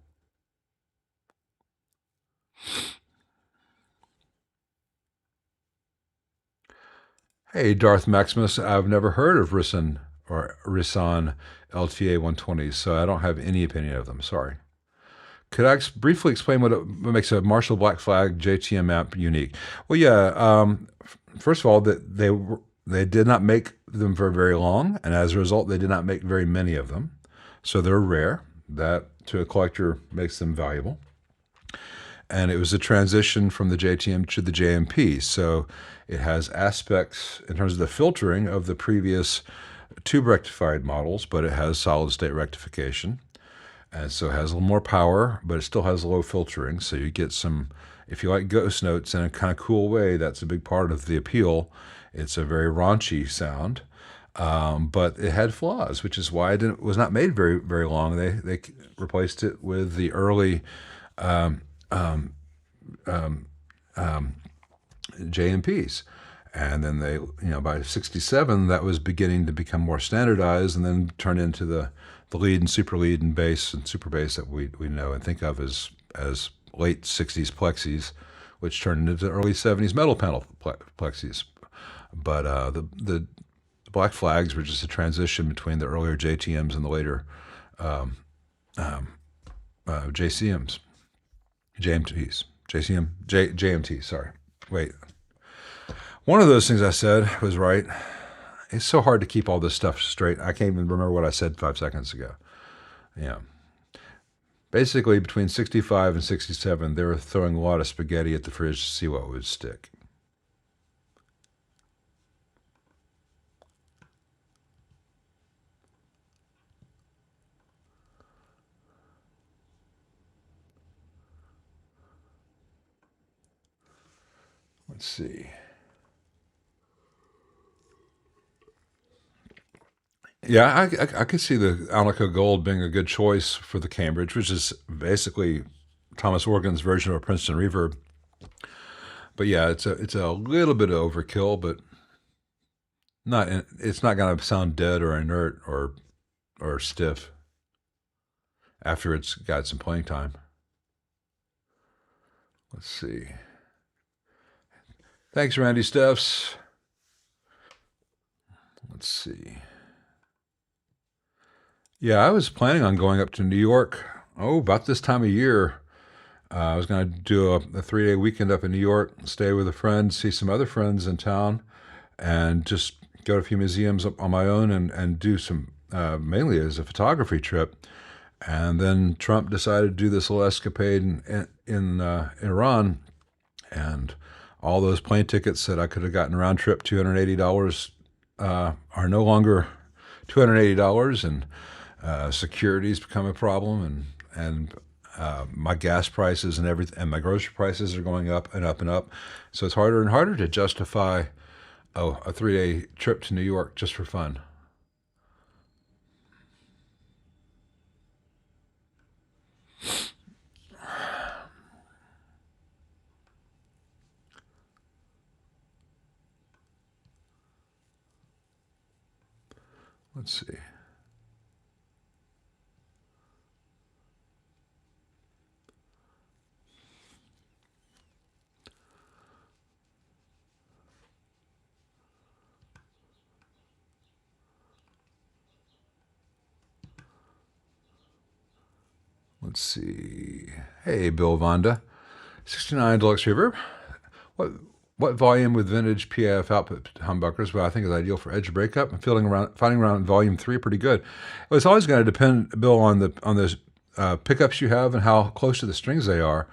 Hey, Darth Maximus, I've never heard of Risson or Risson LTA 120s, so I don't have any opinion of them. Sorry. Could I briefly explain what makes a Marshall Black Flag JTM amp unique? Well, yeah. First of all, that they did not make them for very long, and as a result, they did not make very many of them. So they're rare. That, to a collector, makes them valuable. And it was a transition from the JTM to the JMP. So it has aspects in terms of the filtering of the previous tube rectified models, but it has solid state rectification. And so it has a little more power, but it still has low filtering. So you get some, if you like ghost notes in a kind of cool way, that's a big part of the appeal. It's a very raunchy sound, but it had flaws, which is why it was not made very, very long. They replaced it with the early JMPs. And then they, by 67, that was beginning to become more standardized and then turn into the lead and super lead and bass and super bass that we know and think of as late 60s plexis, which turned into early 70s metal panel plexis. But the Black Flags were just a transition between the earlier JTMs and the later JCMs. JMTs. JMT, sorry. Wait. One of those things I said was right. It's so hard to keep all this stuff straight. I can't even remember what I said 5 seconds ago. Yeah. Basically, between 65 and 67, they were throwing a lot of spaghetti at the fridge to see what would stick. Let's see. Yeah, I could see the Alnico Gold being a good choice for the Cambridge, which is basically Thomas Organ's version of a Princeton Reverb. But yeah, it's a little bit of overkill, but it's not going to sound dead or inert or stiff after it's got some playing time. Let's see. Thanks, Randy Steffs. Let's see. Yeah, I was planning on going up to New York, about this time of year. I was going to do a 3-day weekend up in New York, stay with a friend, see some other friends in town, and just go to a few museums on my own and do some, mainly as a photography trip. And then Trump decided to do this little escapade in Iran, and all those plane tickets that I could have gotten round trip $280 are no longer $280, and security's become a problem, and my gas prices and everything, and my grocery prices are going up and up and up. So it's harder and harder to justify a 3-day trip to New York just for fun. Let's see. Let's see. Hey, Bill Vonda. 69 Deluxe Reverb. What volume with vintage PAF output humbuckers? Well, I think is ideal for edge breakup and finding around volume 3 pretty good. It's always going to depend, Bill, on the pickups you have and how close to the strings they are.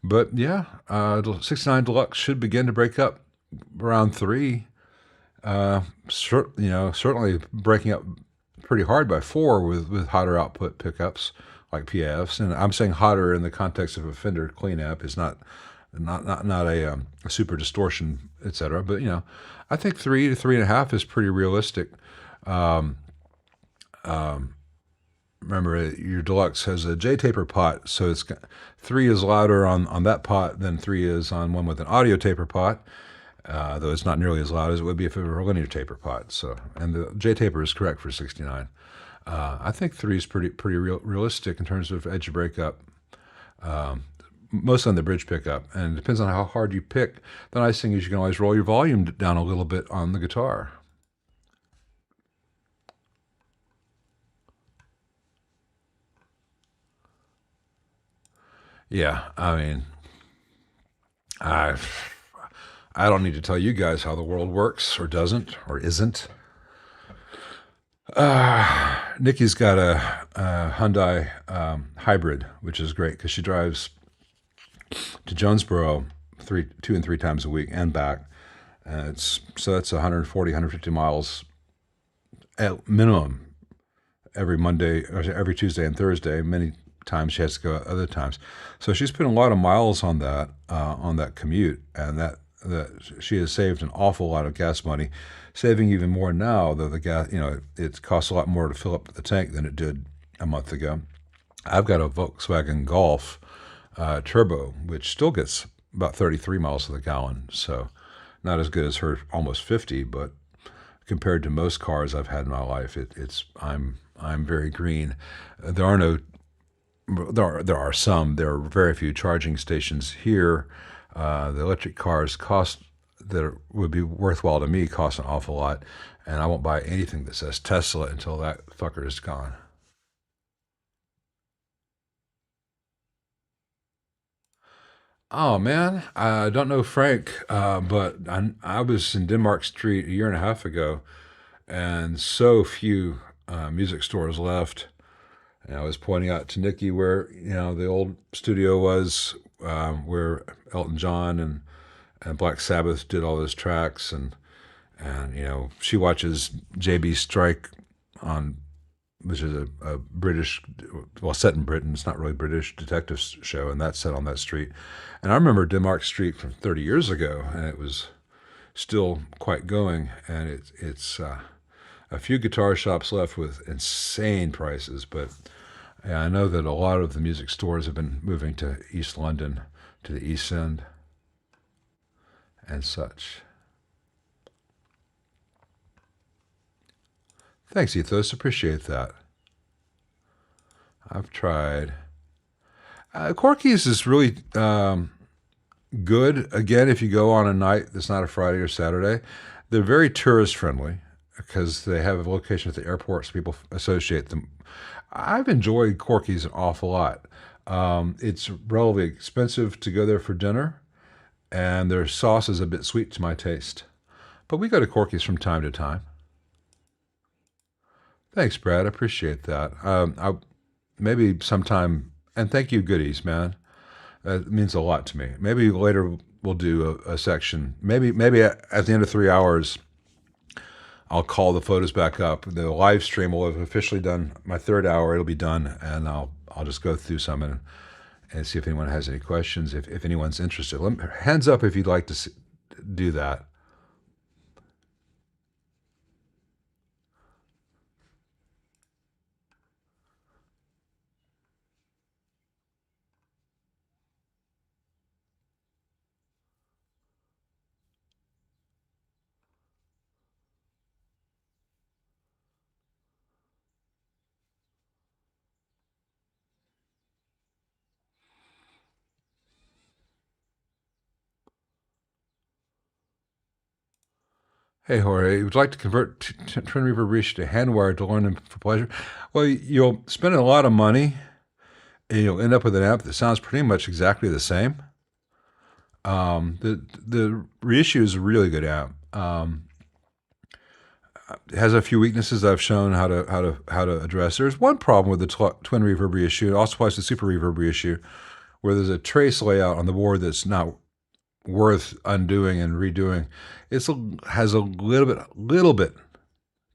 But yeah, 69 Deluxe should begin to break up around 3. Certainly breaking up pretty hard by 4 with hotter output pickups like PAFs. And I'm saying hotter in the context of a Fender clean amp, is not a super distortion, etc. But I think 3 to 3.5 is pretty realistic. Remember, your Deluxe has a J taper pot, so it's 3 is louder on that pot than 3 is on one with an audio taper pot. Though it's not nearly as loud as it would be if it were a linear taper pot. So, and the J taper is correct for 69. I think 3 is pretty realistic in terms of edge breakup, mostly on the bridge pickup, and it depends on how hard you pick. The nice thing is you can always roll your volume down a little bit on the guitar. Yeah, I mean, I don't need to tell you guys how the world works, or doesn't, or isn't. Nikki's got a Hyundai hybrid, which is great because she drives to Jonesboro 2 and 3 times a week and back. So that's 140, 150 miles at minimum every Monday, or every Tuesday and Thursday. Many times she has to go other times. So she's putting a lot of miles on that commute, and that she has saved an awful lot of gas money, saving even more now, though the gas, it costs a lot more to fill up the tank than it did a month ago. I've got a Volkswagen Golf Turbo, which still gets about 33 miles to the gallon, so not as good as her almost 50, but compared to most cars I've had in my life, I'm very green. There are very few charging stations here. The electric cars that would be worthwhile to me cost an awful lot, and I won't buy anything that says Tesla until that fucker is gone. Oh man, I don't know Frank, but I was in Denmark Street a year and a half ago, and so few music stores left. And I was pointing out to Nikki where the old studio was, where Elton John and Black Sabbath did all those tracks, and she watches JB Strike on, which is a British, well, set in Britain. It's not really British detective show, and that's set on that street. And I remember Denmark Street from 30 years ago, and it was still quite going. And it's a few guitar shops left with insane prices, but I know that a lot of the music stores have been moving to East London, to the East End, and such. Thanks, Ethos. Appreciate that. I've tried. Corky's is really good, again, if you go on a night that's not a Friday or Saturday. They're very tourist friendly because they have a location at the airport, so people associate them. I've enjoyed Corky's an awful lot. It's relatively expensive to go there for dinner, and their sauce is a bit sweet to my taste. But we go to Corky's from time to time. Thanks, Brad. I appreciate that. Maybe sometime, and thank you, goodies, man. That means a lot to me. Maybe later we'll do a section. Maybe at the end of 3 hours, I'll call the photos back up. The live stream will have officially done my 3rd hour. It'll be done, and I'll just go through some and see if anyone has any questions. If anyone's interested, hands up if you'd like to do that. Hey, Jorge, would you like to convert Twin Reverb Reissue to hand-wired to learn them for pleasure? Well, you'll spend a lot of money, and you'll end up with an amp that sounds pretty much exactly the same. The Reissue is a really good amp. it has a few weaknesses I've shown how to address. There's one problem with the twin reverb reissue. It also applies to super reverb reissue, where there's a trace layout on the board that's not worth undoing and redoing. It has a little bit,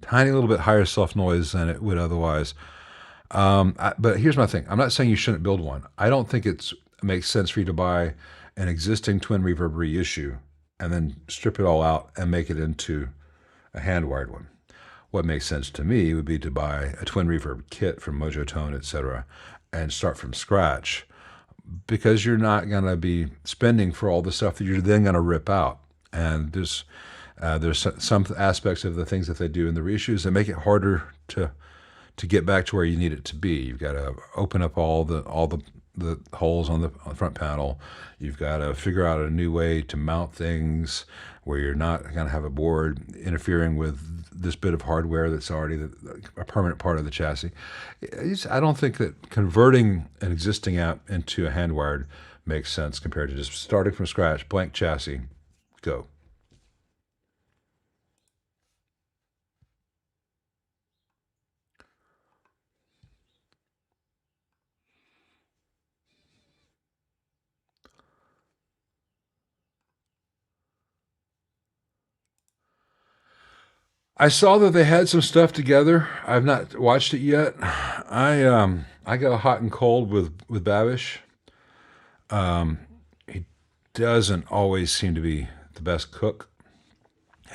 tiny little bit higher self noise than it would otherwise. But here's my thing. I'm not saying you shouldn't build one. I don't think it makes sense for you to buy an existing twin reverb reissue and then strip it all out and make it into a hand-wired one. What makes sense to me would be to buy a twin reverb kit from Mojo Tone, etc., and start from scratch, because you're not going to be spending for all the stuff that you're then going to rip out. And there's some aspects of the things that they do in the reissues that make it harder to get back to where you need it to be. You've got to open up all the holes on the front panel. You've got to figure out a new way to mount things where you're not going to have a board interfering with this bit of hardware that's already a permanent part of the chassis. I don't think that converting an existing amp into a hand-wired makes sense compared to just starting from scratch, blank chassis, go. I saw that they had some stuff together. I've not watched it yet. I got hot and cold with Babish. He doesn't always seem to be the best cook.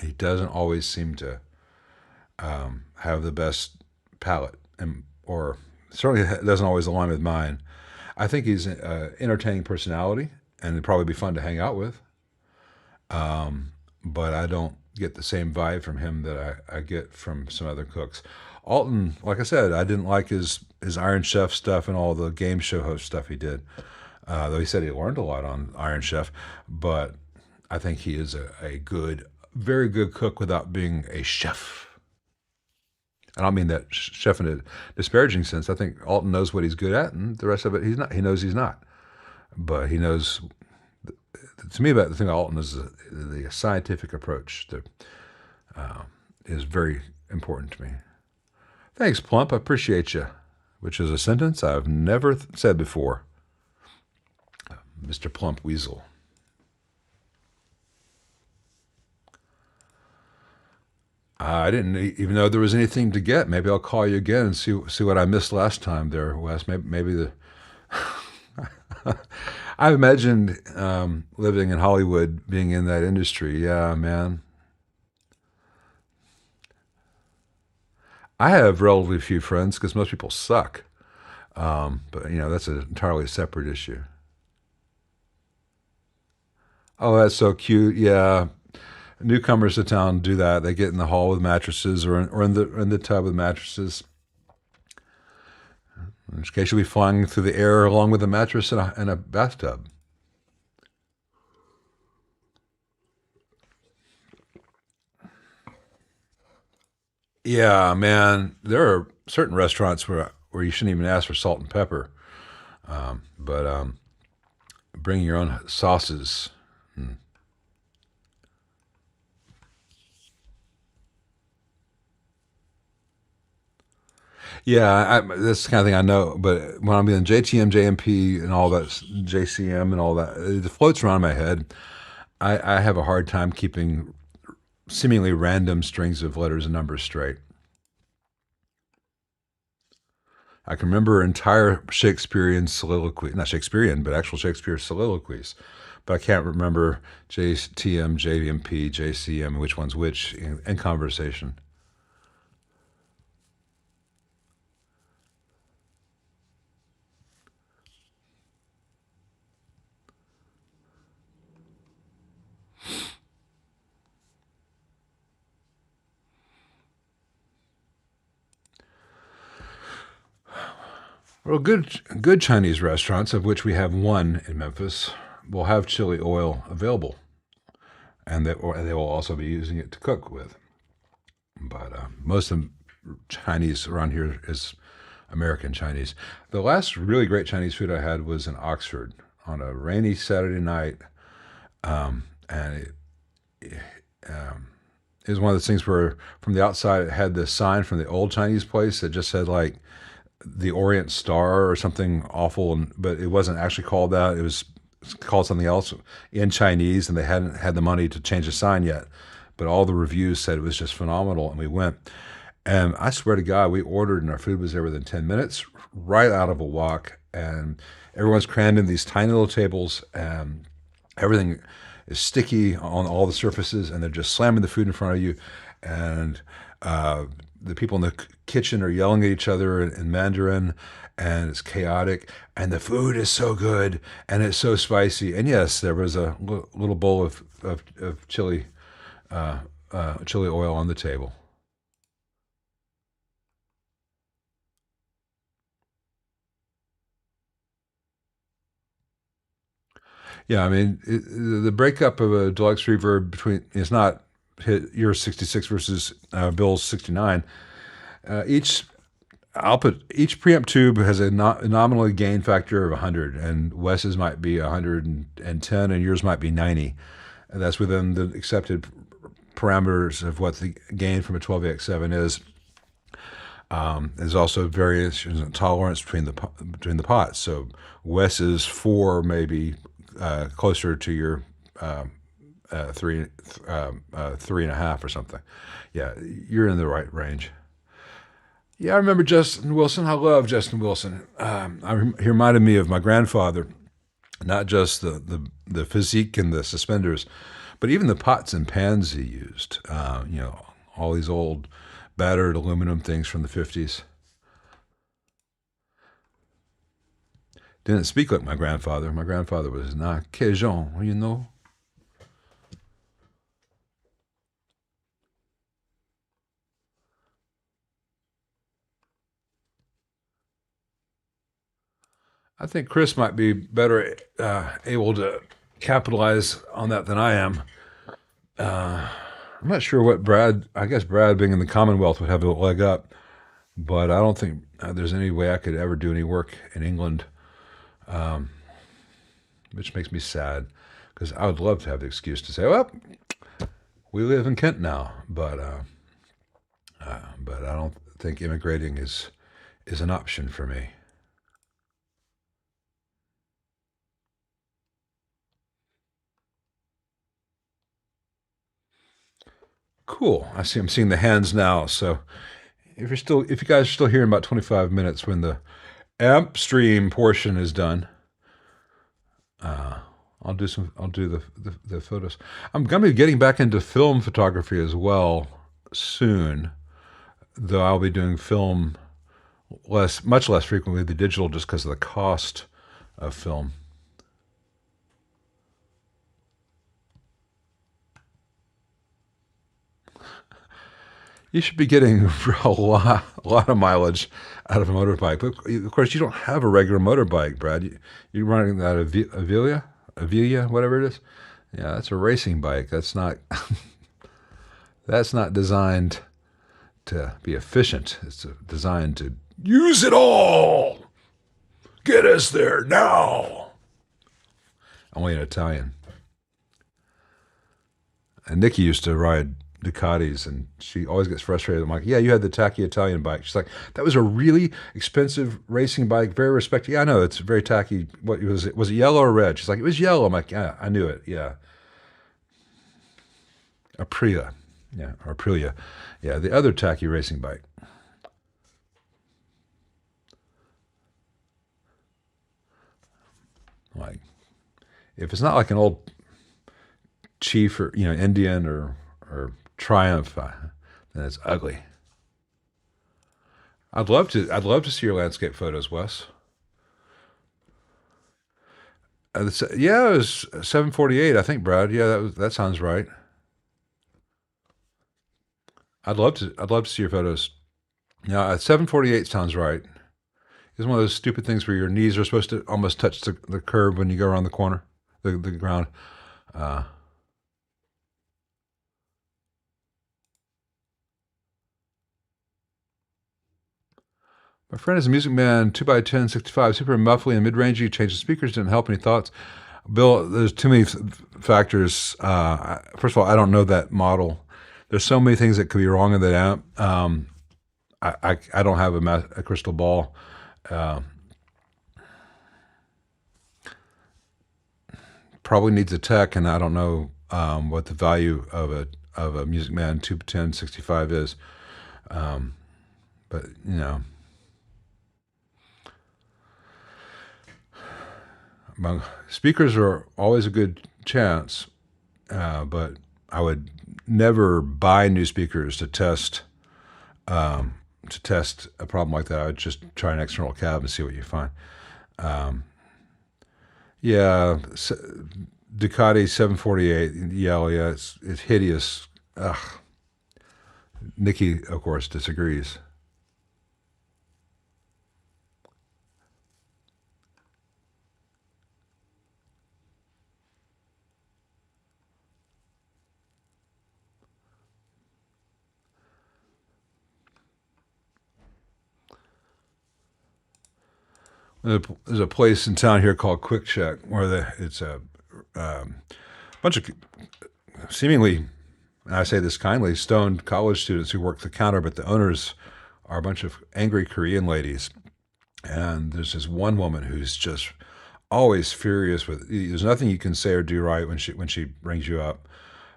He doesn't always seem to have the best palate, or certainly doesn't always align with mine. I think he's an entertaining personality, and it'd probably be fun to hang out with. But I don't get the same vibe from him that I get from some other cooks. Alton, like I said, I didn't like his Iron Chef stuff and all the game show host stuff he did. Though he said he learned a lot on Iron Chef, but I think he is a good, very good cook without being a chef. I don't mean that chef in a disparaging sense. I think Alton knows what he's good at, and the rest of it he's not. He knows he's not, but he knows. To me, about the thing about Alton is the scientific approach that is very important to me. Thanks, Plump. I appreciate you. Which is a sentence I've never said before. Mr. Plump Weasel. I didn't even know there was anything to get. Maybe I'll call you again and see what I missed last time there, Wes. Maybe the... I've imagined living in Hollywood, being in that industry. Yeah, man. I have relatively few friends because most people suck. But, that's an entirely separate issue. Oh, that's so cute. Yeah. Newcomers to town do that. They get in the hall with mattresses or in the tub with mattresses. In which case, you'll be flying through the air along with a mattress and a bathtub. Yeah, man. There are certain restaurants where you shouldn't even ask for salt and pepper. But bringing your own sauces. Yeah, that's the kind of thing I know. But when I'm in JTM, JMP, and all that, JCM and all that, it floats around my head. I have a hard time keeping seemingly random strings of letters and numbers straight. I can remember entire Shakespearean soliloquy, not Shakespearean, but actual Shakespeare soliloquies. But I can't remember JTM, JMP, JCM, which one's which in conversation. Well, good Chinese restaurants, of which we have one in Memphis, will have chili oil available, and they will also be using it to cook with. But most of the Chinese around here is American Chinese. The last really great Chinese food I had was in Oxford on a rainy Saturday night, and it was one of those things where from the outside it had this sign from the old Chinese place that just said like the Orient Star or something awful, but it wasn't actually called that. It was called something else in Chinese, and they hadn't had the money to change the sign yet. But all the reviews said it was just phenomenal, and we went. And I swear to God, we ordered, and our food was there within 10 minutes, right out of a wok. And everyone's crammed in these tiny little tables, and everything is sticky on all the surfaces, and they're just slamming the food in front of you. And the people in the kitchen are yelling at each other in Mandarin, and it's chaotic. And the food is so good, and it's so spicy. And yes, there was a little bowl of chili oil on the table. Yeah, I mean, the breakup of a deluxe reverb between is not hit your 66 versus Bill's 69. Each preamp tube has a nominally gain factor of 100, and Wes's might be 110, and yours might be 90. And that's within the accepted parameters of what the gain from a 12AX7 is. There's also variations in tolerance between the pots. So Wes's 4 may be closer to your 3.5 or something. Yeah, you're in the right range. Yeah, I remember Justin Wilson. I love Justin Wilson. He reminded me of my grandfather, not just the physique and the suspenders, but even the pots and pans he used. All these old battered aluminum things from the 50s. Didn't speak like my grandfather. My grandfather was not Cajun, you know. I think Chris might be better able to capitalize on that than I am. I'm not sure what I guess Brad being in the Commonwealth would have a leg up, but I don't think there's any way I could ever do any work in England, which makes me sad, because I would love to have the excuse to say, well, we live in Kent now, but I don't think immigrating is an option for me. Cool. I'm seeing the hands now. So if you guys are still here in about 25 minutes when the amp stream portion is done, I'll do the photos. I'm gonna be getting back into film photography as well soon, though I'll be doing film much less frequently than digital, just because of the cost of film. You should be getting a lot of mileage out of a motorbike. But of course, you don't have a regular motorbike, Brad. You're running that Avilia, whatever it is. Yeah, that's a racing bike. That's not that's not designed to be efficient. It's designed to use it all. Get us there now. Only in Italian. And Nikki used to ride Ducatis, and she always gets frustrated. I'm like, yeah, you had the tacky Italian bike. She's like, that was a really expensive racing bike, very respected. Yeah, I know, it's very tacky. What was it? Was it yellow or red? She's like, it was yellow. I'm like, yeah, I knew it. Yeah. Aprilia. Yeah, or Aprilia. Yeah, the other tacky racing bike. Like, if it's not like an old Chief or Indian or Triumph, then it's ugly. I'd love to see your landscape photos, Wes. Yeah, it was 748, I think, Brad. Yeah, that sounds right. I'd love to see your photos. Yeah, 748 sounds right. It's one of those stupid things where your knees are supposed to almost touch the curb when you go around the corner, the ground. My friend is a Music Man 2x10 65, super muffly and mid-rangey. Changed the speakers, didn't help. Any thoughts? Bill, there's too many factors. First of all, I don't know that model. there's so many things that could be wrong in that amp. I don't have a crystal ball. Probably needs a tech, and I don't know what the value of a Music Man 21065 is. But you know, speakers are always a good chance, but I would never buy new speakers to test a problem like that. I would just try an external cab and see what you find. Yeah, Ducati 748. Yeah, it's hideous. Ugh. Nikki, of course, disagrees. There's a place in town here called Quick Check where it's a bunch of seemingly, and I say this kindly, stoned college students who work the counter, but the owners are a bunch of angry Korean ladies. And there's this one woman who's just always furious with, there's nothing you can say or do right when she brings you up.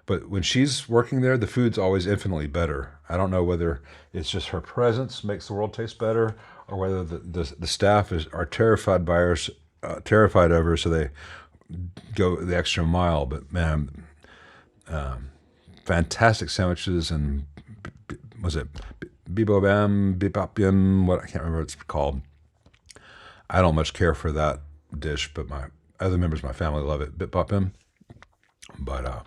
But when she's working there, the food's always infinitely better. I don't know whether it's just her presence makes the world taste better, or whether the staff are terrified by her, terrified of her, so they go the extra mile. But man, fantastic sandwiches, and was it bibobam, bibapim? What, I can't remember what it's called. I don't much care for that dish, but my other members of my family love it, bibapim. But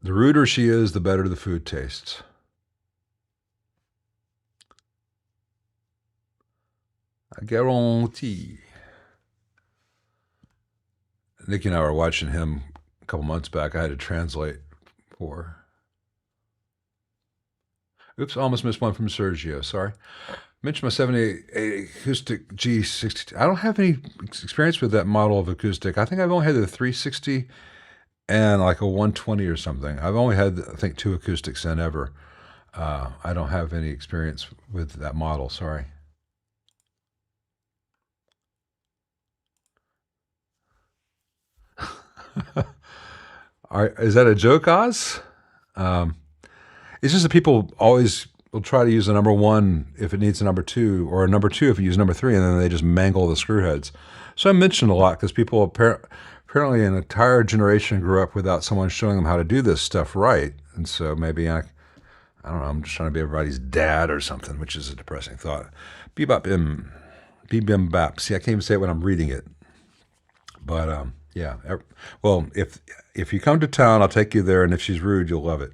the ruder she is, the better the food tastes. I guarantee. Nikki and I were watching him a couple months back. I had to translate for. Oops, almost missed one from Sergio. Sorry. Mentioned my 78 acoustic G62. I don't have any experience with that model of acoustic. I think I've only had the 360 and like a 120 or something. I've only had, I think, 2 acoustics in ever. I don't have any experience with that model. Sorry. Is that a joke, Oz? It's just that people always will try to use a number 1 if it needs a number 2, or a number 2 if you use number 3, and then they just mangle the screw heads. So I mentioned a lot because people apparently an entire generation grew up without someone showing them how to do this stuff right. And so maybe I don't know, I'm just trying to be everybody's dad or something, which is a depressing thought. Bebop-bim. Bebim-bap. See, I can't even say it when I'm reading it. But yeah. Well, if you come to town, I'll take you there, and if she's rude, you'll love it.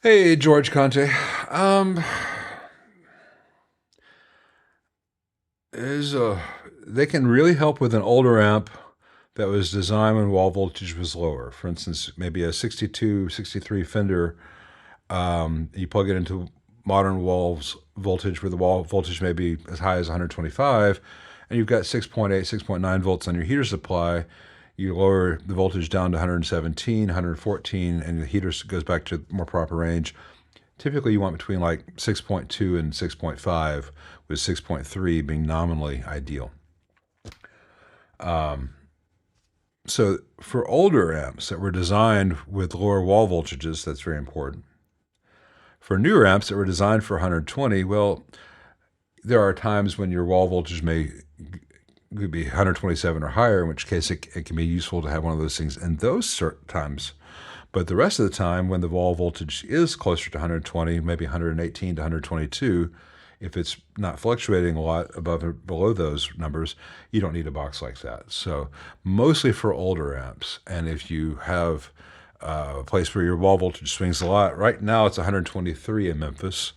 Hey, George Conte. They can really help with an older amp that was designed when wall voltage was lower. For instance, maybe a 62, 63 Fender. You plug it into modern walls voltage where the wall voltage may be as high as 125, and you've got 6.8, 6.9 volts on your heater supply. You lower the voltage down to 117, 114, and the heater goes back to more proper range. Typically, you want between like 6.2 and 6.5, with 6.3 being nominally ideal. So for older amps that were designed with lower wall voltages, that's very important. For newer amps that were designed for 120, well, there are times when your wall voltage could be 127 or higher, in which case it can be useful to have one of those things in those certain times. But the rest of the time, when the wall voltage is closer to 120, maybe 118 to 122, If it's not fluctuating a lot above or below those numbers, you don't need a box like that. So mostly for older amps. And if you have a place where your wall voltage swings a lot, right now it's 123 in Memphis.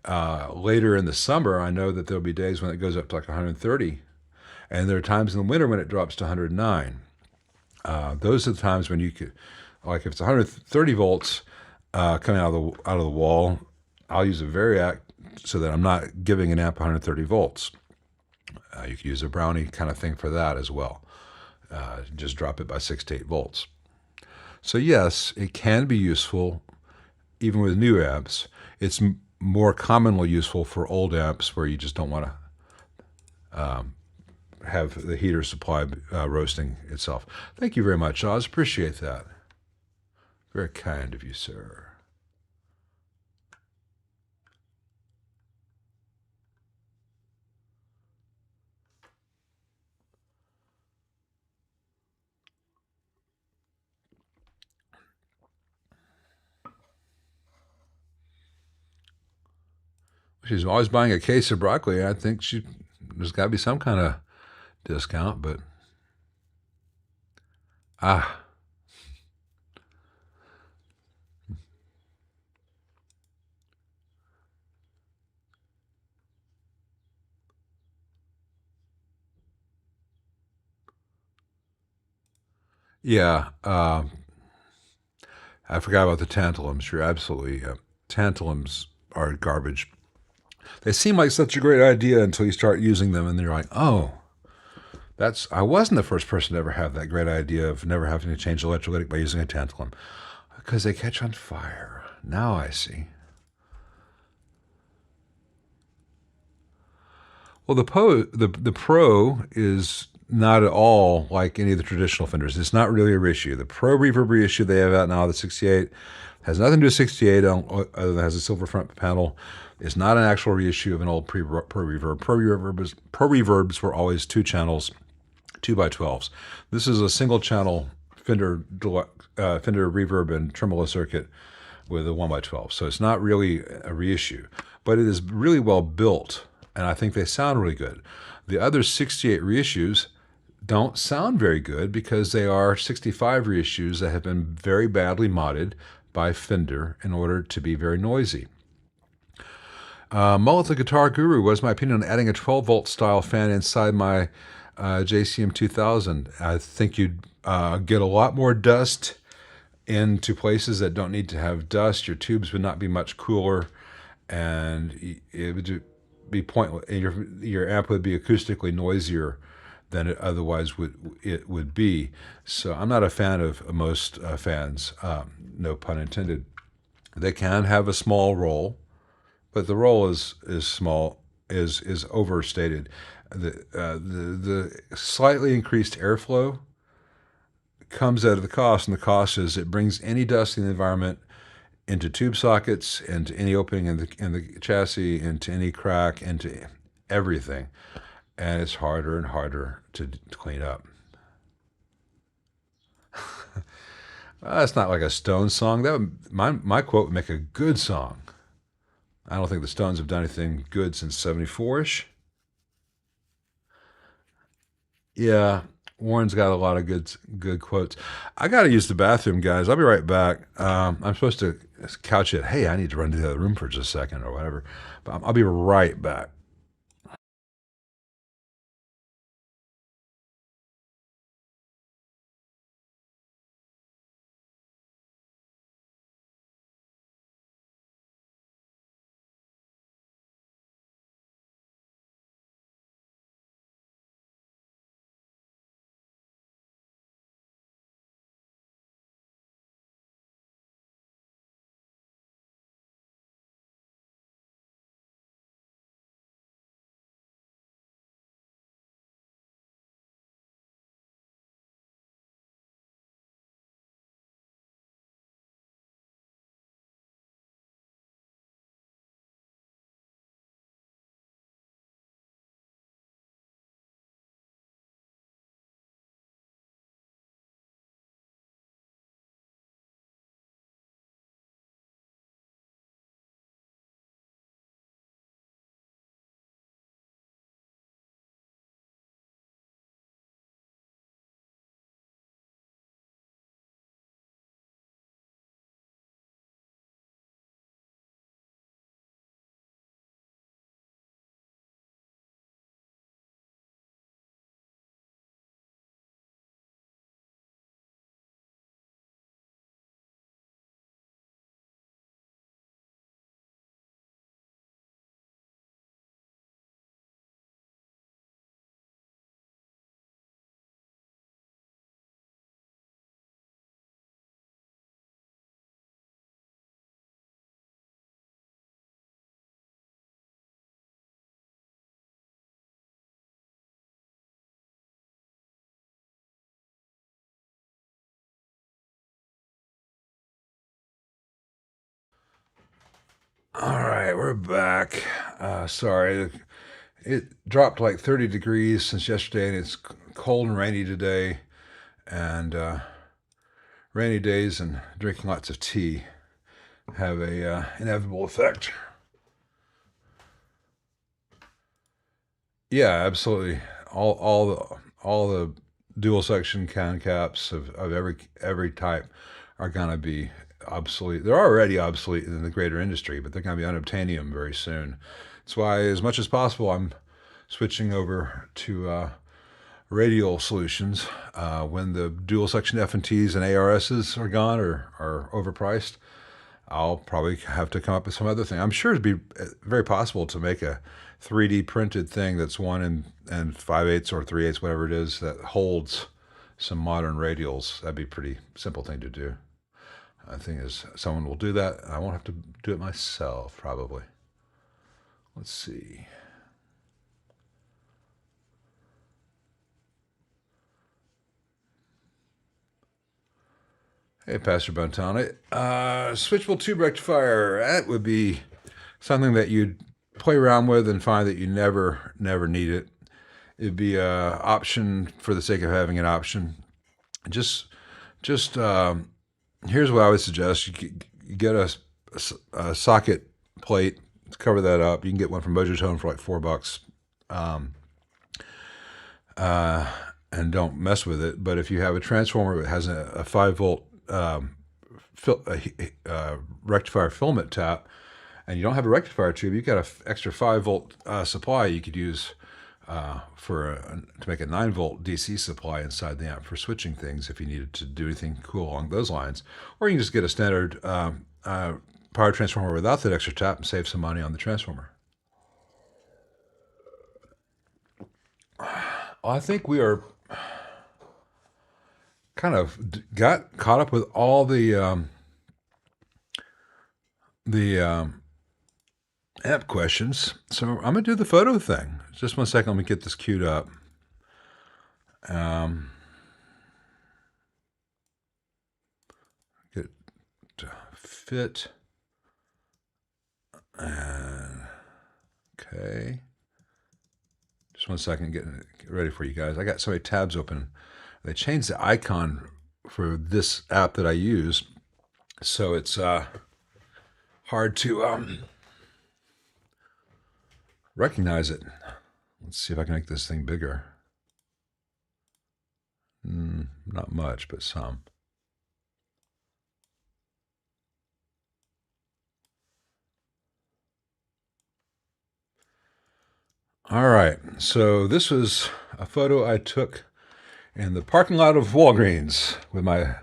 Later in the summer, I know that there'll be days when it goes up to like 130. And there are times in the winter when it drops to 109. Those are the times when you could, like if it's 130 volts coming out of the wall, I'll use a variac so that I'm not giving an amp 130 volts. You could use a brownie kind of thing for that as well. Just drop it by 6 to 8 volts. So yes, it can be useful even with new amps. It's more commonly useful for old amps where you just don't want to have the heater supply roasting itself. Thank you very much, Oz. Appreciate that. Very kind of you, sir. She's always buying a case of broccoli. I think there's got to be some kind of discount, but yeah. I forgot about the tantalums. You're absolutely tantalums are garbage. They seem like such a great idea until you start using them, and you're like, oh, I wasn't the first person to ever have that great idea of never having to change electrolytic by using a tantalum, because they catch on fire. Now I see. Well, the Pro is not at all like any of the traditional Fenders. It's not really a reissue. The Pro Reverb reissue they have out now, the 68, has nothing to do with 68 other than it has a silver front panel. It's not an actual reissue of an old Pro Reverb. Pro Reverbs were always 2 channels, 2x12s. This is a single channel Fender Reverb and tremolo circuit with a 1x12. So it's not really a reissue, but it is really well built, and I think they sound really good. The other 68 reissues don't sound very good because they are 65 reissues that have been very badly modded by Fender in order to be very noisy. Mullet the Guitar Guru, what is my opinion on adding a 12-volt style fan inside my JCM 2000? I think you'd get a lot more dust into places that don't need to have dust. Your tubes would not be much cooler, and it would be pointless. Your amp would be acoustically noisier than it otherwise would be. So I'm not a fan of most fans, no pun intended. They can have a small roll, but the roll is small, is overstated. The slightly increased airflow comes out of the cost, and the cost is it brings any dust in the environment into tube sockets, into any opening in the chassis, into any crack, into everything, and it's harder and harder to clean up. That's not like a Stones song. My quote would make a good song. I don't think the Stones have done anything good since '74-ish. Yeah, Warren's got a lot of good quotes. I got to use the bathroom, guys. I'll be right back. I'm supposed to couch it. Hey, I need to run to the other room for just a second or whatever. But I'll be right back. All right, we're back. Sorry, it dropped like 30 degrees since yesterday, and it's cold and rainy today. And rainy days and drinking lots of tea have a inevitable effect. Yeah, absolutely. All the dual section can caps of every type are gonna be obsolete. They're already obsolete in the greater industry, but they're gonna be unobtainium very soon. That's why, as much as possible, I'm switching over to radial solutions. When the dual section F&Ts and ARSs are gone or are overpriced, I'll probably have to come up with some other thing. I'm sure it'd be very possible to make a 3D printed thing that's 1 5/8 or 3/8, whatever it is, that holds some modern radials. That'd be a pretty simple thing to do. The thing is, someone will do that, and I won't have to do it myself, probably. Let's see. Hey, Pastor Bontani. Switchable tube rectifier. That would be something that you'd play around with and find that you never need it. It'd be an option for the sake of having an option. Just here's what I would suggest. You get a socket plate, cover that up. You can get one from Tone for like $4. And don't mess with it. But if you have a transformer that has a 5-volt rectifier filament tap, and you don't have a rectifier tube, you've got an extra 5-volt supply you could use to make a 9-volt DC supply inside the amp for switching things if you needed to do anything cool along those lines. Or you can just get a standard power transformer without that extra tap and save some money on the transformer. Well, I think we are kind of got caught up with all the amp questions. So I'm going to do the photo thing. Just 1 second. Let me get this queued up. Get to fit. Okay. Just 1 second. Get ready for you guys. I got so many tabs open. They changed the icon for this app that I use, so it's hard to recognize it. Let's see if I can make this thing bigger. Not much, but some. All right, so this was a photo I took in the parking lot of Walgreens with my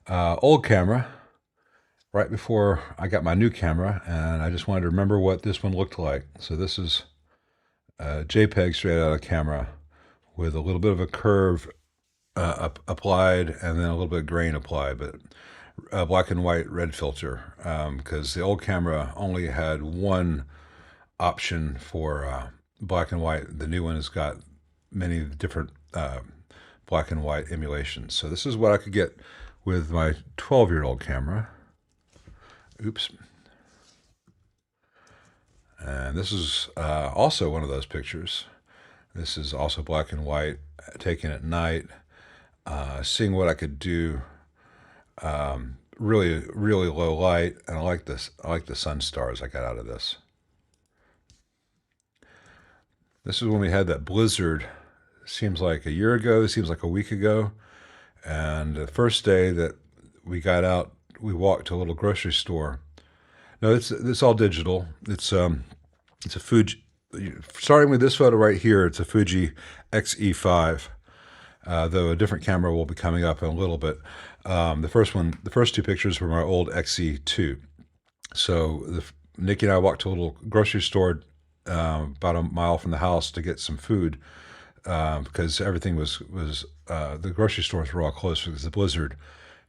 old camera right before I got my new camera, and I just wanted to remember what this one looked like. So this is a JPEG straight out of camera with a little bit of a curve applied and then a little bit of grain applied, but a black and white red filter, because the old camera only had one option for black and white. The new one has got many different black and white emulations. So this is what I could get with my 12-year-old camera. Oops. And this is also one of those pictures. This is also black and white, taken at night, seeing what I could do, really low light, and I like this. I like the sun stars I got out of this. This is when we had that blizzard. Seems like a year ago, seems like a week ago. And the first day that we got out, we walked to a little grocery store. No, it's all digital. It's a Fuji. Starting with this photo right here, it's a Fuji XE5. Though a different camera will be coming up in a little bit. The first two pictures were my old XE2. So Nikki and I walked to a little grocery store about a mile from the house to get some food. Because everything was the grocery stores were all closed because of the blizzard,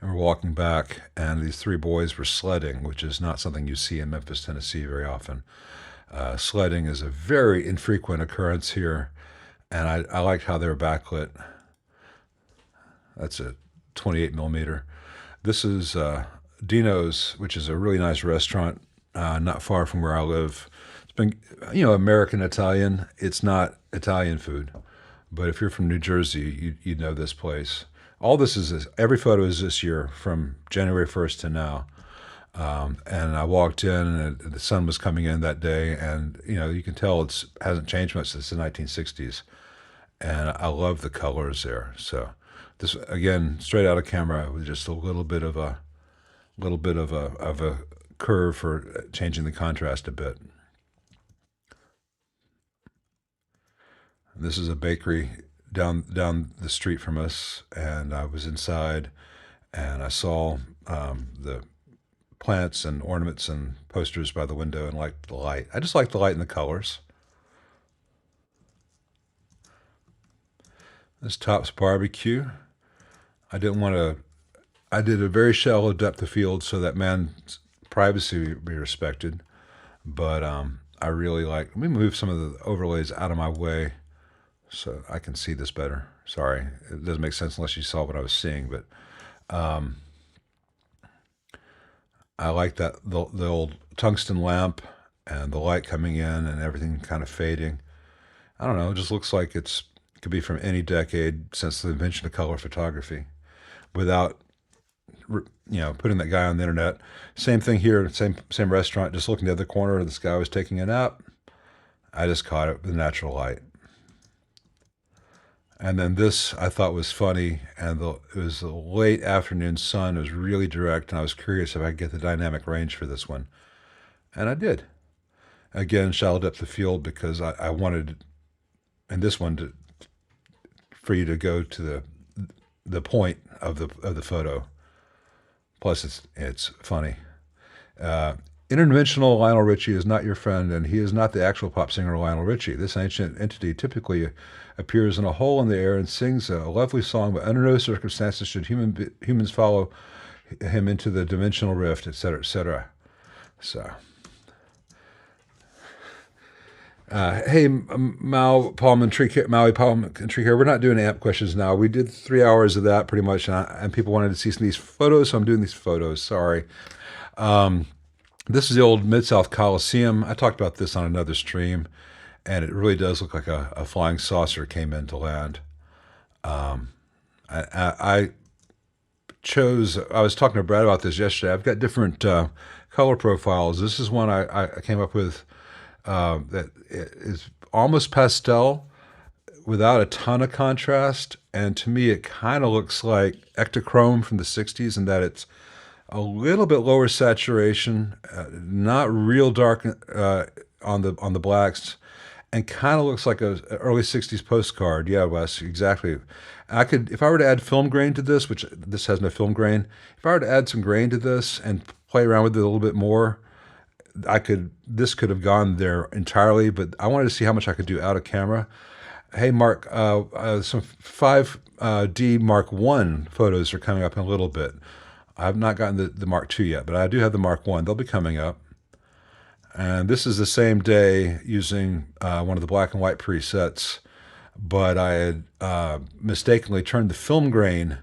and we're walking back, and these three boys were sledding, which is not something you see in Memphis, Tennessee very often. Sledding is a very infrequent occurrence here, and I liked how they were backlit. That's a 28 millimeter. This is Dino's, which is a really nice restaurant not far from where I live. It's been, American Italian. It's not Italian food, but if you're from New Jersey, you know this place. All this is every photo is this year from January 1st to now. And I walked in, and the sun was coming in that day, and you can tell it hasn't changed much since the 1960s. And I love the colors there. So this again, straight out of camera, with just a little bit of a curve for changing the contrast a bit. This is a bakery down the street from us, and I was inside, and I saw the plants and ornaments and posters by the window, and liked the light. I just like the light and the colors. This Tops Barbecue. I did a very shallow depth of field so that man's privacy be respected. But I really let me move some of the overlays out of my way so I can see this better. Sorry, it doesn't make sense unless you saw what I was seeing, but I like that the old tungsten lamp and the light coming in and everything kind of fading. I don't know, it just looks like it could be from any decade since the invention of color photography, without putting that guy on the internet. Same thing here, same restaurant, just looking the other corner, this guy was taking a nap. I just caught it with natural light. And then this I thought was funny, and it was a late afternoon sun. It was really direct, and I was curious if I could get the dynamic range for this one. And I did. Again, shallow depth of field, because I wanted, in this one, for you to go to the point of the photo. Plus, it's funny. Interdimensional Lionel Richie is not your friend, and he is not the actual pop singer Lionel Richie. This ancient entity typically appears in a hole in the air and sings a lovely song, but under no circumstances should humans follow him into the dimensional rift, etc., etc. So, hey, Maui Palm and Tree Care, we're not doing amp questions now. We did 3 hours of that pretty much, and people wanted to see some of these photos, so I'm doing these photos. Sorry. This is the old Mid-South Coliseum. I talked about this on another stream, and it really does look like a flying saucer came in to land. I was talking to Brad about this yesterday. I've got different color profiles. This is one I came up with that is almost pastel without a ton of contrast, and to me it kind of looks like Ektachrome from the 60s in that it's a little bit lower saturation, not real dark on the blacks, and kind of looks like a early 60s postcard. Yeah, Wes, exactly. If I were to add film grain to this, which this has no film grain, if I were to add some grain to this and play around with it a little bit more, this could have gone there entirely, but I wanted to see how much I could do out of camera. Hey, Mark, some 5D Mark I photos are coming up in a little bit. I have not gotten the Mark II yet, but I do have the Mark I. They'll be coming up. And this is the same day using one of the black and white presets, but I had mistakenly turned the film grain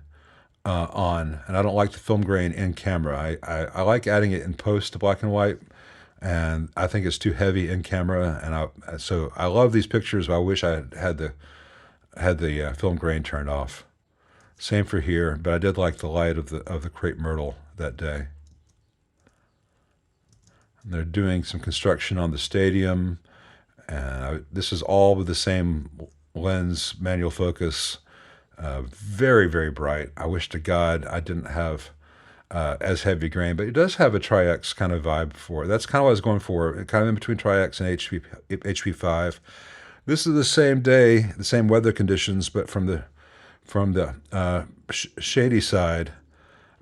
on, and I don't like the film grain in camera. I like adding it in post to black and white, and I think it's too heavy in camera. And so I love these pictures, but I wish I had the film grain turned off. Same for here, but I did like the light of the crepe myrtle that day. And they're doing some construction on the stadium, and this is all with the same lens, manual focus, very, very bright. I wish to God I didn't have as heavy grain, but it does have a Tri-X kind of vibe for it. That's kind of what I was going for, kind of in between Tri-X and HP5. This is the same day, the same weather conditions, but from the shady side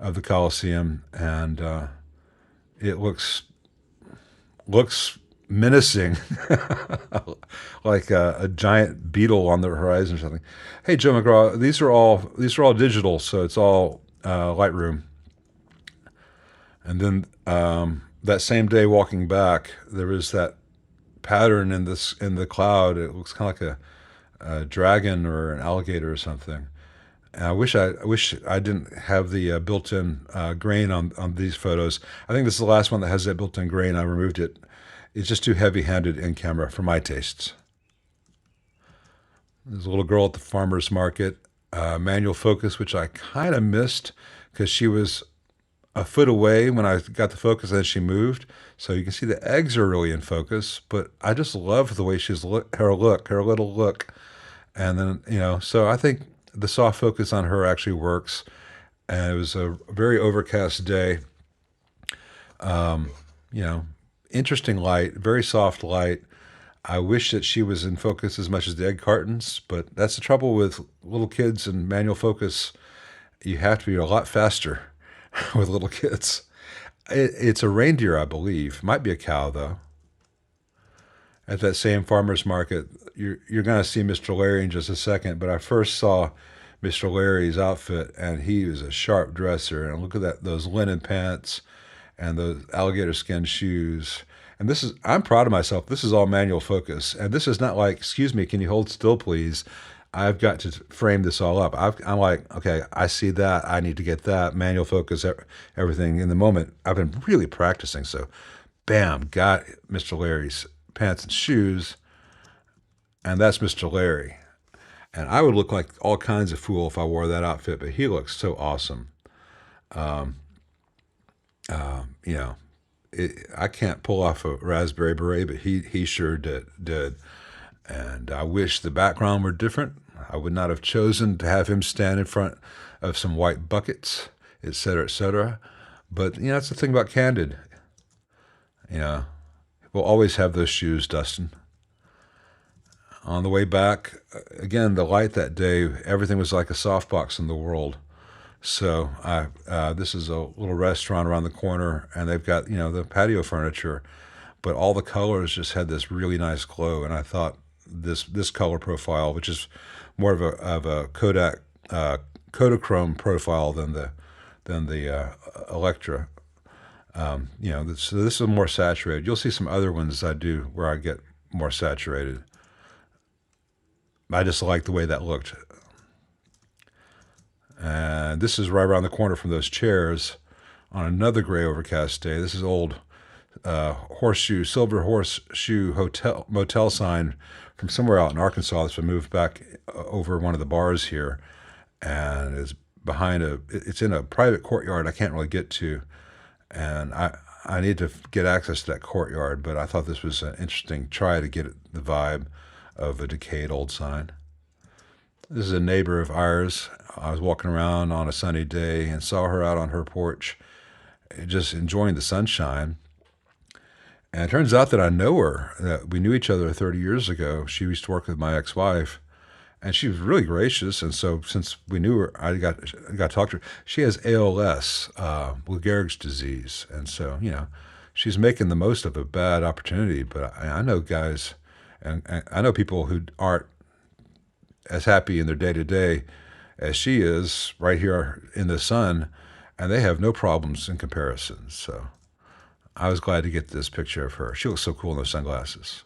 of the Coliseum, and it looks menacing, like a giant beetle on the horizon or something. Hey, Joe McGraw, these are all digital, so it's all Lightroom. And then that same day, walking back, there was that pattern in the cloud. It looks kind of like a dragon or an alligator or something. And I wish I didn't have the built-in grain on these photos. I think this is the last one that has that built-in grain. I removed it. It's just too heavy-handed in camera for my tastes. There's a little girl at the farmer's market, manual focus, which I kind of missed because she was a foot away when I got the focus, and then she moved. So you can see the eggs are really in focus, but I just love the way she's her little look. And then, you know, so I think the soft focus on her actually works. And it was a very overcast day. You know, interesting light, very soft light. I wish that she was in focus as much as the egg cartons, but that's the trouble with little kids and manual focus. You have to be a lot faster with little kids. It's a reindeer, I believe. Might be a cow, though. At that same farmer's market, you're going to see Mr. Larry in just a second, but I first saw Mr. Larry's outfit, and he was a sharp dresser. And look at that, those linen pants and those alligator skin shoes. And this is, I'm proud of myself. This is all manual focus. And this is not like, excuse me, can you hold still, please? I've got to frame this all up. I'm like, okay, I see that. I need to get that. Manual focus, everything in the moment. I've been really practicing. So, bam, got Mr. Larry's pants and shoes. And that's Mr. Larry. And I would look like all kinds of fool if I wore that outfit, but he looks so awesome. You know, I can't pull off a raspberry beret, but he sure did. And I wish the background were different. I would not have chosen to have him stand in front of some white buckets, et cetera, et cetera. But, you know, that's the thing about Candid. You know, we'll always have those shoes, Dustin. On the way back, again, the light that day, everything was like a softbox in the world. So this is a little restaurant around the corner, and they've got, you know, the patio furniture, but all the colors just had this really nice glow. And I thought this color profile, which is more of a Kodak Kodachrome profile than the Electra. You know, so this is more saturated. You'll see some other ones I do where I get more saturated. I just like the way that looked. And this is right around the corner from those chairs on another gray overcast day. This is old silver horseshoe motel sign from somewhere out in Arkansas that's been moved back over one of the bars here. And it's behind it's in a private courtyard I can't really get to. And I need to get access to that courtyard, but I thought this was an interesting try to get the vibe of a decayed old sign. This is a neighbor of ours. I was walking around on a sunny day and saw her out on her porch, just enjoying the sunshine. And it turns out that I know her, that we knew each other 30 years ago. She used to work with my ex-wife, and she was really gracious. And so since we knew her, I got to talk to her. She has ALS, Lou Gehrig's disease. And so, you know, she's making the most of a bad opportunity. But I know guys, and I know people who aren't as happy in their day-to-day as she is right here in the sun, and they have no problems in comparison. So I was glad to get this picture of her. She looks so cool in those sunglasses.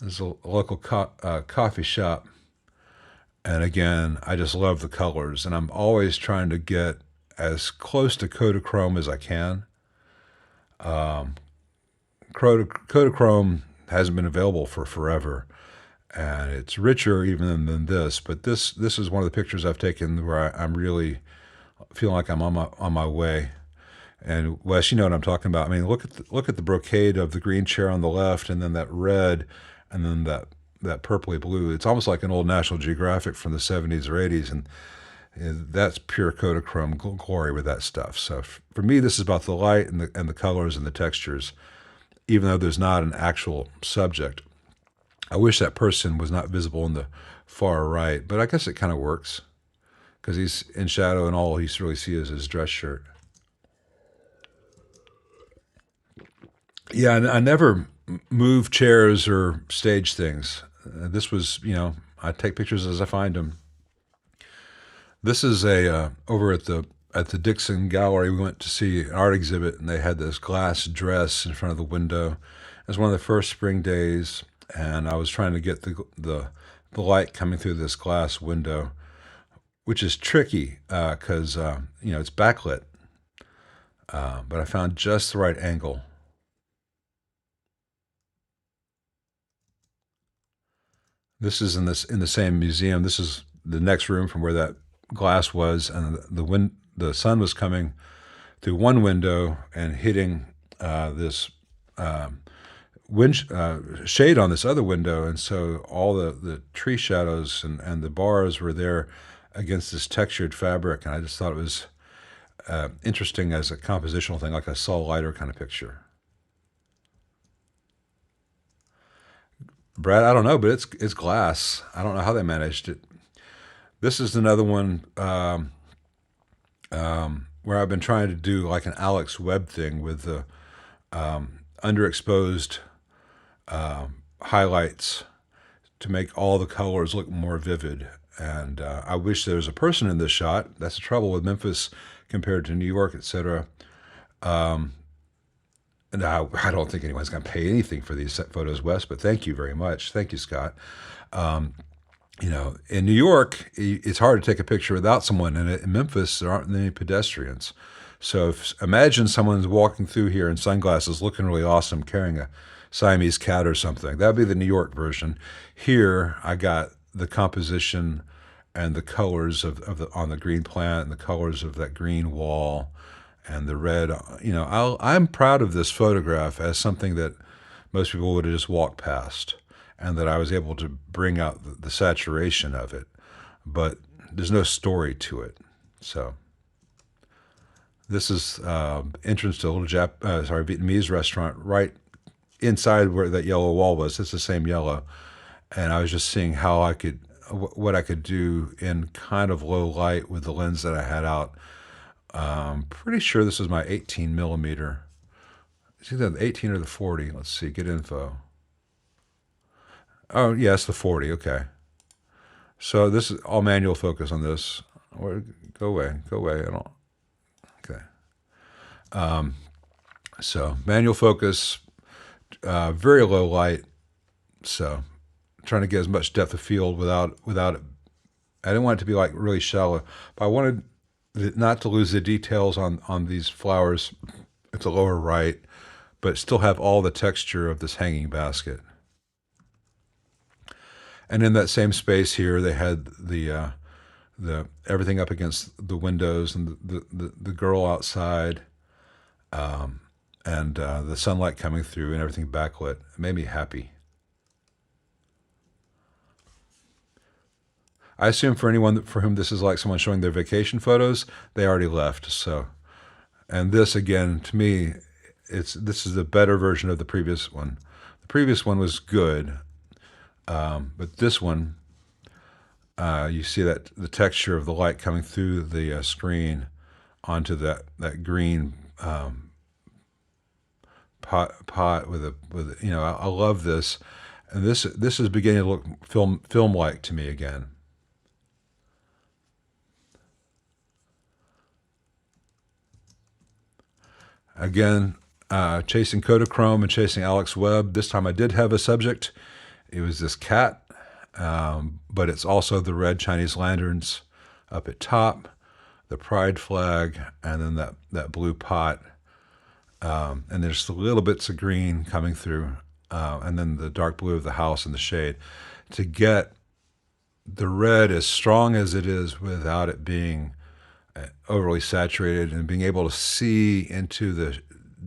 This is a local coffee shop. And again, I just love the colors, and I'm always trying to get as close to Kodachrome as I can. Kodachrome hasn't been available for forever, and it's richer even than this. But this is one of the pictures I've taken where I'm really feeling like I'm on my way. And Wes, you know what I'm talking about. I mean, look at the brocade of the green chair on the left, and then that red, and then that purpley blue. It's almost like an old National Geographic from the 70s or 80s, and that's pure Kodachrome glory with that stuff. So for me, this is about the light and the colors and the textures, even though there's not an actual subject. I wish that person was not visible in the far right, but I guess it kind of works because he's in shadow and all you really see is his dress shirt. Yeah, I never move chairs or stage things. This was, you know, I take pictures as I find them. This is over at the Dixon Gallery. We went to see an art exhibit, and they had this glass dress in front of the window. It was one of the first spring days, and I was trying to get the light coming through this glass window which is tricky because, you know, it's backlit. But I found just the right angle. This is in the same museum. This is the next room from where that glass was, and the sun was coming through one window and hitting this shade on this other window, and so all the tree shadows and the bars were there against this textured fabric, and I just thought it was interesting as a compositional thing, like a Saul Leiter kind of picture. Brad, I don't know, but it's glass. I don't know how they managed it. This is another one where I've been trying to do like an Alex Webb thing with the underexposed highlights to make all the colors look more vivid. And I wish there was a person in this shot. That's the trouble with Memphis compared to New York, etc. And I don't think anyone's going to pay anything for these photos, Wes, but thank you very much. Thank you, Scott. You know, in New York, it's hard to take a picture without someone, and in Memphis, there aren't any pedestrians. So imagine someone's walking through here in sunglasses looking really awesome, carrying a Siamese cat or something. That would be the New York version. Here, I got the composition and the colors on the green plant and the colors of that green wall and the red. You know, I'm proud of this photograph as something that most people would have just walked past, and that I was able to bring out the saturation of it, but there's no story to it. So this is entrance to a little Vietnamese restaurant right inside where that yellow wall was. It's the same yellow, and I was just seeing how what I could do in kind of low light with the lens that I had out. Pretty sure this is my 18 millimeter. It's either the 18 or the 40. Let's see, get info. Oh, yes, the 40, okay. So this is all manual focus on this. Go away, I don't, okay. So manual focus, very low light. So trying to get as much depth of field without it. I didn't want it to be like really shallow, but I wanted not to lose the details on these flowers at the lower right, but still have all the texture of this hanging basket. And in that same space here, they had the everything up against the windows and the girl outside, and the sunlight coming through and everything backlit. It made me happy. I assume for anyone for whom this is like someone showing their vacation photos, they already left. So, and this again, to me, this is the better version of the previous one. The previous one was good, but this one, you see that the texture of the light coming through the screen onto that green pot with you know, I love this, and this is beginning to look film-like to me again. Again, chasing Kodachrome and chasing Alex Webb. This time I did have a subject. It was this cat, but it's also the red Chinese lanterns up at top, the pride flag, and then that blue pot. And there's the little bits of green coming through, and then the dark blue of the house and the shade, to get the red as strong as it is without it being overly saturated, and being able to see into the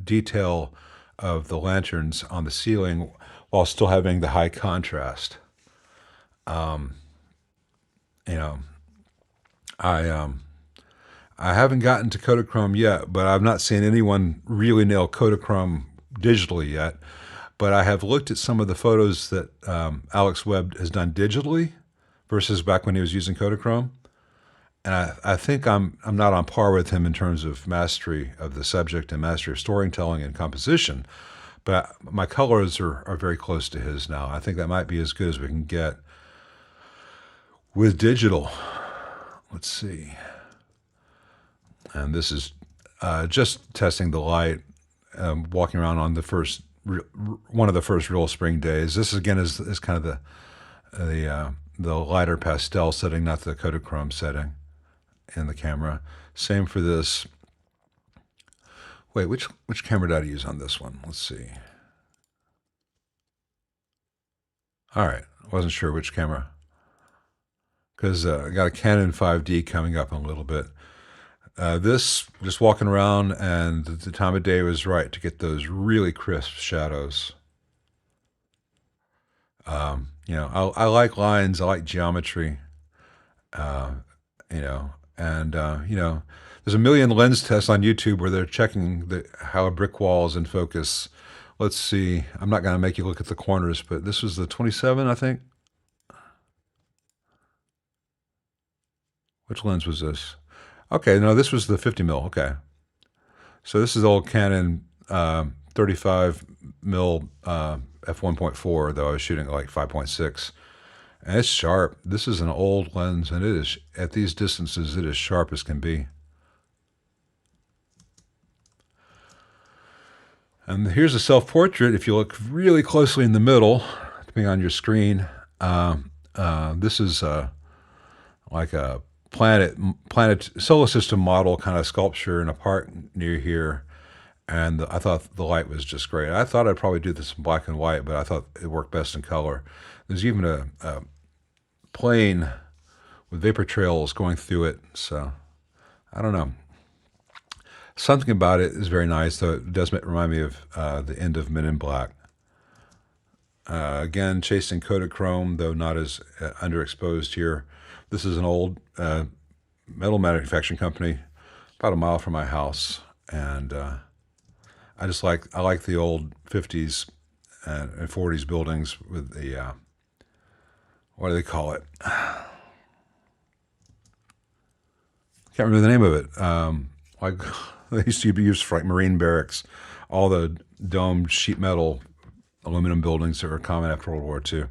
detail of the lanterns on the ceiling while still having the high contrast. You know, I haven't gotten to Kodachrome yet, but I've not seen anyone really nail Kodachrome digitally yet. But I have looked at some of the photos that Alex Webb has done digitally versus back when he was using Kodachrome. And I think I'm not on par with him in terms of mastery of the subject and mastery of storytelling and composition, but my colors are very close to his now. I think that might be as good as we can get with digital. Let's see. And this is just testing the light, walking around on one of the first real spring days. This again is kind of the lighter pastel setting, not the Kodachrome setting. in the camera. Same for this. Wait, which camera did I use on this one? Let's see. All right, I wasn't sure which camera, because I got a Canon 5D coming up in a little bit. This, just walking around, and the time of day was right to get those really crisp shadows. You know, I like lines, I like geometry, you know, and, you know, there's a million lens tests on YouTube where they're checking how a brick wall is in focus. Let's see, I'm not going to make you look at the corners, but this was the 27, I think. Which lens was this? Okay, no, this was the 50 mil. Okay. So this is the old Canon 35 mil f1.4, though I was shooting at like 5.6. And it's sharp. This is an old lens, and it is, at these distances, it is sharp as can be. And here's a self-portrait. If you look really closely in the middle, depending on your screen, this is like a planet solar system model kind of sculpture in a park near here. And I thought the light was just great. I thought I'd probably do this in black and white, but I thought it worked best in color. There's even a plane with vapor trails going through it. So I don't know. Something about it is very nice, though it does remind me of the end of Men in Black. Again, chasing Kodachrome, though not as underexposed here. This is an old metal manufacturing company about a mile from my house, and I like the old 50s and 40s buildings with the what do they call it? Can't remember the name of it. Like they used to be used for like Marine barracks, all the domed sheet metal aluminum buildings that were common after World War II.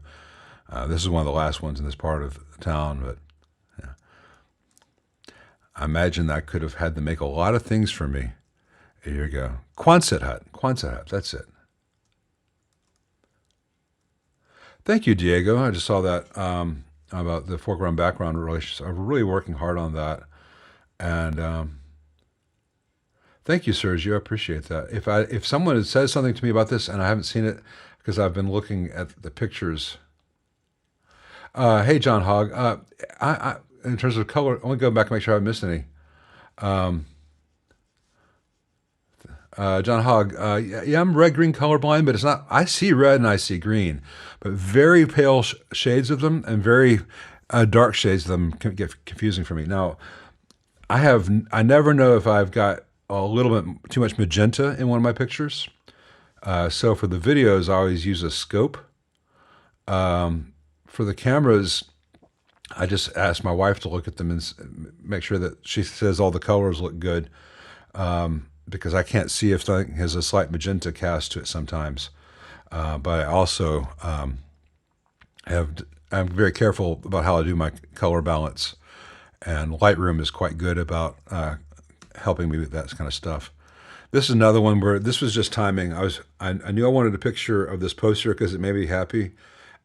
This is one of the last ones in this part of the town, but yeah. I imagine I could have had them make a lot of things for me. Here you go. Quonset hut, that's it. Thank you, Diego. I just saw that about the foreground-background relationship. I'm really working hard on that. And thank you, Sergio. I appreciate that. If someone says something to me about this and I haven't seen it because I've been looking at the pictures. Hey, John Hogg. I in terms of color, I want to go back and make sure I haven't missed any. John Hogg, yeah, I'm red-green colorblind, but it's not, I see red and I see green, but very pale shades of them and very dark shades of them can get confusing for me. Now, I never know if I've got a little bit too much magenta in one of my pictures. So for the videos, I always use a scope. For the cameras, I just ask my wife to look at them and make sure that she says all the colors look good. Because I can't see if something has a slight magenta cast to it sometimes. But I also I'm very careful about how I do my color balance. And Lightroom is quite good about helping me with that kind of stuff. This is another one where this was just timing. I knew I wanted a picture of this poster because it made me happy.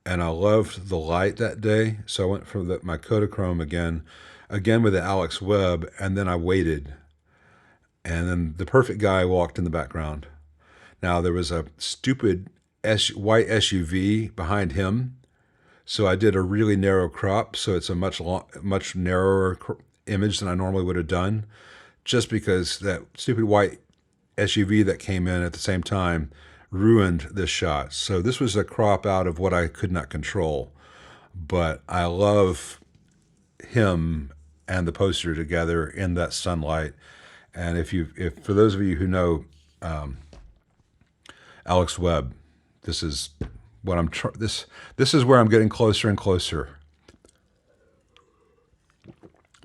And I loved the light that day. So I went for my Kodachrome again with the Alex Webb, and then I waited. And then the perfect guy walked in the background. Now, there was a stupid white SUV behind him, so I did a really narrow crop, so it's a much narrower image than I normally would have done, just because that stupid white SUV that came in at the same time ruined this shot. So this was a crop out of what I could not control, but I love him and the poster together in that sunlight. And if for those of you who know Alex Webb, this is what this is where I'm getting closer and closer.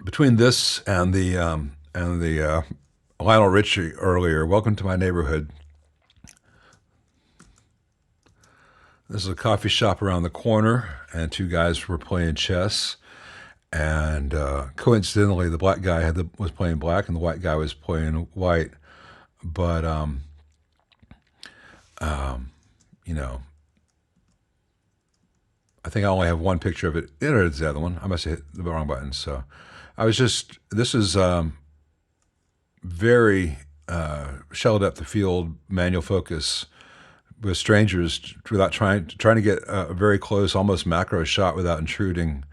Between this and the Lionel Richie earlier, Welcome to My Neighborhood. This is a coffee shop around the corner, and two guys were playing chess. And coincidentally, the black guy was playing black, and the white guy was playing white. But you know, I think I only have one picture of it. There's the other one. I must have hit the wrong button. So This is very shell depth of field manual focus with strangers without trying to get a very close, almost macro shot without intruding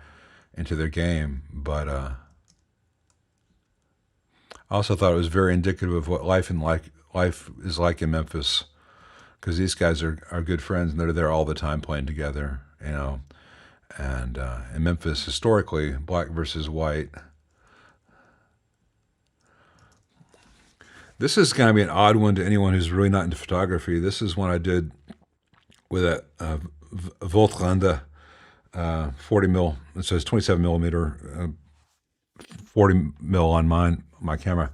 into their game. But I also thought it was very indicative of what life is like in Memphis, because these guys are good friends and they're there all the time playing together, you know. And in Memphis, historically, black versus white. This is going to be an odd one to anyone who's really not into photography. This is one I did with a Vox 40 mil. It says 27 millimeter, 40 mil on my camera.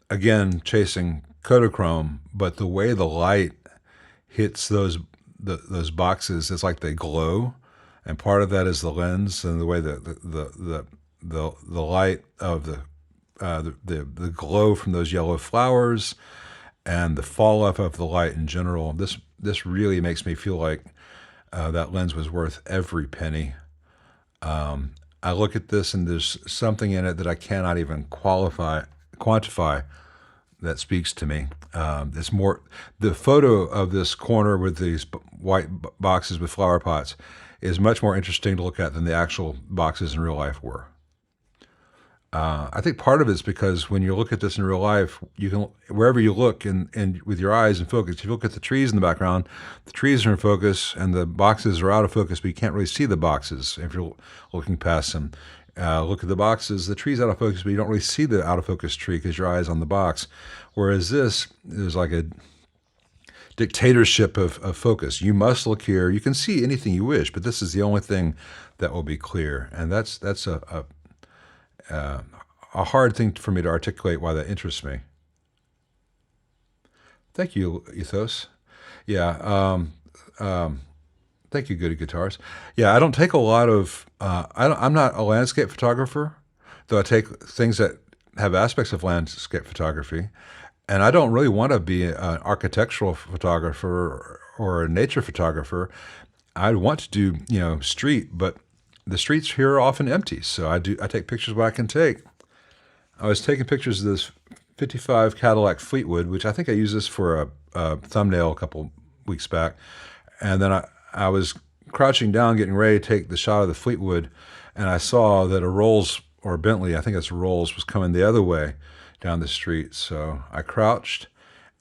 Again, chasing Kodachrome, but the way the light hits those boxes, it's like they glow, and part of that is the lens and the way the light of the glow from those yellow flowers and the fall off of the light in general. This really makes me feel like that lens was worth every penny. I look at this and there's something in it that I cannot even quantify that speaks to me. It's more the photo of this corner with these white boxes with flower pots is much more interesting to look at than the actual boxes in real life were. I think part of it's because when you look at this in real life, you can, wherever you look and with your eyes in focus, if you look at the trees in the background, the trees are in focus and the boxes are out of focus, but you can't really see the boxes if you're looking past them. Look at the boxes, the tree's out of focus, but you don't really see the out of focus tree because your eye's on the box. Whereas this is like a dictatorship of focus. You must look here. You can see anything you wish, but this is the only thing that will be clear. And that's a hard thing for me to articulate why that interests me. Thank you, Ethos. Yeah. Thank you, Goody Guitars. Yeah, I don't take a lot of, I'm not a landscape photographer, though I take things that have aspects of landscape photography. And I don't really want to be an architectural photographer or a nature photographer. I want to do, street, but the streets here are often empty. So I take pictures what I can take. I was taking pictures of this 55 Cadillac Fleetwood, which I think I used this for a thumbnail a couple weeks back. And then I was crouching down, getting ready to take the shot of the Fleetwood, and I saw that a Rolls, or Bentley, I think it's a Rolls, was coming the other way down the street. So I crouched,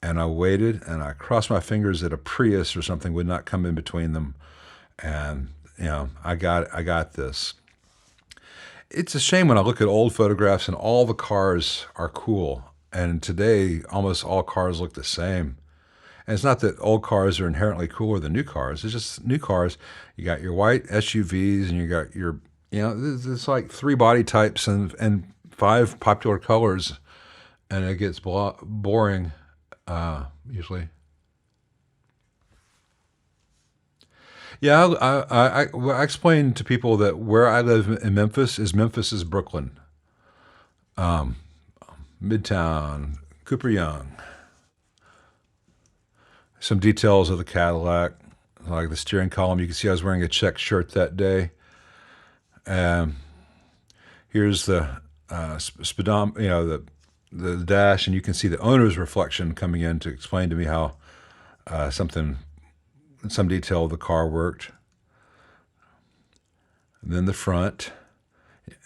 and I waited, and I crossed my fingers that a Prius or something would not come in between them. And, I got this. It's a shame when I look at old photographs and all the cars are cool. And today, almost all cars look the same. And it's not that old cars are inherently cooler than new cars. It's just new cars. You got your white SUVs and you got your, it's like 3 body types and 5 popular colors. And it gets boring, usually. Yeah, I explain to people that where I live in Memphis is Brooklyn. Midtown, Cooper Young. Some details of the Cadillac, like the steering column. You can see I was wearing a check shirt that day. Here's the speedometer, the dash, and you can see the owner's reflection coming in to explain to me how some detail of the car worked. And then the front,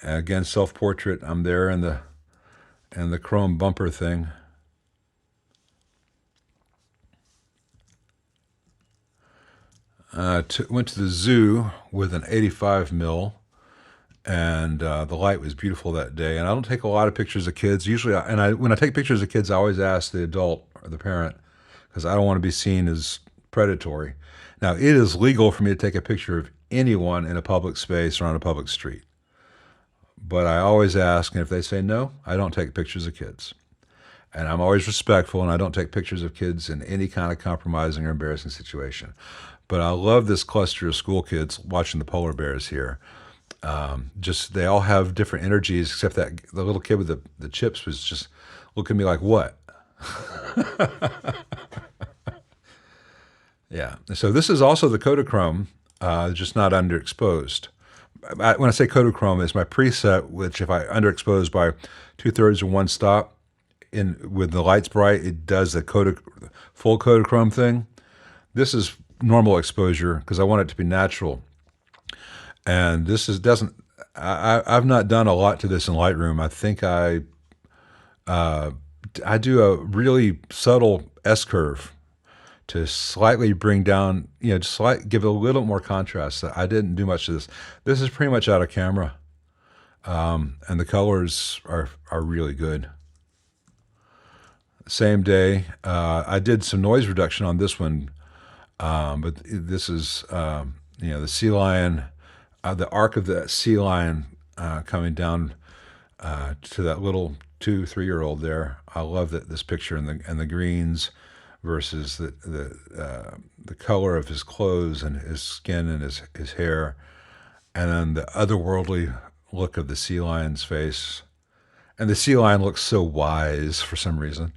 again, self-portrait. I'm there in the chrome bumper thing. Went to the zoo with an 85 mil, and the light was beautiful that day. And I don't take a lot of pictures of kids. Usually, when I take pictures of kids, I always ask the adult or the parent, because I don't want to be seen as predatory. Now, it is legal for me to take a picture of anyone in a public space or on a public street. But I always ask, and if they say no, I don't take pictures of kids. And I'm always respectful, and I don't take pictures of kids in any kind of compromising or embarrassing situation. But I love this cluster of school kids watching the polar bears here. They all have different energies, except that the little kid with the chips was just looking at me like, what? Yeah. So this is also the Kodachrome, just not underexposed. when I say Kodachrome, it's my preset, which if I underexpose by 2/3 or 1 stop, with the lights bright, it does the full Kodachrome thing. This is normal exposure because I want it to be natural. And this doesn't. I've not done a lot to this in Lightroom. I think I do a really subtle S curve to slightly bring down, just give it a little more contrast. I didn't do much of this. This is pretty much out of camera, and the colors are really good. Same day, I did some noise reduction on this one, but this is the sea lion, the arc of the sea lion coming down to that little 2-3-year-old there. I love this picture and the greens versus the color of his clothes and his skin and his hair, and then the otherworldly look of the sea lion's face. And the sea lion looks so wise for some reason.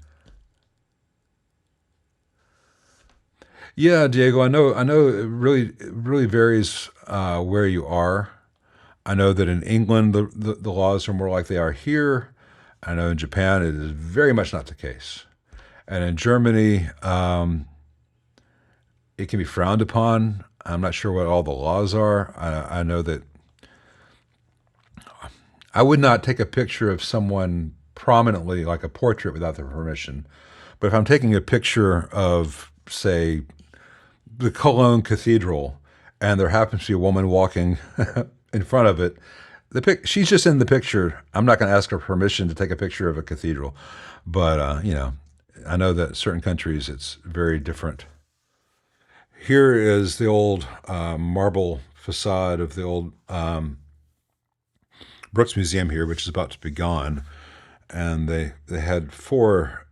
Yeah, Diego, I know it really varies where you are. I know that in England the laws are more like they are here. I know in Japan it is very much not the case. And in Germany, it can be frowned upon. I'm not sure what all the laws are. I know that I would not take a picture of someone prominently, like a portrait, without their permission. But if I'm taking a picture of, say, the Cologne Cathedral, and there happens to be a woman walking in front of it, she's just in the picture. I'm not going to ask her permission to take a picture of a cathedral. But, I know that certain countries it's very different. Here is the old marble facade of the old Brooks Museum here, which is about to be gone. And they had 4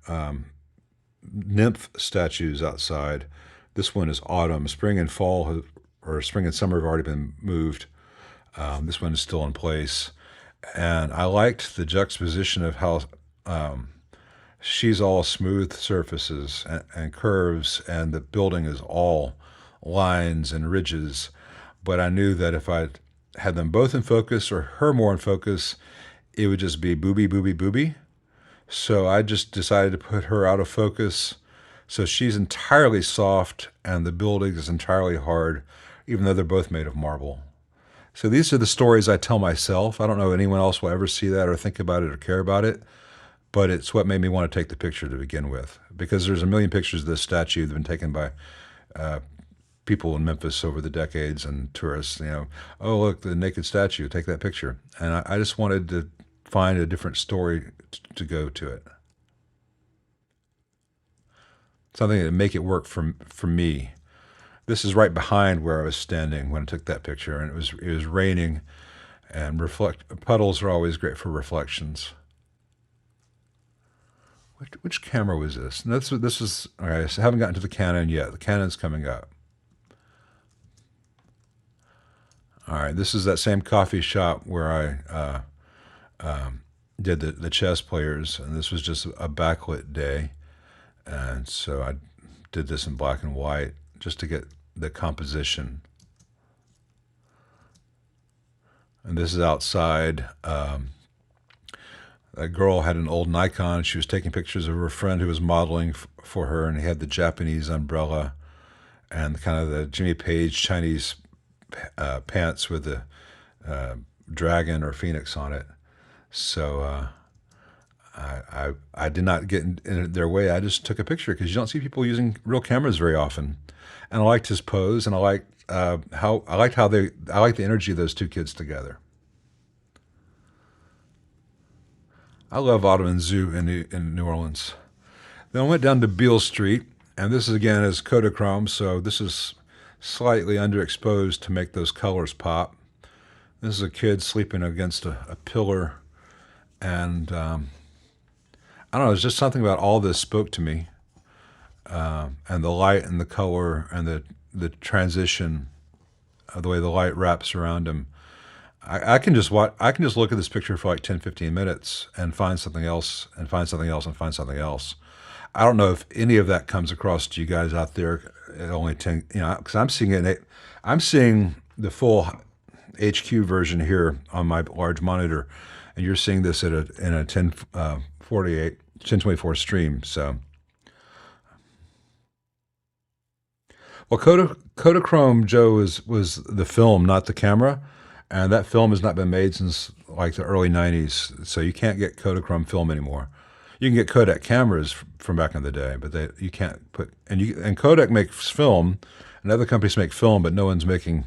nymph statues outside. This one is autumn. Spring and fall, or spring and summer have already been moved. This one is still in place. And I liked the juxtaposition of how she's all smooth surfaces and curves, and the building is all lines and ridges. But I knew that if I had them both in focus or her more in focus, it would just be booby, booby, booby. So I just decided to put her out of focus. So she's entirely soft and the building is entirely hard, even though they're both made of marble. So these are the stories I tell myself. I don't know anyone else will ever see that or think about it or care about it. But it's what made me want to take the picture to begin with, because there's a million pictures of this statue that have been taken by people in Memphis over the decades and tourists. Oh, look, the naked statue, take that picture. And I just wanted to find a different story to go to it. Something to make it work for me. This is right behind where I was standing when I took that picture, and it was raining, and puddles are always great for reflections. Which camera was this? No, this is, all right, so I haven't gotten to the Canon yet. The Canon's coming up. All right, this is that same coffee shop where I did the chess players, and this was just a backlit day. And so I did this in black and white just to get the composition. And this is outside. That girl had an old Nikon. She was taking pictures of her friend who was modeling for her, and he had the Japanese umbrella and kind of the Jimmy Page Chinese pants with the dragon or phoenix on it. So I did not get in their way. I just took a picture because you don't see people using real cameras very often. And I liked his pose, and I liked the energy of those two kids together. I love Audubon Zoo in New Orleans. Then I went down to Beale Street, and this again is Kodachrome, so this is slightly underexposed to make those colors pop. This is a kid sleeping against a pillar, and I don't know, there's just something about all this spoke to me, and the light and the color and the transition, the way the light wraps around him. I can just look at this picture for like 10-15 minutes and find something else and find something else and find something else. I don't know if any of that comes across to you guys out there at only 10, because I'm seeing the full, HQ version here on my large monitor, and you're seeing this at in a 1024 stream. So, well, Kodachrome, Joe, was the film, not the camera, and that film has not been made since like the early 90s. So you can't get Kodachrome film anymore. You can get Kodak cameras from back in the day, but you can't put and Kodak makes film, and other companies make film, but no one's making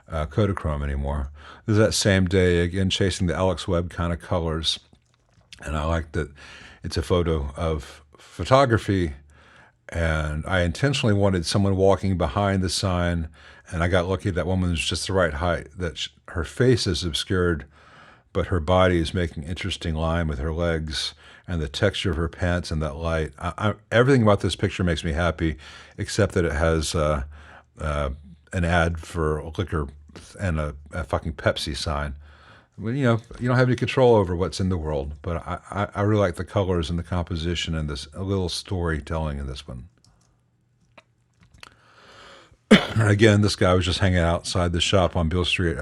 Kodachrome anymore. This is that same day again, chasing the Alex Webb kind of colors, and I like that it's a photo of photography. And I intentionally wanted someone walking behind the sign, and I got lucky that woman was just the right height, that her face is obscured, but her body is making interesting line with her legs and the texture of her pants and that light. Everything about this picture makes me happy, except that it has an ad for liquor and a fucking Pepsi sign. Well, you don't have any control over what's in the world, but I really like the colors and the composition and this a little storytelling in this one. Again, this guy was just hanging outside the shop on Beale Street,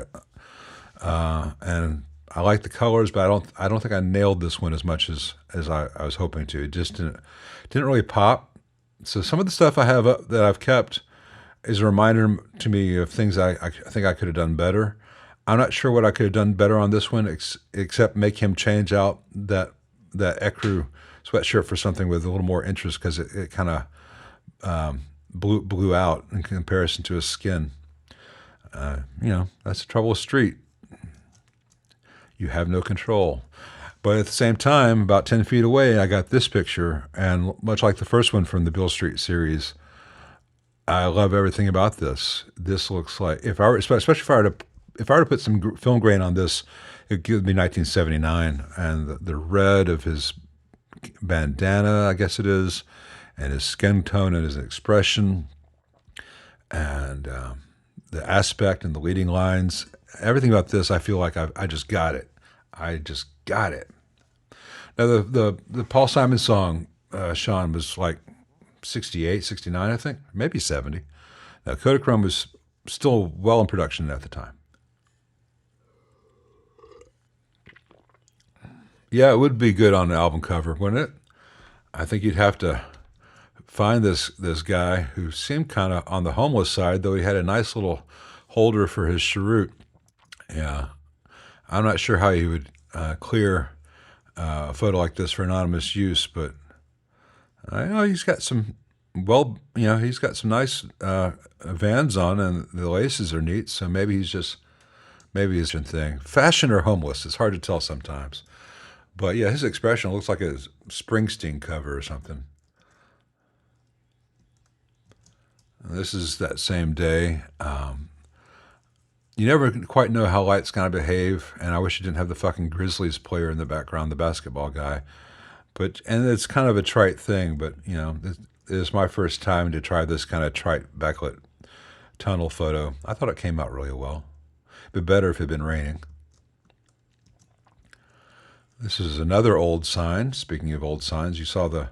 and I like the colors, but I don't think I nailed this one as much as I was hoping to. It just didn't really pop. So some of the stuff I have that I've kept is a reminder to me of things I think I could have done better. I'm not sure what I could have done better on this one, except make him change out that ecru sweatshirt for something with a little more interest, because it kind of blew out in comparison to his skin. That's the trouble with street. You have no control. But at the same time, about 10 feet away, I got this picture, and much like the first one from the Beale Street series, I love everything about this. This looks like, especially if I were to put some film grain on this, it would be 1979, and the red of his bandana, I guess it is, and his skin tone and his expression, and the aspect and the leading lines, everything about this, I feel like I just got it. I just got it. Now the Paul Simon song, Sean, was like 68, 69, I think, maybe 70. Now Kodachrome was still well in production at the time. Yeah, it would be good on an album cover, wouldn't it? I think you'd have to find this guy who seemed kind of on the homeless side, though he had a nice little holder for his cheroot. Yeah, I'm not sure how he would clear a photo like this for anonymous use, but I know he's got some he's got some nice Vans on, and the laces are neat. So maybe it's a thing. Fashion or homeless, it's hard to tell sometimes. But yeah, his expression looks like a Springsteen cover or something. This is that same day. You never quite know how light's going to behave, and I wish you didn't have the fucking Grizzlies player in the background, the basketball guy. And it's kind of a trite thing, but it is my first time to try this kind of trite backlit tunnel photo. I thought it came out really well. It'd be better if it had been raining. This is another old sign. Speaking of old signs, you saw the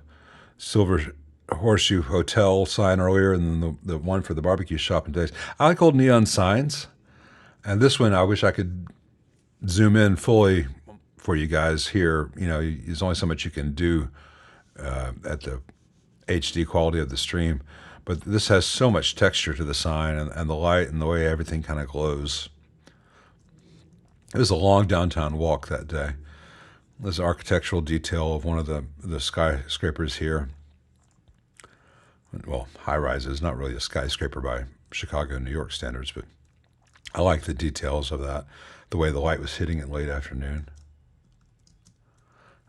Silver Horseshoe Hotel sign earlier, and then the one for the barbecue shop in days. I like old neon signs. And this one, I wish I could zoom in fully for you guys here. There's only so much you can do at the HD quality of the stream. But this has so much texture to the sign and the light and the way everything kind of glows. It was a long downtown walk that day. There's an architectural detail of one of the skyscrapers here. Well, high-rises, not really a skyscraper by Chicago and New York standards, but I like the details of that, the way the light was hitting it late afternoon.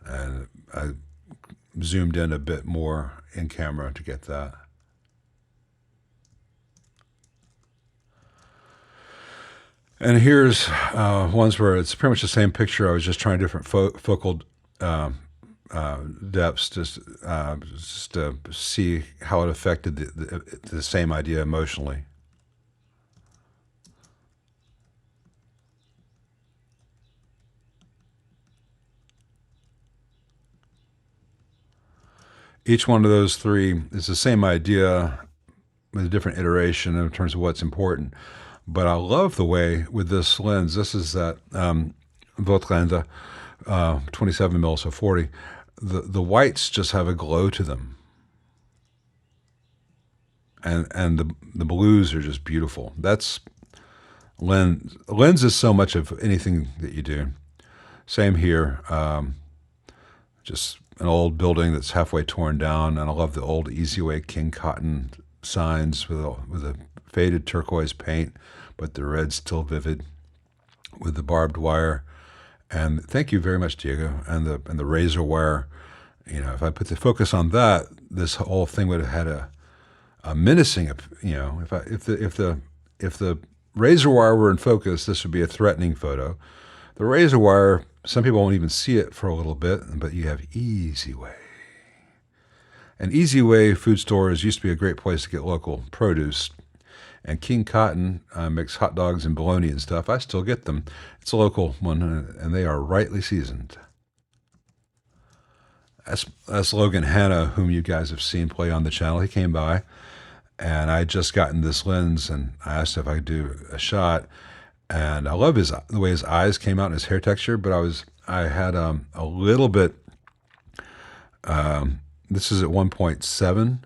And I zoomed in a bit more in camera to get that. And here's ones where it's pretty much the same picture. I was just trying different focal depths just to see how it affected the same idea emotionally. Each one of those three is the same idea with a different iteration in terms of what's important. But I love the way with this lens, this is that Voigtlander 27 mil, so 40. The whites just have a glow to them, and the blues are just beautiful. That's lens is so much of anything that you do. Same here. Just an old building that's halfway torn down, and I love the old Easyway King Cotton signs with a faded turquoise paint, but the red's still vivid with the barbed wire. And thank you very much, Diego. And the razor wire. You know, if I put the focus on that, this whole thing would have had a menacing. You know, if the razor wire were in focus, this would be a threatening photo. The razor wire, some people won't even see it for a little bit, but you have Easyway. And Easyway food stores used to be a great place to get local produce. And King Cotton makes hot dogs and bologna and stuff. I still get them. It's a local one, and they are rightly seasoned. That's Logan Hanna, whom you guys have seen play on the channel. He came by, and I had just gotten this lens, and I asked if I could do a shot. And I love the way his eyes came out and his hair texture, but I had a little bit, this is at 1.7,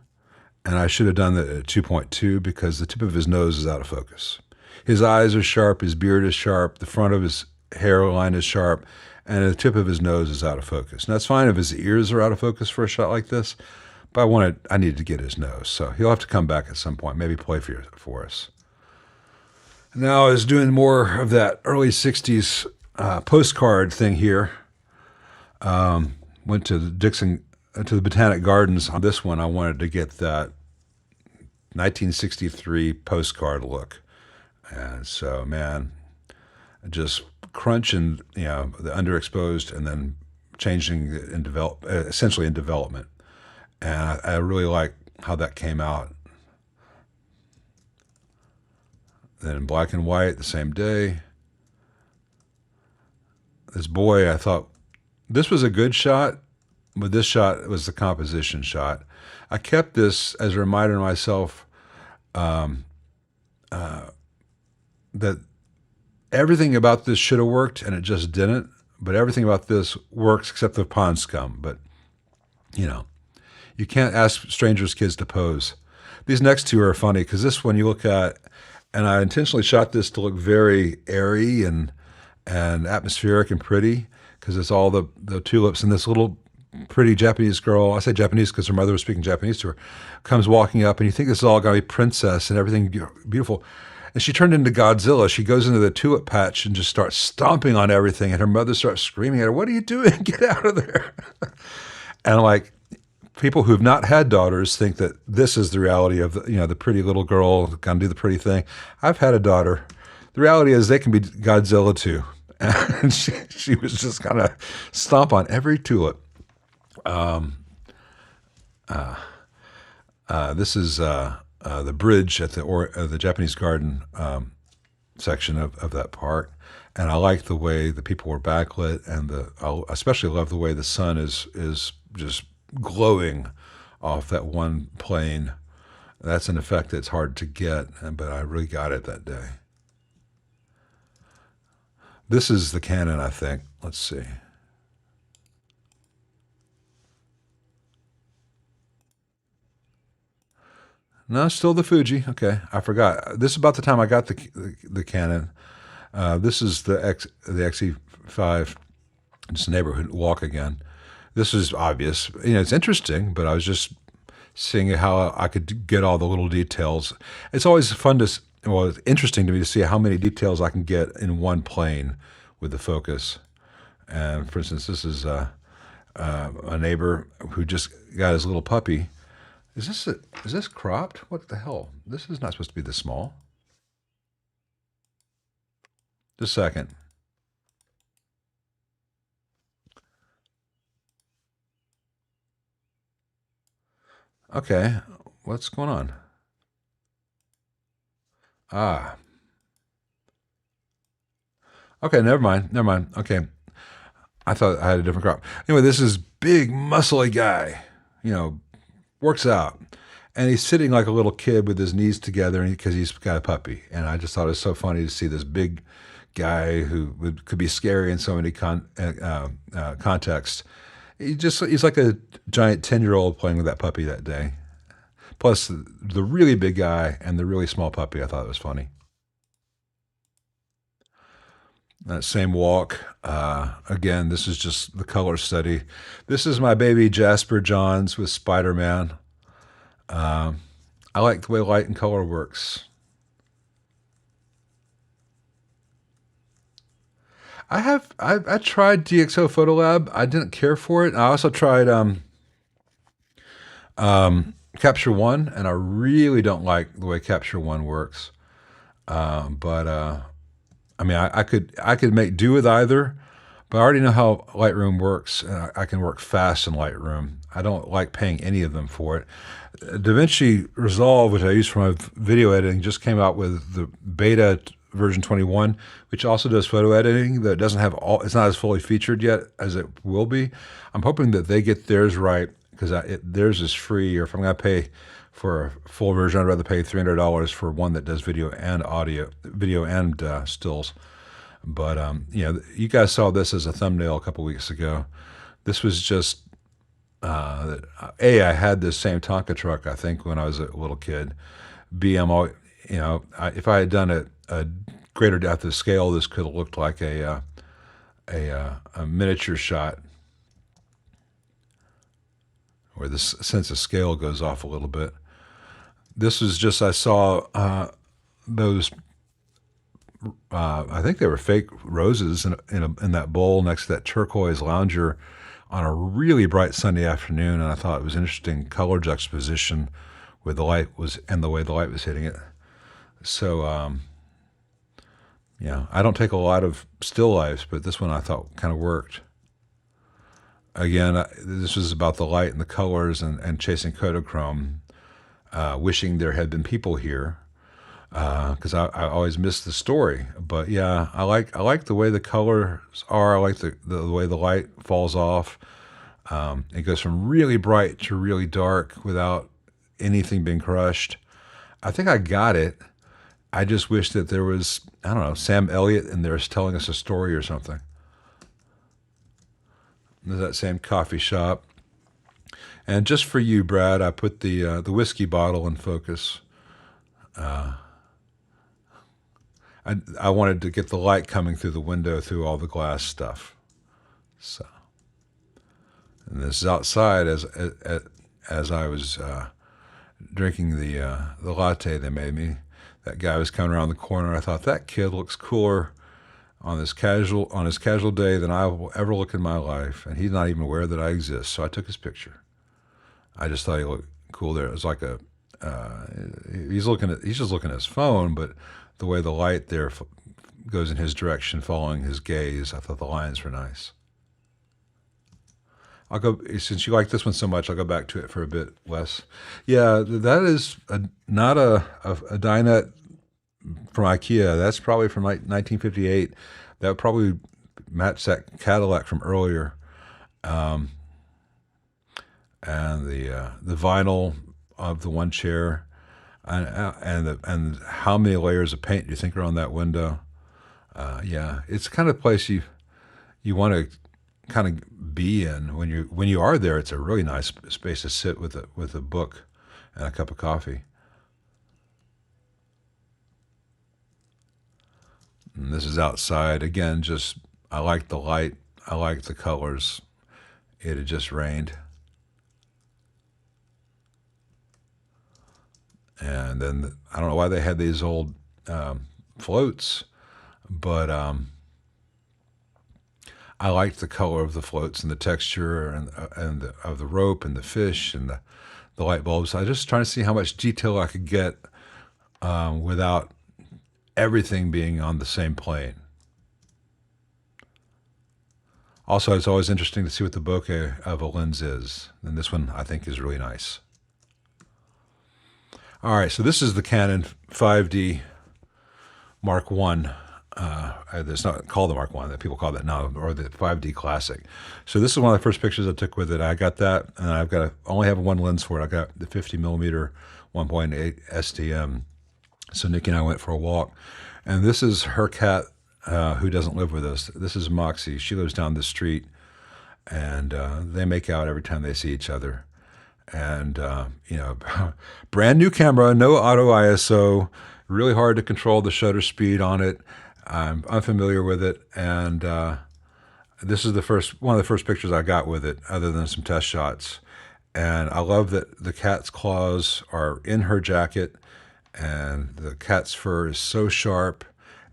and I should have done that at 2.2 because the tip of his nose is out of focus. His eyes are sharp, his beard is sharp, the front of his hairline is sharp, and the tip of his nose is out of focus. And that's fine if his ears are out of focus for a shot like this, but I needed to get his nose. So he'll have to come back at some point, maybe play for us. Now I was doing more of that early 60s postcard thing here. Went to the Botanic Gardens. On this one, I wanted to get that 1963 postcard look. And so, man, just crunching, you know, the underexposed and then changing it in essentially in development. And I really like how that came out. Then in black and white the same day. This boy, I thought this was a good shot, but this shot was the composition shot. I kept this as a reminder to myself that everything about this should have worked, and it just didn't. But everything about this works except the pond scum. But, you know, you can't ask strangers' kids to pose. These next two are funny because this one you look at, and I intentionally shot this to look very airy and atmospheric and pretty because it's all the tulips, and this little pretty Japanese girl, I say Japanese because her mother was speaking Japanese to her, comes walking up, and you think this is all going to be princess and everything beautiful. And she turned into Godzilla. She goes into the tulip patch and just starts stomping on everything, and her mother starts screaming at her, "What are you doing? Get out of there." And like, people who've not had daughters think that this is the reality of the pretty little girl gonna do the pretty thing. I've had a daughter. The reality is they can be Godzilla too. And she was just kind of stomp on every tulip. This is the bridge at the Japanese garden section of that park. And I like the way the people were backlit, and I especially love the way the sun is just glowing off that one plane. That's an effect that's hard to get, but I really got it that day. This is the Canon, I think. Let's see. No, still the Fuji. Okay, I forgot. This is about the time I got the Canon. This is the XE5. Just a neighborhood walk again. This is obvious. It's interesting, but I was just seeing how I could get all the little details. It's always fun it's interesting to me to see how many details I can get in one plane with the focus. And for instance, this is a neighbor who just got his little puppy. Is this cropped? What the hell? This is not supposed to be this small. Just a second. Okay, what's going on? Okay, never mind. Okay, I thought I had a different crop. Anyway, this is big, muscly guy, works out. And he's sitting like a little kid with his knees together because he's got a puppy. And I just thought it was so funny to see this big guy who could be scary in so many contexts. He's like a giant 10-year-old playing with that puppy that day. Plus the really big guy and the really small puppy, I thought it was funny. That same walk, again, this is just the color study. This is my baby Jasper Johns with Spider-Man. I like the way light and color works. I tried DxO Photolab. I didn't care for it. I also tried Capture One, and I really don't like the way Capture One works. I mean, I could make do with either, but I already know how Lightroom works, and I can work fast in Lightroom. I don't like paying any of them for it. DaVinci Resolve, which I use for my video editing, just came out with the beta version 21, which also does photo editing. That doesn't have it's not as fully featured yet as it will be. I'm hoping that they get theirs right, because theirs is free, or if I'm going to pay for a full version, I'd rather pay $300 for one that does video and audio, video and stills. But you know, you guys saw this as a thumbnail a couple weeks ago. This was just I had this same Tonka truck, I think, when I was a little kid. B, you know, if I had done a greater depth of scale, this could have looked like a miniature shot, where the sense of scale goes off a little bit. This was just, I saw those, I think they were fake roses in that bowl next to that turquoise lounger on a really bright sunny afternoon, and I thought it was interesting color juxtaposition where the light was and the way the light was hitting it. So, yeah, I don't take a lot of still lifes, but this one I thought kind of worked. Again, this was about the light and the colors and chasing Kodachrome, wishing there had been people here, because I always miss the story. But yeah, I like the way the colors are. I like the way the light falls off. It goes from really bright to really dark without anything being crushed. I think I got it. I just wish that there was, I don't know, Sam Elliott in there telling us a story or something. There's that same coffee shop. And just for you, Brad, I put the whiskey bottle in focus. I wanted to get the light coming through the window through all the glass stuff. So, and this is outside as I was drinking the latte they made me. That guy was coming around the corner. I thought, that kid looks cooler on his casual day than I will ever look in my life, and he's not even aware that I exist. So I took his picture. I just thought he looked cool there. It was like he's just looking at his phone, but the way the light there goes in his direction, following his gaze, I thought the lines were nice. I'll go, since you like this one so much, I'll go back to it for a bit, Wes. Yeah, that is not a dinette from IKEA. That's probably from like 1958. That would probably match that Cadillac from earlier. And the vinyl of the one chair, and how many layers of paint do you think are on that window? Yeah, it's the kind of place you want to kind of be in when you are there. It's a really nice space to sit with a book and a cup of coffee. And this is outside again. Just, I like the light. I like the colors. It had just rained. And then I don't know why they had these old floats, but I liked the color of the floats and the texture and of the rope and the fish and the light bulbs. I was just trying to see how much detail I could get without everything being on the same plane. Also, it's always interesting to see what the bokeh of a lens is, and this one I think is really nice. All right, so this is the Canon 5D Mark I. It's not called the Mark 1, that people call that now, or the 5D Classic. So this is one of the first pictures I took with it. I got that, and I only have one lens for it. I got the 50 millimeter 1.8 STM. So Nikki and I went for a walk, and this is her cat who doesn't live with us. This is Moxie. She lives down the street, and they make out every time they see each other. And, you know, brand new camera, no auto ISO, really hard to control the shutter speed on it. I'm unfamiliar with it, and this is one of the first pictures I got with it, other than some test shots. And I love that the cat's claws are in her jacket, and the cat's fur is so sharp,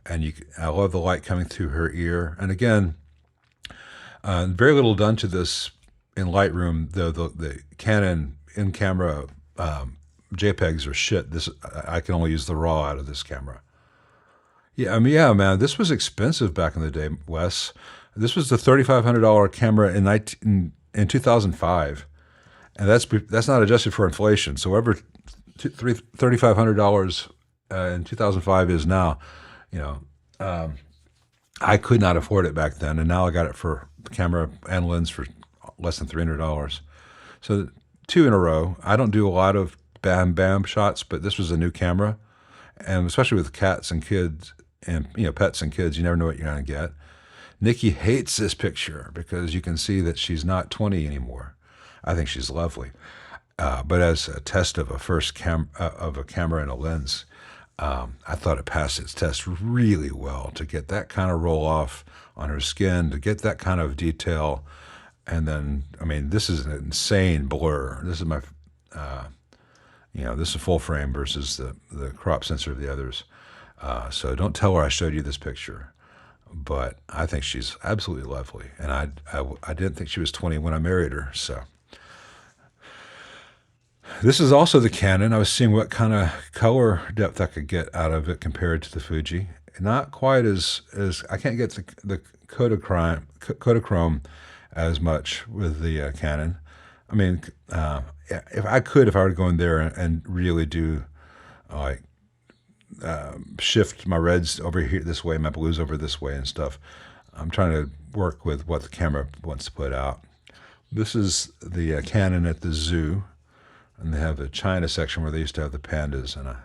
and I love the light coming through her ear. And again, very little done to this in Lightroom. The Canon in-camera JPEGs are shit. I can only use the RAW out of this camera. Yeah, I mean, yeah, man, this was expensive back in the day, Wes. This was the $3,500 camera in 2005, and that's not adjusted for inflation. So whatever $3,500 in 2005 is now, you know, I could not afford it back then, and now I got it for the camera and lens for less than $300. So 2 in a row. I don't do a lot of bam shots, but this was a new camera, and especially with cats and kids and, you know, pets and kids, you never know what you're going to get. Nikki hates this picture because you can see that she's not 20 anymore. I think she's lovely, but as a test of a camera and a lens, I thought it passed its test really well to get that kind of roll off on her skin, to get that kind of detail. And then, I mean, this is an insane blur. This is my, you know, this is full frame versus the crop sensor of the others. So don't tell her I showed you this picture, but I think she's absolutely lovely. And I didn't think she was 20 when I married her. So this is also the Canon. I was seeing what kind of color depth I could get out of it compared to the Fuji. Not quite as I can't get the Kodachrome as much with the Canon. I mean, if I were to go in there and really do like shift my reds over here this way, my blues over this way and stuff, I'm trying to work with what the camera wants to put out. This is the Canon at the zoo, and they have a China section where they used to have the pandas, and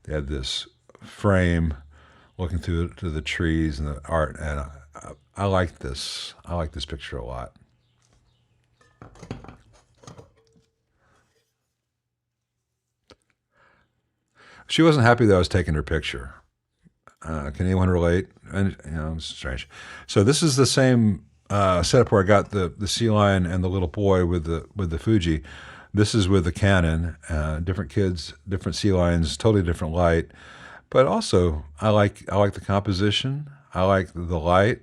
they had this frame looking through to the trees and the art, and I like this. I like this picture a lot. She wasn't happy that I was taking her picture. Can anyone relate? And you know, it's strange. So this is the same setup where I got the sea lion and the little boy with the Fuji. This is with the Canon. Different kids, different sea lions, totally different light. But also, I like the composition. I like the light.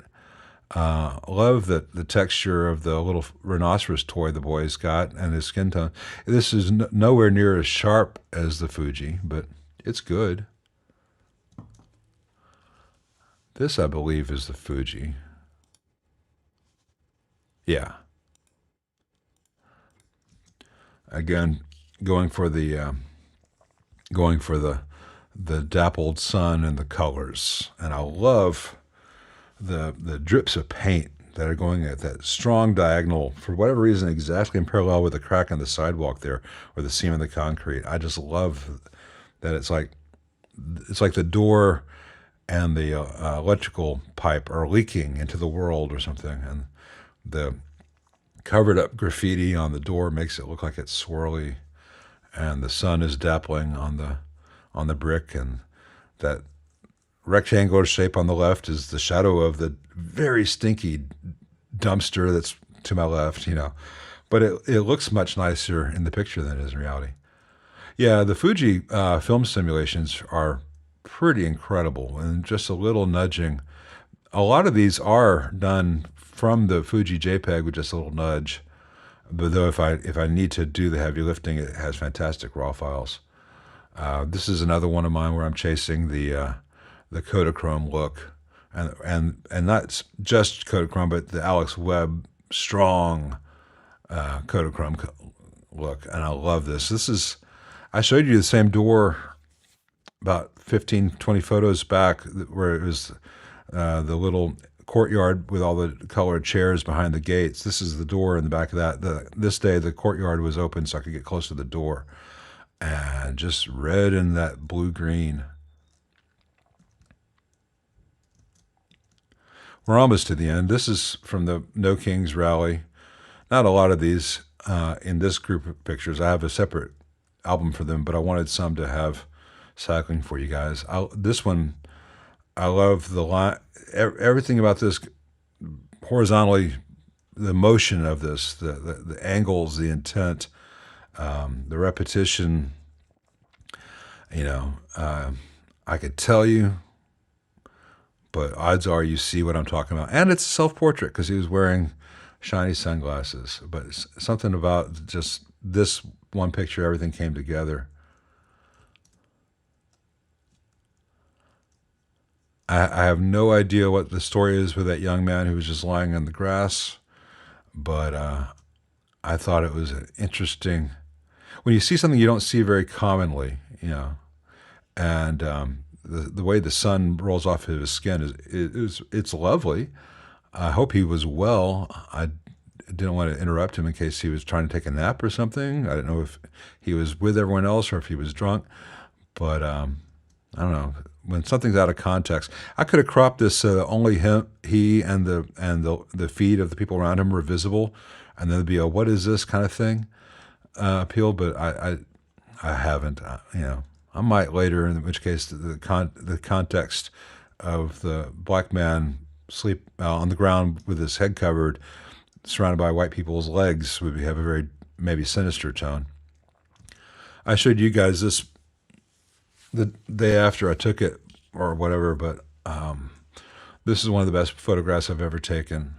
Love the texture of the little rhinoceros toy the boy's got and his skin tone. This is nowhere near as sharp as the Fuji, but it's good. This, I believe, is the Fuji. Yeah. Again, going for the dappled sun and the colors, and I love the drips of paint that are going at that strong diagonal, for whatever reason, exactly in parallel with the crack in the sidewalk there, or the seam in the concrete. I just love that it's like the door and the electrical pipe are leaking into the world or something, and the covered up graffiti on the door makes it look like it's swirly, and the sun is dappling on the brick, and that rectangular shape on the left is the shadow of the very stinky dumpster that's to my left, you know. But it looks much nicer in the picture than it is in reality. Yeah, the Fuji film simulations are pretty incredible, and just a little nudging. A lot of these are done from the Fuji JPEG with just a little nudge. But though if I need to do the heavy lifting, it has fantastic raw files. This is another one of mine where I'm chasing the Kodachrome look, and not just Kodachrome, but the Alex Webb strong Kodachrome look, and I love this. I showed you the same door about 15, 20 photos back where it was the little courtyard with all the colored chairs behind the gates. This is the door in the back of that. This day, the courtyard was open so I could get close to the door. And just red and that blue-green. We're almost to the end. This is from the No Kings rally. Not a lot of these in this group of pictures. I have a separate album for them, but I wanted some to have cycling for you guys. This one, I love the line, everything about this horizontally, the motion of this, the angles, the intent, the repetition. You know, I could tell you, but odds are you see what I'm talking about. And it's a self-portrait because he was wearing shiny sunglasses. But it's something about just this one picture, everything came together. I have no idea what the story is with that young man who was just lying on the grass, but I thought it was interesting. When you see something you don't see very commonly, you know, and the way the sun rolls off of his skin it's lovely. I hope he was well. I didn't want to interrupt him in case he was trying to take a nap or something. I didn't know if he was with everyone else or if he was drunk, but I don't know. When something's out of context, I could have cropped this only he and the feet of the people around him were visible, and then there'd be a "what is this" kind of thing appeal. But I haven't. You know, I might later. In which case, the context of the black man sleep on the ground with his head covered, surrounded by white people's legs, would have a very maybe sinister tone. I showed you guys this the day after I took it or whatever, but this is one of the best photographs I've ever taken.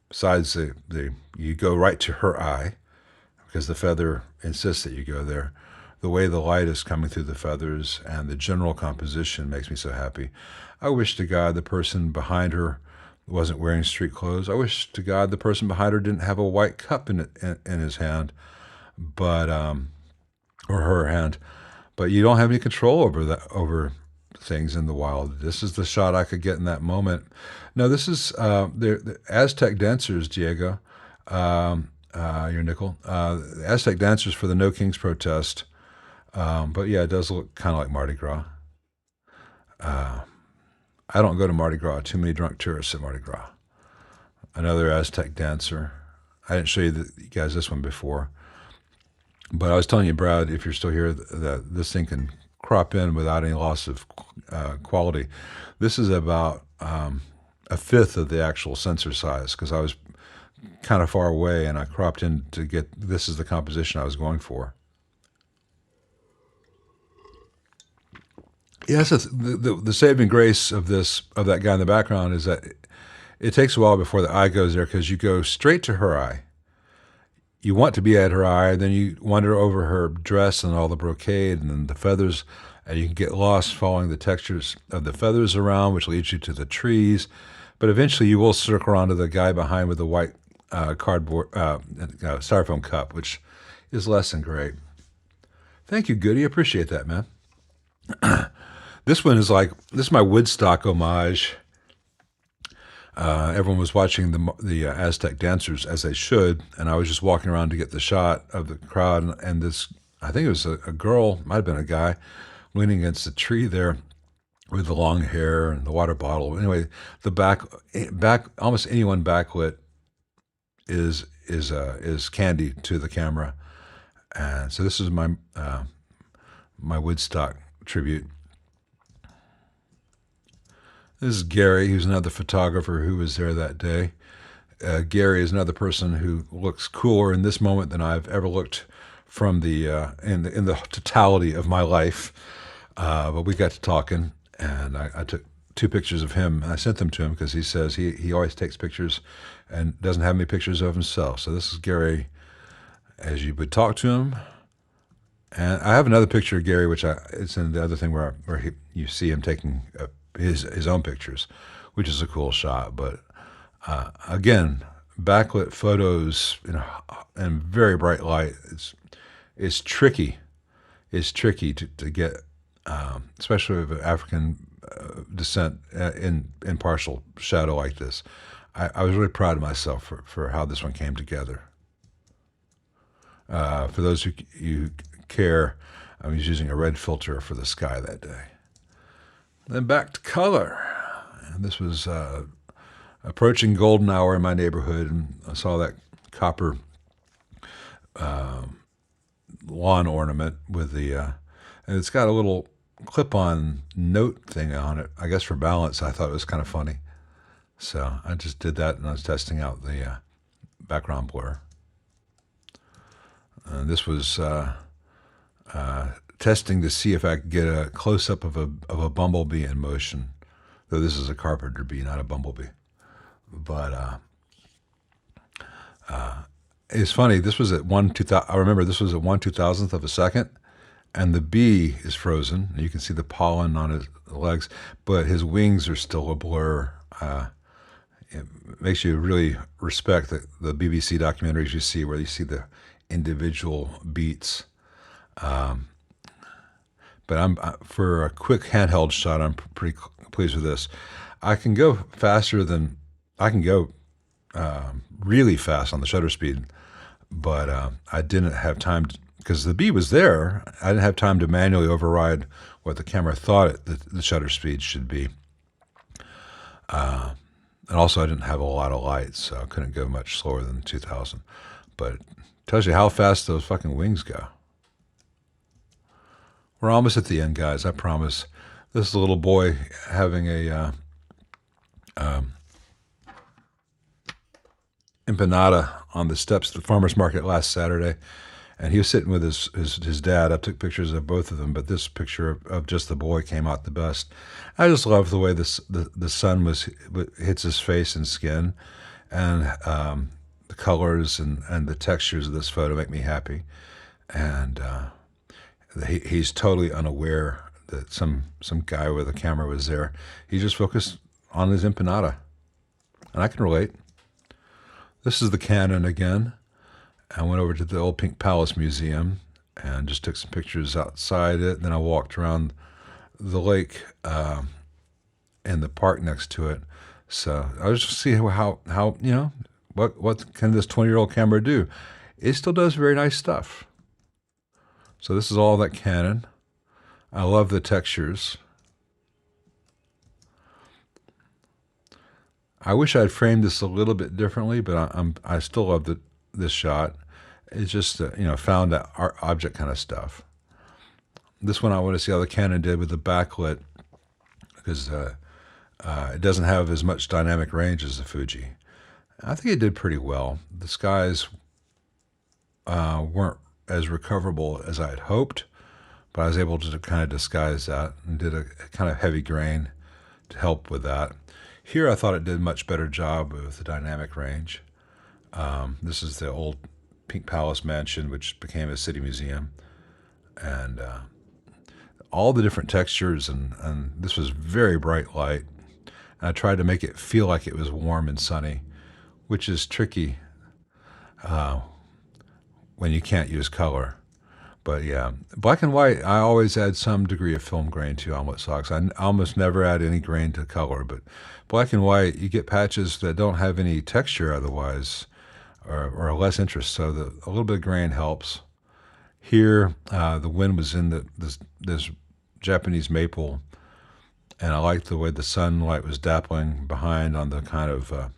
Besides you go right to her eye because the feather insists that you go there. The way the light is coming through the feathers and the general composition makes me so happy. I wish to God the person behind her wasn't wearing street clothes. I wish to God the person behind her didn't have a white cup in his hand, but or her hand, but you don't have any control over things in the wild. This is the shot I could get in that moment. No, this is the Aztec dancers, Diego, your nickel. The Aztec dancers for the No Kings protest. But yeah, it does look kind of like Mardi Gras. I don't go to Mardi Gras. Too many drunk tourists at Mardi Gras. Another Aztec dancer. I didn't show you guys this one before. But I was telling you, Brad, if you're still here, that this thing can crop in without any loss of quality. This is about a fifth of the actual sensor size because I was kind of far away and I cropped in to get, this is the composition I was going for. Yes, the saving grace of that guy in the background is that it takes a while before the eye goes there because you go straight to her eye. You want to be at her eye, then you wander over her dress and all the brocade and then the feathers, and you can get lost following the textures of the feathers around, which leads you to the trees. But eventually you will circle around to the guy behind with the white cardboard styrofoam cup, which is less than great. Thank you, Goody. Appreciate that, man. This one is this is my Woodstock homage. Everyone was watching the Aztec dancers, as they should, and I was just walking around to get the shot of the crowd, and this, I think it was a girl, might have been a guy, leaning against a tree there with the long hair and the water bottle. Anyway, the back almost anyone backlit is candy to the camera, and so this is my my Woodstock tribute. This is Gary, who's another photographer who was there that day. Gary is another person who looks cooler in this moment than I've ever looked from in the totality of my life. But we got to talking, and I took 2 pictures of him, and I sent them to him because he says he always takes pictures and doesn't have any pictures of himself. So this is Gary as you would talk to him. And I have another picture of Gary, which it's in the other thing where you see him taking his own pictures, which is a cool shot. But again, backlit photos in very bright light. It's tricky. It's tricky to get, especially with African descent in partial shadow like this. I was really proud of myself for how this one came together. For those who care, I was using a red filter for the sky that day. Then back to color. And this was approaching golden hour in my neighborhood, and I saw that copper lawn ornament with the, and it's got a little clip-on note thing on it. I guess for balance, I thought it was kind of funny. So I just did that, and I was testing out the background blur. And this was testing to see if I could get a close-up of a bumblebee in motion. Though this is a carpenter bee, not a bumblebee. But it's funny. This was at 1/2000. I remember this was at 1/2000th of a second, and the bee is frozen. You can see the pollen on his legs, but his wings are still a blur. It makes you really respect the BBC documentaries you see, where you see the individual beats. But for a quick handheld shot, I'm pretty pleased with this. I can go faster than I can go really fast on the shutter speed, but I didn't have time because the bee was there. I didn't have time to manually override what the camera thought the shutter speed should be. And also, I didn't have a lot of light, so I couldn't go much slower than 2000. But it tells you how fast those fucking wings go. We're almost at the end, guys, I promise. This is a little boy having a empanada on the steps of the farmer's market last Saturday. And he was sitting with his dad. I took pictures of both of them, but this picture of just the boy came out the best. I just love the way the sun hits his face and skin, and the colors and the textures of this photo make me happy. And he's totally unaware that some guy with a camera was there. He just focused on his empanada, and I can relate. This is the Canon again. I went over to the old Pink Palace Museum and just took some pictures outside it. And then I walked around the lake and the park next to it. So I was just see how you know, what can this 20-year-old camera do? It still does very nice stuff. So this is all that Canon. I love the textures. I wish I'd framed this a little bit differently, but I still love this shot. It's just found object kind of stuff. This one I want to see how the Canon did with the backlit, because it doesn't have as much dynamic range as the Fuji. I think it did pretty well. The skies weren't as recoverable as I had hoped, but I was able to kind of disguise that and did a kind of heavy grain to help with that. Here I thought it did a much better job with the dynamic range. This is the old Pink Palace Mansion, which became a city museum. And all the different textures, and this was very bright light. And I tried to make it feel like it was warm and sunny, which is tricky when you can't use color. But yeah, black and white, I always add some degree of film grain to omelet socks. I almost never add any grain to color, but black and white, you get patches that don't have any texture otherwise, or less interest, so a little bit of grain helps. Here, the wind was in this Japanese maple, and I liked the way the sunlight was dappling behind on the kind of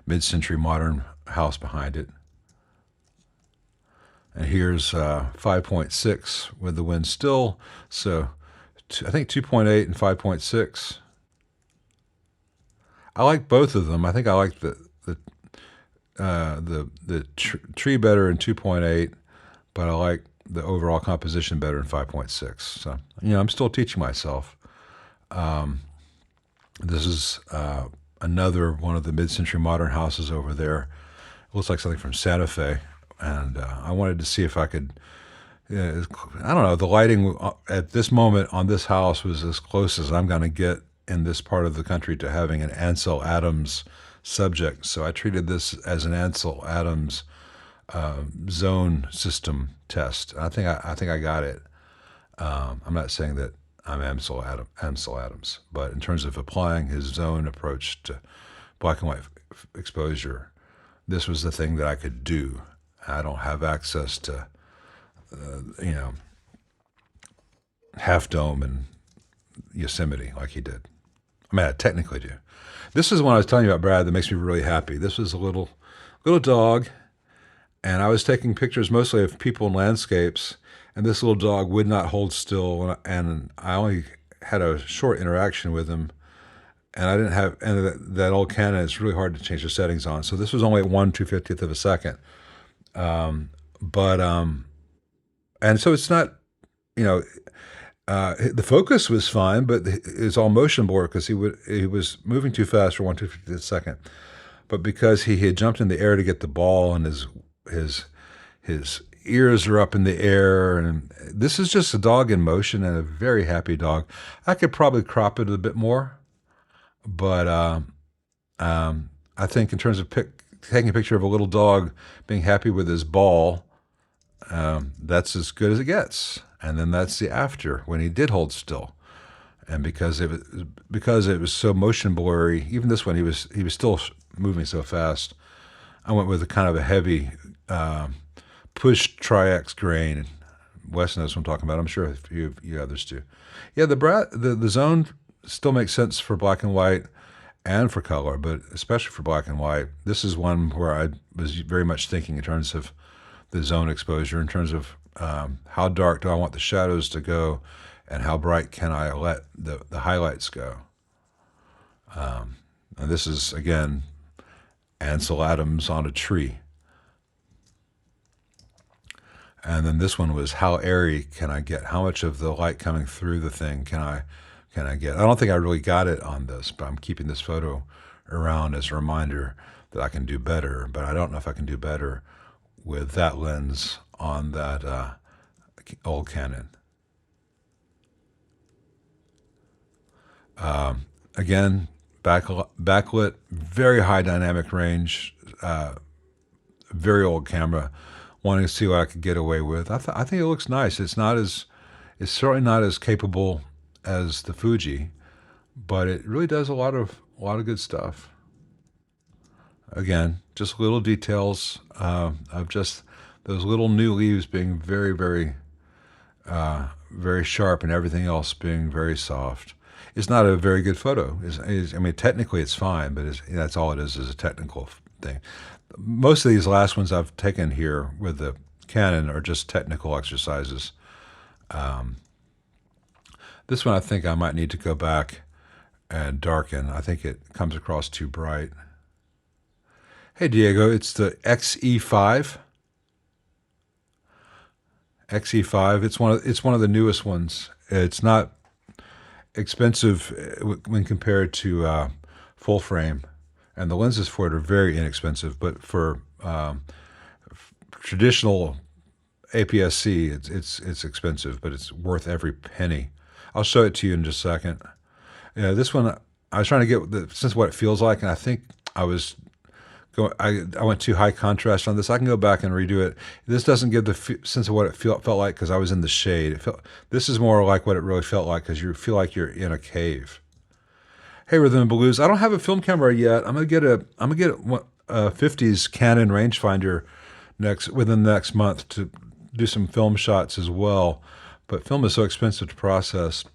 mid-century modern house behind it. And here's 5.6 with the wind still, so I think 2.8 and 5.6. I like both of them. I think I like the tree better in 2.8, but I like the overall composition better in 5.6. So I'm still teaching myself. This is another one of the mid-century modern houses over there. It looks like something from Santa Fe. And I wanted to see if I could, I don't know, the lighting at this moment on this house was as close as I'm going to get in this part of the country to having an Ansel Adams subject. So I treated this as an Ansel Adams zone system test. I think I got it. I'm not saying that I'm Ansel Adams. But in terms of applying his zone approach to black and white exposure, this was the thing that I could do. I don't have access to, Half Dome and Yosemite like he did. I mean, I technically do. This is one I was telling you about, Brad, that makes me really happy. This was a little dog, and I was taking pictures mostly of people and landscapes, and this little dog would not hold still, and I only had a short interaction with him, and I didn't have, and that old Canon, it's really hard to change the settings on, so this was only at 1/250th of a second. And so it's not, the focus was fine, but it's all motion blur because he was moving too fast for 1/250th of a second. But because he had jumped in the air to get the ball, and his ears are up in the air, and this is just a dog in motion and a very happy dog. I could probably crop it a bit more, but I think in terms of taking a picture of a little dog being happy with his ball, that's as good as it gets. And then that's the after, when he did hold still. And because it was so motion blurry, even this one, he was still moving so fast, I went with a kind of a heavy push Tri-X grain. Wes knows what I'm talking about. I'm sure you others do. Yeah, the zone still makes sense for black and white and for color, but especially for black and white. This is one where I was very much thinking in terms of the zone exposure, in terms of how dark do I want the shadows to go, and how bright can I let the highlights go. And this is, again, Ansel Adams on a tree. And then this one was, how airy can I get? How much of the light coming through the thing can I get? I don't think I really got it on this, but I'm keeping this photo around as a reminder that I can do better, but I don't know if I can do better with that lens on that old Canon. Again, backlit, very high dynamic range, very old camera, wanting to see what I could get away with. I think it looks nice. It's certainly not as capable as the Fuji, but it really does a lot of good stuff. Again, just little details of just those little new leaves being very, very, very sharp, and everything else being very soft. It's not a very good photo. I mean, technically it's fine, but that's all it is a technical thing. Most of these last ones I've taken here with the Canon are just technical exercises. This one I think I might need to go back and darken. I think it comes across too bright. Hey Diego, it's the XE5. XE5. It's one of the newest ones. It's not expensive when compared to full frame, and the lenses for it are very inexpensive. But for traditional APS-C, it's expensive, but it's worth every penny. I'll show it to you in just a second. Yeah, this one I was trying to get the sense of what it feels like, and I think I went too high contrast on this. I can go back and redo it. This doesn't give the sense of what it felt like because I was in the shade. This is more like what it really felt like because you feel like you're in a cave. Hey, Rhythm and Blues. I don't have a film camera yet. I'm gonna get a 50s Canon rangefinder within the next month to do some film shots as well. But film is so expensive to process.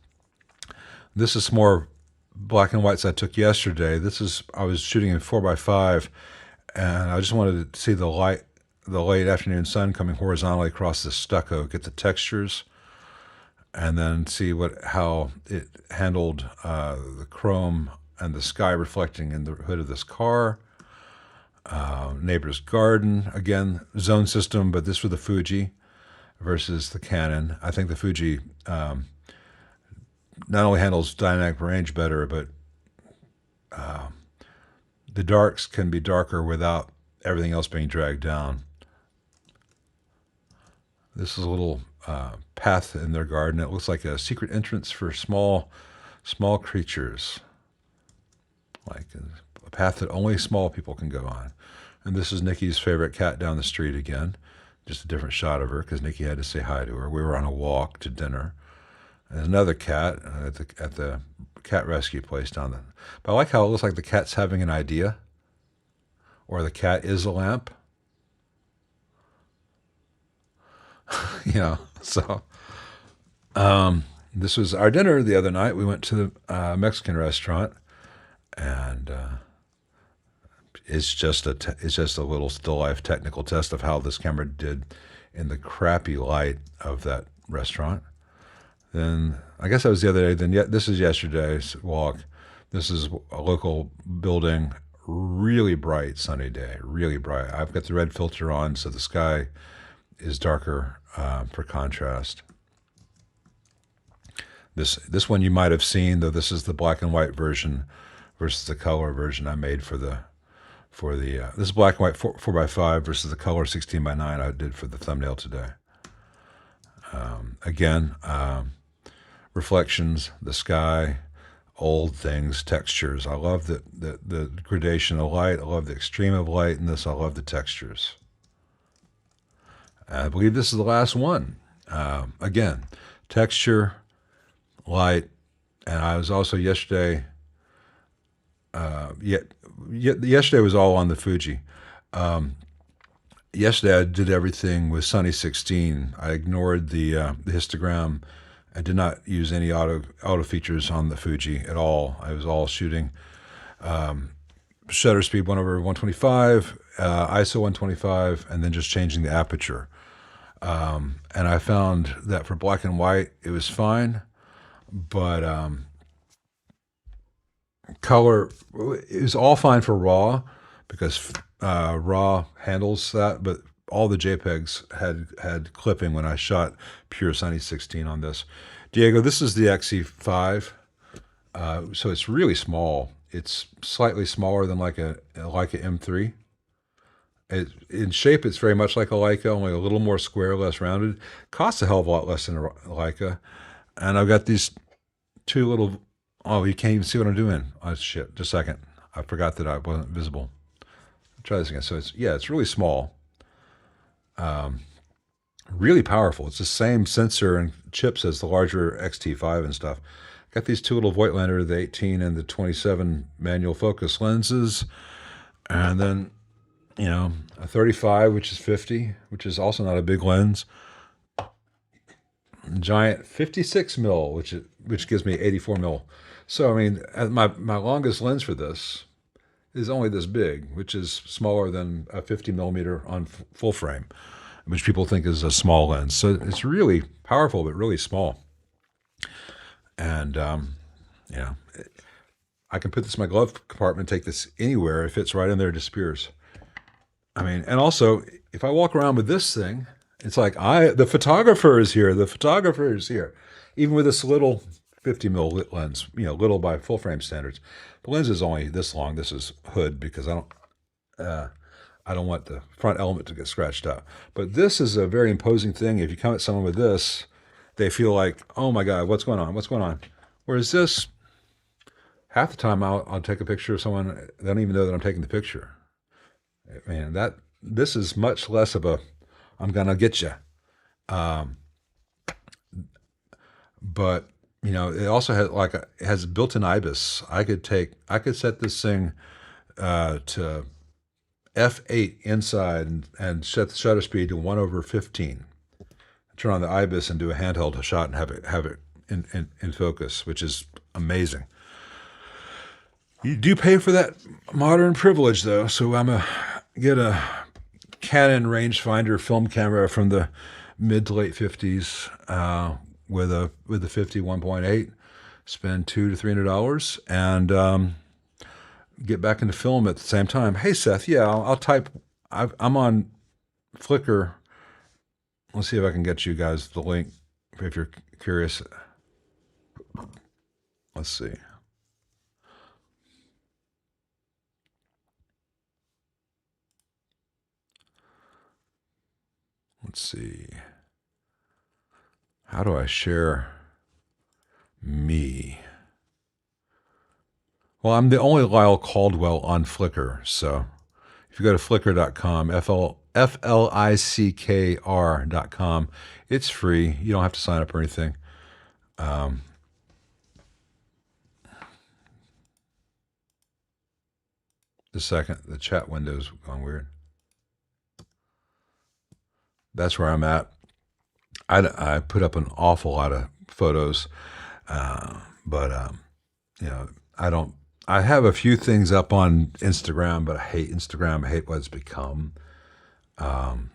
This is more black and whites I took yesterday. I was shooting in 4x5. And I just wanted to see the late afternoon sun coming horizontally across the stucco, get the textures, and then see how it handled the chrome and the sky reflecting in the hood of this car. Neighbor's garden, again, zone system, but this was the Fuji versus the Canon. I think the Fuji not only handles dynamic range better, but the darks can be darker without everything else being dragged down. This is a little path in their garden. It looks like a secret entrance for small creatures, like a path that only small people can go on. And this is Nikki's favorite cat down the street again. Just a different shot of her because Nikki had to say hi to her. We were on a walk to dinner. There's another cat at the cat rescue place down there. But I like how it looks like the cat's having an idea, or the cat is a lamp. So this was our dinner the other night. We went to the Mexican restaurant, and it's just a little still life technical test of how this camera did in the crappy light of that restaurant. Then I guess that was the other day. Then this is yesterday's walk. This is a local building, really bright sunny day, really bright. I've got the red filter on, so the sky is darker for contrast. This one you might have seen, though. This is the black and white version versus the color version I made for the this is black and white 4x5 versus the color 16:9 I did for the thumbnail today. Again, reflections, the sky, old things, textures. I love the gradation of light. I love the extreme of light in this. I love the textures. I believe this is the last one. Again, texture, light, and I was also yesterday. Yesterday was all on the Fuji. Yesterday I did everything with Sunny 16. I ignored the histogram. I did not use any auto features on the Fuji at all. I was all shooting shutter speed 1/125, ISO 125, and then just changing the aperture. And I found that for black and white it was fine, but color is all fine for RAW, because RAW handles that, but all the JPEGs had clipping when I shot pure Sunny 16 on this. Diego, this is the XE5, so it's really small. It's slightly smaller than like a Leica M3. In shape, it's very much like a Leica, only a little more square, less rounded. Costs a hell of a lot less than a Leica. And I've got these two little... Oh, you can't even see what I'm doing. Oh, shit. Just a second. I forgot that I wasn't visible. Try this again. So it's really small. Really powerful. It's the same sensor and chips as the larger XT5 and stuff. Got these two little Voigtlander, the 18 and the 27 manual focus lenses. And then, a 35, which is 50, which is also not a big lens. Giant 56 mil, which gives me 84 mil. So, I mean, my longest lens for this is only this big, which is smaller than a 50 millimeter on full frame, which people think is a small lens. So it's really powerful, but really small. And, I can put this in my glove compartment, take this anywhere. It fits right in there, disappears. I mean, and also, if I walk around with this thing, it's like, the photographer is here. The photographer is here. Even with this little 50 mil lens, little by full frame standards. The lens is only this long. This is hood because I don't want the front element to get scratched out. But this is a very imposing thing. If you come at someone with this, they feel like, oh my God, what's going on? What's going on? Whereas this, half the time I'll take a picture of someone, they don't even know that I'm taking the picture. Man, this is much less of a, I'm gonna get you. But it also has it has built-in IBIS. I could set this thing to f8 inside and set the shutter speed to 1/15. Turn on the IBIS and do a handheld shot and have it in focus, which is amazing. You do pay for that modern privilege though, so I'm gonna get a Canon rangefinder film camera from the mid to late 50s with a 51.8, spend $200 to $300, and get back into film at the same time. Hey Seth, yeah, I'll type. I'm on Flickr. Let's see if I can get you guys the link if you're curious. Let's see. Let's see. How do I share me? Well, I'm the only Lyle Caldwell on Flickr. So if you go to flickr.com, FLICKR.com, it's free. You don't have to sign up or anything. Um, the second, the chat window's gone weird. That's where I'm at. I put up an awful lot of photos, but you know, I have a few things up on Instagram, but I hate Instagram. I hate what it's become. And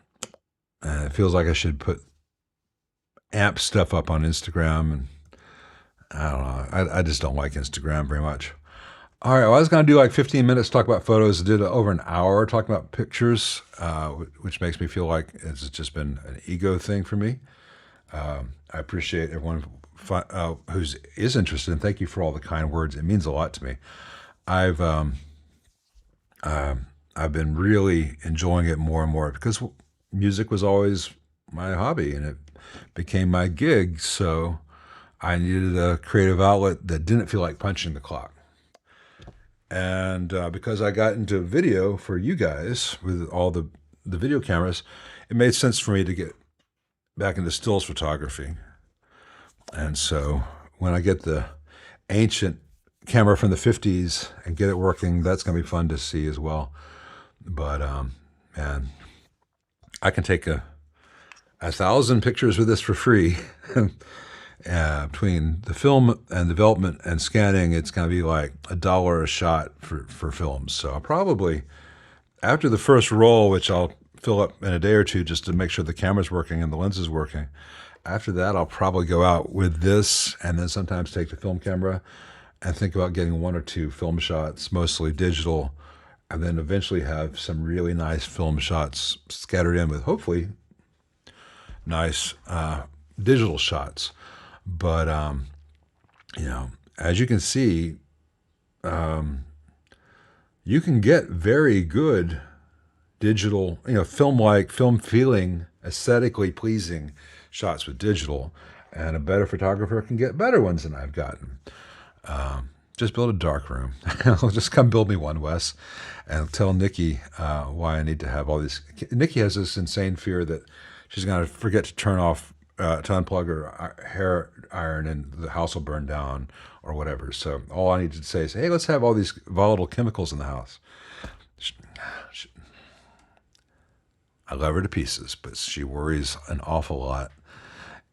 it feels like I should put amp stuff up on Instagram, and I don't know. I just don't like Instagram very much. All right, well, I was going to do like 15 minutes talk about photos. I did over an hour talking about pictures, which makes me feel like it's just been an ego thing for me. I appreciate everyone who's interested, and thank you for all the kind words. It means a lot to me. I've been really enjoying it more and more because music was always my hobby and it became my gig. So I needed a creative outlet that didn't feel like punching the clock. And because I got into video for you guys with all the video cameras, it made sense for me to get back into stills photography. And so when I get the ancient camera from the 50s and get it working, that's going to be fun to see as well. But man, I can take 1,000 pictures with this for free. Between the film and development and scanning, it's going to be like $1 a shot for films. So I'll probably, after the first roll, which I'll fill up in a day or two just to make sure the camera's working and the lens is working, after that I'll probably go out with this and then sometimes take the film camera and think about getting 1 or 2 film shots, mostly digital, and then eventually have some really nice film shots scattered in with hopefully nice digital shots. But, you know, as you can see, you can get very good digital, you know, film-like, film-feeling, aesthetically pleasing shots with digital, and a better photographer can get better ones than I've gotten. Just build a dark room. Just come build me one, Wes, and tell Nikki why I need to have all these. Nikki has this insane fear that she's going to forget to turn off, to unplug her hair iron and the house will burn down or whatever. So all I need to say is, hey, let's have all these volatile chemicals in the house. I love her to pieces, but she worries an awful lot.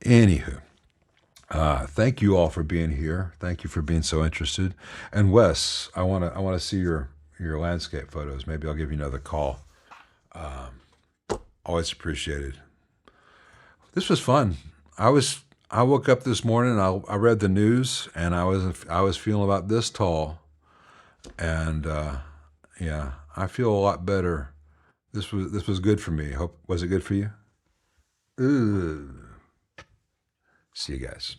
Anywho, thank you all for being here. Thank you for being so interested. And Wes, I want to see your landscape photos. Maybe I'll give you another call. Always appreciated. This was fun. I woke up this morning and I read the news and I was feeling about this tall, and yeah, I feel a lot better. This was good for me. Was it good for you? Ooh. See you guys.